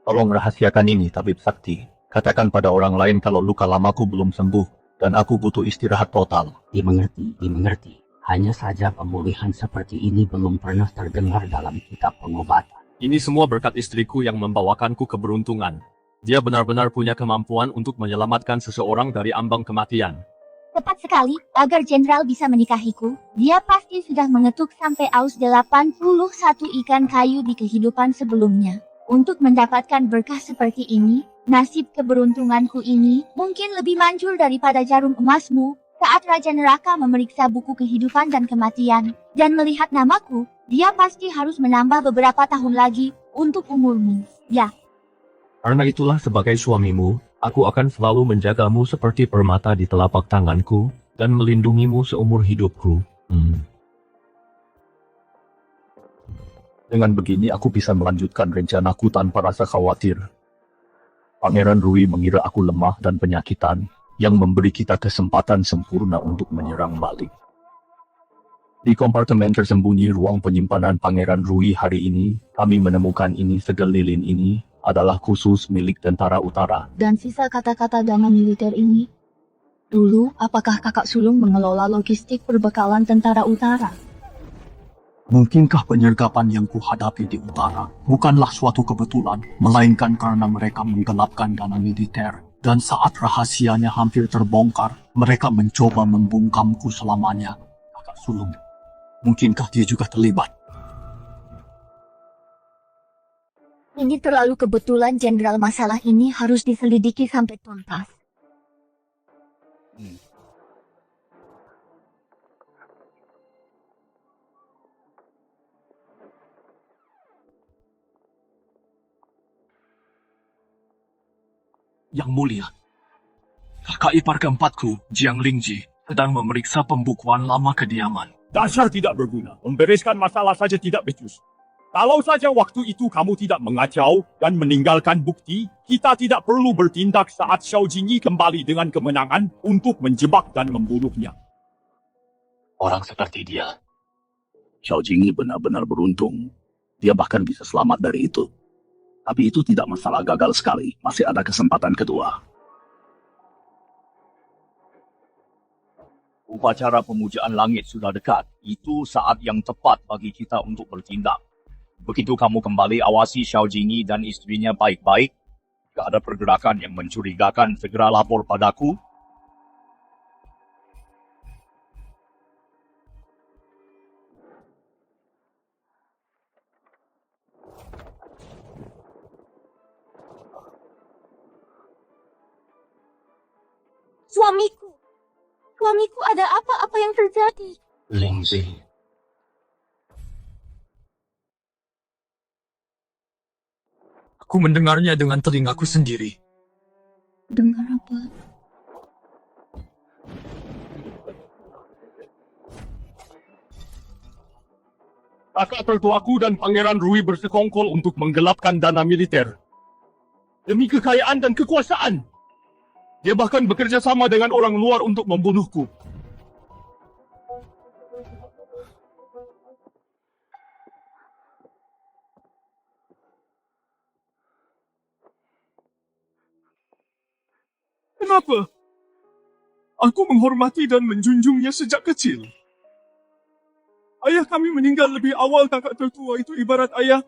Tolong rahasiakan ini, Tabib Sakti. Katakan pada orang lain kalau luka lamaku belum sembuh. Dan aku butuh istirahat total. Dimengerti. Hanya saja pemulihan seperti ini belum pernah terdengar dalam kitab pengobatan. Ini semua berkat istriku yang membawakanku keberuntungan. Dia benar-benar punya kemampuan untuk menyelamatkan seseorang dari ambang kematian. Tepat sekali, agar jenderal bisa menikahiku, dia pasti sudah mengetuk sampai aus 81 ikan kayu di kehidupan sebelumnya. Untuk mendapatkan berkah seperti ini, nasib keberuntunganku ini mungkin lebih manjur daripada jarum emasmu. Saat Raja Neraka memeriksa buku kehidupan dan kematian, dan melihat namaku, dia pasti harus menambah beberapa tahun lagi untuk umurmu. Ya. Karena itulah sebagai suamimu, aku akan selalu menjagamu seperti permata di telapak tanganku, dan melindungimu seumur hidupku. Dengan begini aku bisa melanjutkan rencanaku tanpa rasa khawatir. Pangeran Rui mengira aku lemah dan penyakitan, yang memberi kita kesempatan sempurna untuk menyerang balik. Di kompartemen tersembunyi ruang penyimpanan Pangeran Rui hari ini, kami menemukan ini segel lilin ini adalah khusus milik Tentara Utara. Dan sisa kata-kata dana militer ini? Dulu, apakah kakak sulung mengelola logistik perbekalan Tentara Utara? Mungkinkah penyergapan yang kuhadapi di utara bukanlah suatu kebetulan, melainkan karena mereka menggelapkan dana militer. Dan saat rahasianya hampir terbongkar, mereka mencoba membungkamku selamanya. Kakak sulung, mungkinkah dia juga terlibat? Ini terlalu kebetulan, Jenderal. Masalah ini harus diselidiki sampai tuntas. Yang mulia, kakak ipar keempatku, Jiang Lingji, sedang memeriksa pembukuan lama kediaman. Dasar tidak berguna. Membereskan masalah saja tidak becus. Kalau saja waktu itu kamu tidak mengacau dan meninggalkan bukti, kita tidak perlu bertindak saat Xiao Jingyi kembali dengan kemenangan untuk menjebak dan membunuhnya. Orang seperti dia. Xiao Jingyi benar-benar beruntung. Dia bahkan bisa selamat dari itu. Tapi itu tidak masalah gagal sekali. Masih ada kesempatan kedua. Upacara pemujaan langit sudah dekat. Itu saat yang tepat bagi kita untuk bertindak. Begitu kamu kembali, awasi Xiao Jingyi dan istrinya baik-baik. Jika ada pergerakan yang mencurigakan, segera lapor padaku. Suamiku, ada apa yang terjadi? Lingzi, Aku mendengarnya dengan telingaku sendiri. Dengar apa? Kakak tertuaku dan Pangeran Rui bersekongkol untuk menggelapkan dana militer. Demi kekayaan dan kekuasaan. Dia bahkan bekerja sama dengan orang luar untuk membunuhku. Kenapa? Aku menghormati dan menjunjungnya sejak kecil. Ayah kami meninggal lebih awal. Kakak tertua itu ibarat ayah.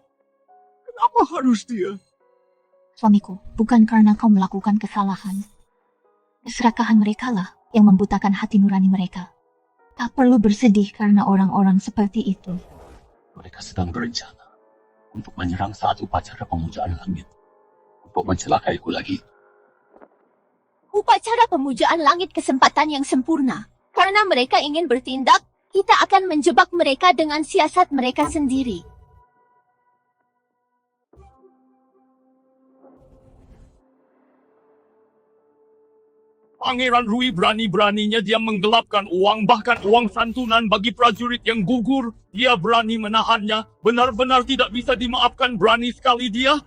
Kenapa harus dia? Suamiku, bukan karena kau melakukan kesalahan. Keserakahan mereka lah yang membutakan hati nurani mereka. Tak perlu bersedih karena orang-orang seperti itu. Mereka sedang berencana untuk menyerang saat upacara pemujaan langit. Untuk mencelakaiku lagi. Upacara pemujaan langit kesempatan yang sempurna. Karena mereka ingin bertindak, kita akan menjebak mereka dengan siasat mereka sendiri. Pangeran Rui berani-beraninya dia menggelapkan uang, bahkan uang santunan bagi prajurit yang gugur. Dia berani menahannya. Benar-benar tidak bisa dimaafkan, berani sekali dia.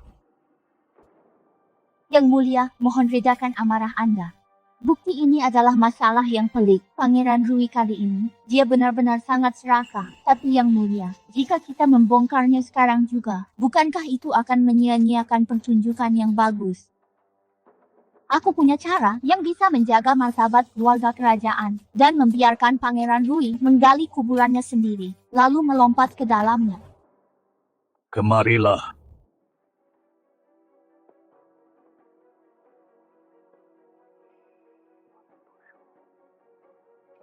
Yang mulia, mohon redakan amarah Anda. Bukti ini adalah masalah yang pelik. Pangeran Rui kali ini, dia benar-benar sangat serakah. Tapi yang mulia, jika kita membongkarnya sekarang juga, bukankah itu akan menyia-nyiakan pertunjukan yang bagus? Aku punya cara yang bisa menjaga martabat keluarga kerajaan dan membiarkan Pangeran Rui menggali kuburannya sendiri, lalu melompat ke dalamnya. Kemarilah.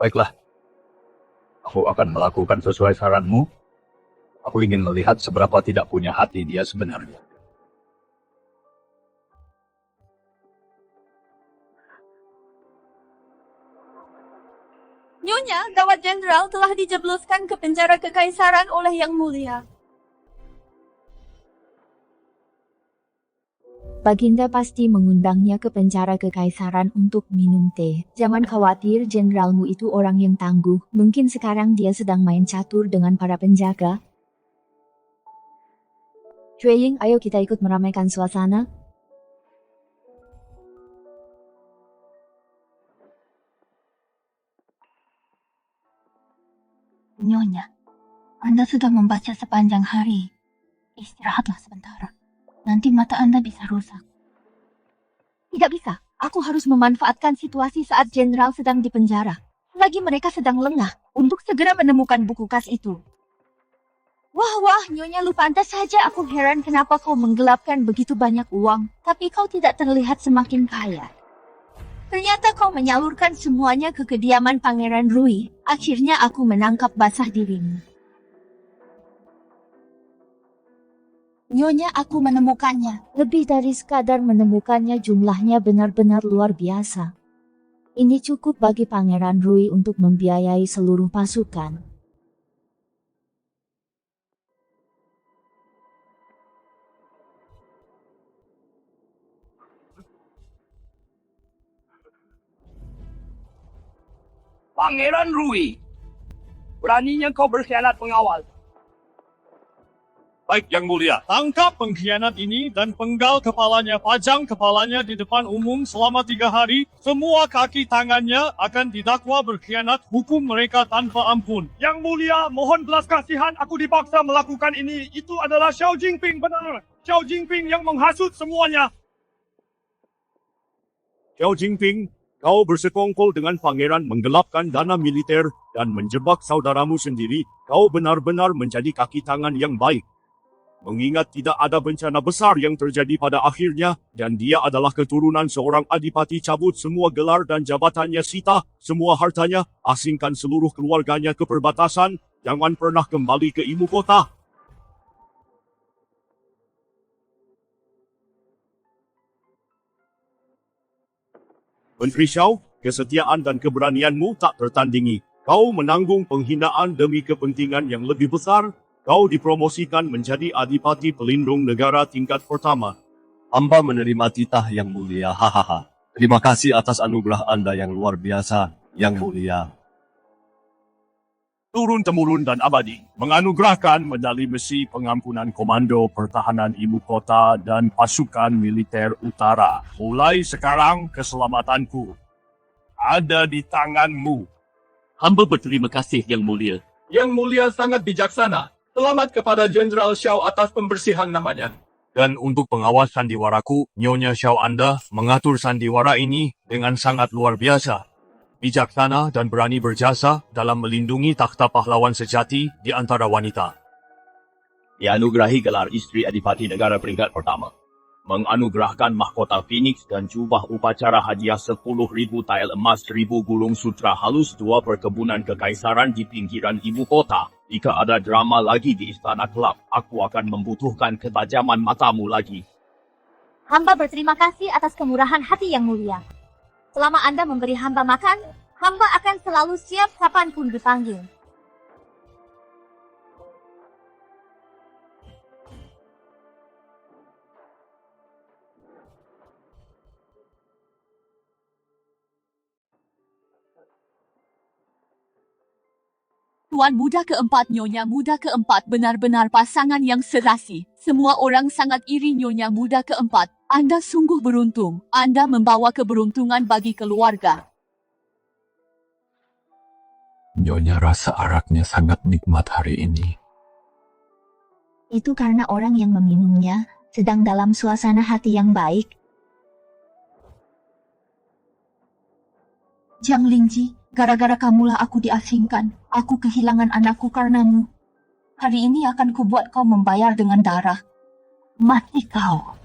Baiklah. Aku akan melakukan sesuai saranmu. Aku ingin melihat seberapa tidak punya hati dia sebenarnya. Nyonya, gawat jenderal telah dijebloskan ke penjara kekaisaran oleh Yang Mulia. Baginda pasti mengundangnya ke penjara kekaisaran untuk minum teh. Jangan khawatir, jenderalmu itu orang yang tangguh. Mungkin sekarang dia sedang main catur dengan para penjaga. Cue Ying, ayo kita ikut meramaikan suasana. Nyonya, Anda sudah membaca sepanjang hari. Istirahatlah sebentar. Nanti mata Anda bisa rusak. Tidak bisa. Aku harus memanfaatkan situasi saat jenderal sedang di penjara. Lagi mereka sedang lengah untuk segera menemukan buku kas itu. Wah, Nyonya Lu, pantas saja aku heran kenapa kau menggelapkan begitu banyak uang, tapi kau tidak terlihat semakin kaya. Ternyata kau menyalurkan semuanya ke kediaman Pangeran Rui. Akhirnya aku menangkap basah dirimu. Nyonya, aku menemukannya. Lebih dari sekadar menemukannya, jumlahnya benar-benar luar biasa. Ini cukup bagi Pangeran Rui untuk membiayai seluruh pasukan. Pangeran Rui, beraninya kau berkhianat pengawal. Baik, Yang Mulia. Tangkap pengkhianat ini dan penggal kepalanya, pajang kepalanya di depan umum selama 3 hari. Semua kaki tangannya akan didakwa berkhianat, hukum mereka tanpa ampun. Yang Mulia, mohon belas kasihan, aku dipaksa melakukan ini. Itu adalah Xiao Jinping, benar. Xiao Jinping yang menghasut semuanya. Xiao Jinping, kau bersekongkol dengan pangeran menggelapkan dana militer dan menjebak saudaramu sendiri. Kau benar-benar menjadi kaki tangan yang baik. Mengingat tidak ada bencana besar yang terjadi pada akhirnya, dan dia adalah keturunan seorang adipati, cabut semua gelar dan jabatannya, sita semua hartanya, asingkan seluruh keluarganya ke perbatasan, jangan pernah kembali ke ibu kota. Menteri Xiao, kesetiaan dan keberanianmu tak tertandingi. Kau menanggung penghinaan demi kepentingan yang lebih besar. Kau dipromosikan menjadi adipati pelindung negara tingkat pertama. Hamba menerima titah Yang Mulia, hahaha. Terima kasih atas anugerah Anda yang luar biasa, Yang Mulia. Turun-temurun dan abadi, menganugerahkan medali besi pengampunan Komando Pertahanan Ibu Kota dan Pasukan Militer Utara. Mulai sekarang, keselamatanku ada di tanganmu. Hamba berterima kasih, Yang Mulia. Yang Mulia sangat bijaksana. Selamat kepada Jenderal Xiao atas pembersihan namanya. Dan untuk pengawas sandiwaraku, Nyonya Xiao Anda mengatur sandiwara ini dengan sangat luar biasa. Bijaksana dan berani berjasa dalam melindungi takhta pahlawan sejati di antara wanita. Dianugerahi gelar istri Adipati Negara peringkat pertama. Menganugerahkan mahkota Phoenix dan jubah upacara hadiah 10.000 tael emas, 1.000 gulung sutra halus, 2 perkebunan kekaisaran di pinggiran ibu kota. Jika ada drama lagi di Istana Kelab, aku akan membutuhkan ketajaman matamu lagi. Hamba berterima kasih atas kemurahan hati Yang Mulia. Selama Anda memberi hamba makan, hamba akan selalu siap kapanpun dipanggil. Tuan Muda keempat, Nyonya Muda keempat benar-benar pasangan yang serasi. Semua orang sangat iri Nyonya Muda keempat. Anda sungguh beruntung. Anda membawa keberuntungan bagi keluarga. Nyonya rasa araknya sangat nikmat hari ini. Itu karena orang yang meminumnya sedang dalam suasana hati yang baik. Jiang Lingji, gara-gara kamulah aku diasingkan. Aku kehilangan anakku karenamu. Hari ini akan kubuat kau membayar dengan darah. Mati kau.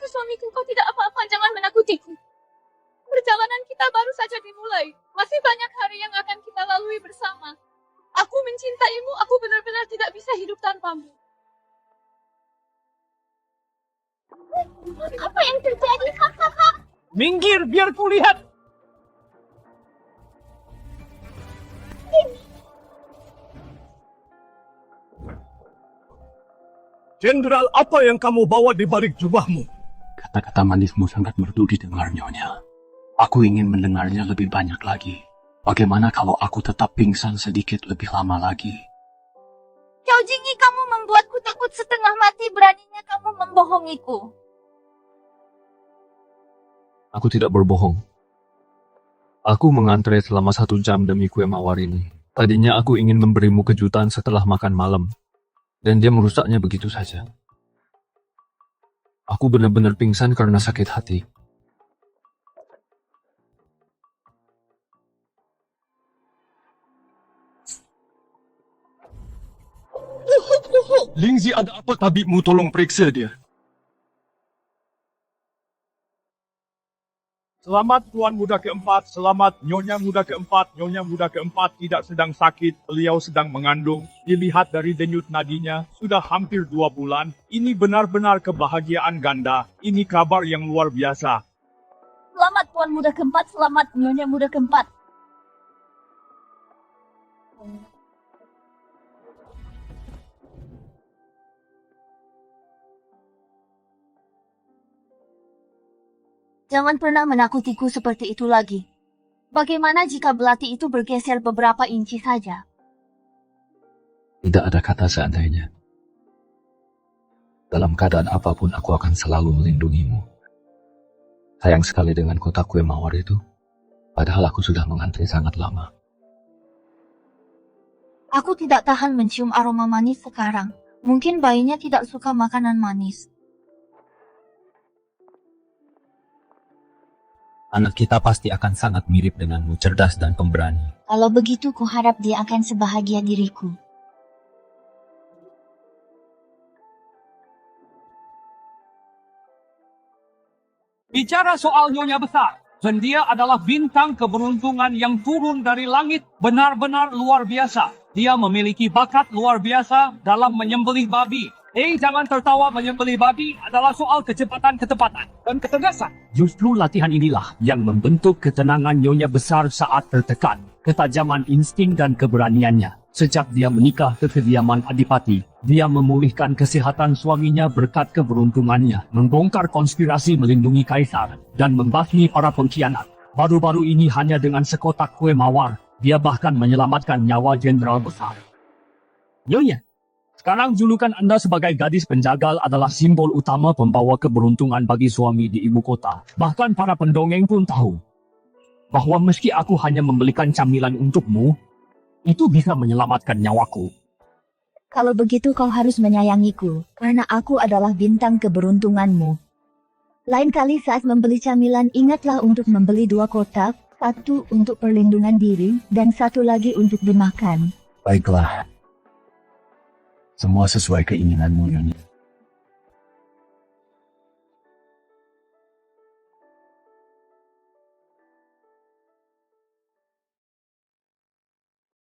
Suamiku, kau tidak apa-apa, jangan menakutiku. Perjalanan kita baru saja dimulai. Masih banyak hari yang akan kita lalui bersama. Aku mencintaimu, aku benar-benar tidak bisa hidup tanpamu. Apa yang terjadi? Minggir, biar kulihat. Jenderal, apa yang kamu bawa di balik jubahmu? Kata-kata manismu sangat merdu didengar, Nyonya. Aku ingin mendengarnya lebih banyak lagi. Bagaimana kalau aku tetap pingsan sedikit lebih lama lagi? Xiao Jingyi, kamu membuatku takut setengah mati. Beraninya kamu membohongiku. Aku tidak berbohong. Aku mengantre selama 1 jam demi kue mawar ini. Tadinya aku ingin memberimu kejutan setelah makan malam. Dan dia merusaknya begitu saja. Aku benar-benar pingsan karena sakit hati. Lingzi, ada apa tabibmu? Tolong periksa dia. Selamat Tuan Muda keempat, selamat Nyonya Muda keempat. Nyonya Muda keempat tidak sedang sakit, beliau sedang mengandung. Dilihat dari denyut nadinya, sudah hampir 2 bulan. Ini benar-benar kebahagiaan ganda. Ini kabar yang luar biasa. Selamat Tuan Muda keempat, selamat Nyonya Muda keempat. Jangan pernah menakutiku seperti itu lagi. Bagaimana jika belati itu bergeser beberapa inci saja? Tidak ada kata seandainya. Dalam keadaan apapun aku akan selalu melindungimu. Sayang sekali dengan kotak kue mawar itu. Padahal aku sudah mengantri sangat lama. Aku tidak tahan mencium aroma manis sekarang. Mungkin bayinya tidak suka makanan manis. Anak kita pasti akan sangat mirip denganmu, cerdas dan pemberani. Kalau begitu, kuharap dia akan sebahagia diriku. Bicara soal Nyonya Besar, dia adalah bintang keberuntungan yang turun dari langit, benar-benar luar biasa. Dia memiliki bakat luar biasa dalam menyembelih babi. Jangan tertawa, menyembelih babi adalah soal ketepatan dan ketegasan. Justru latihan inilah yang membentuk ketenangan Nyonya Besar saat tertekan, ketajaman insting dan keberaniannya. Sejak dia menikah ke kediaman Adipati, dia memulihkan kesehatan suaminya berkat keberuntungannya, membongkar konspirasi melindungi kaisar, dan membasmi para pengkhianat. Baru-baru ini hanya dengan sekotak kue mawar, dia bahkan menyelamatkan nyawa Jenderal Besar. Nyonya, sekarang julukan Anda sebagai gadis penjagal adalah simbol utama pembawa keberuntungan bagi suami di ibu kota. Bahkan para pendongeng pun tahu bahwa meski aku hanya membelikan camilan untukmu, itu bisa menyelamatkan nyawaku. Kalau begitu kau harus menyayangiku, karena aku adalah bintang keberuntunganmu. Lain kali saat membeli camilan, ingatlah untuk membeli 2 kotak, 1 untuk perlindungan diri, dan 1 lagi untuk dimakan. Baiklah. Semua sesuai keinginanmu, Nyonya.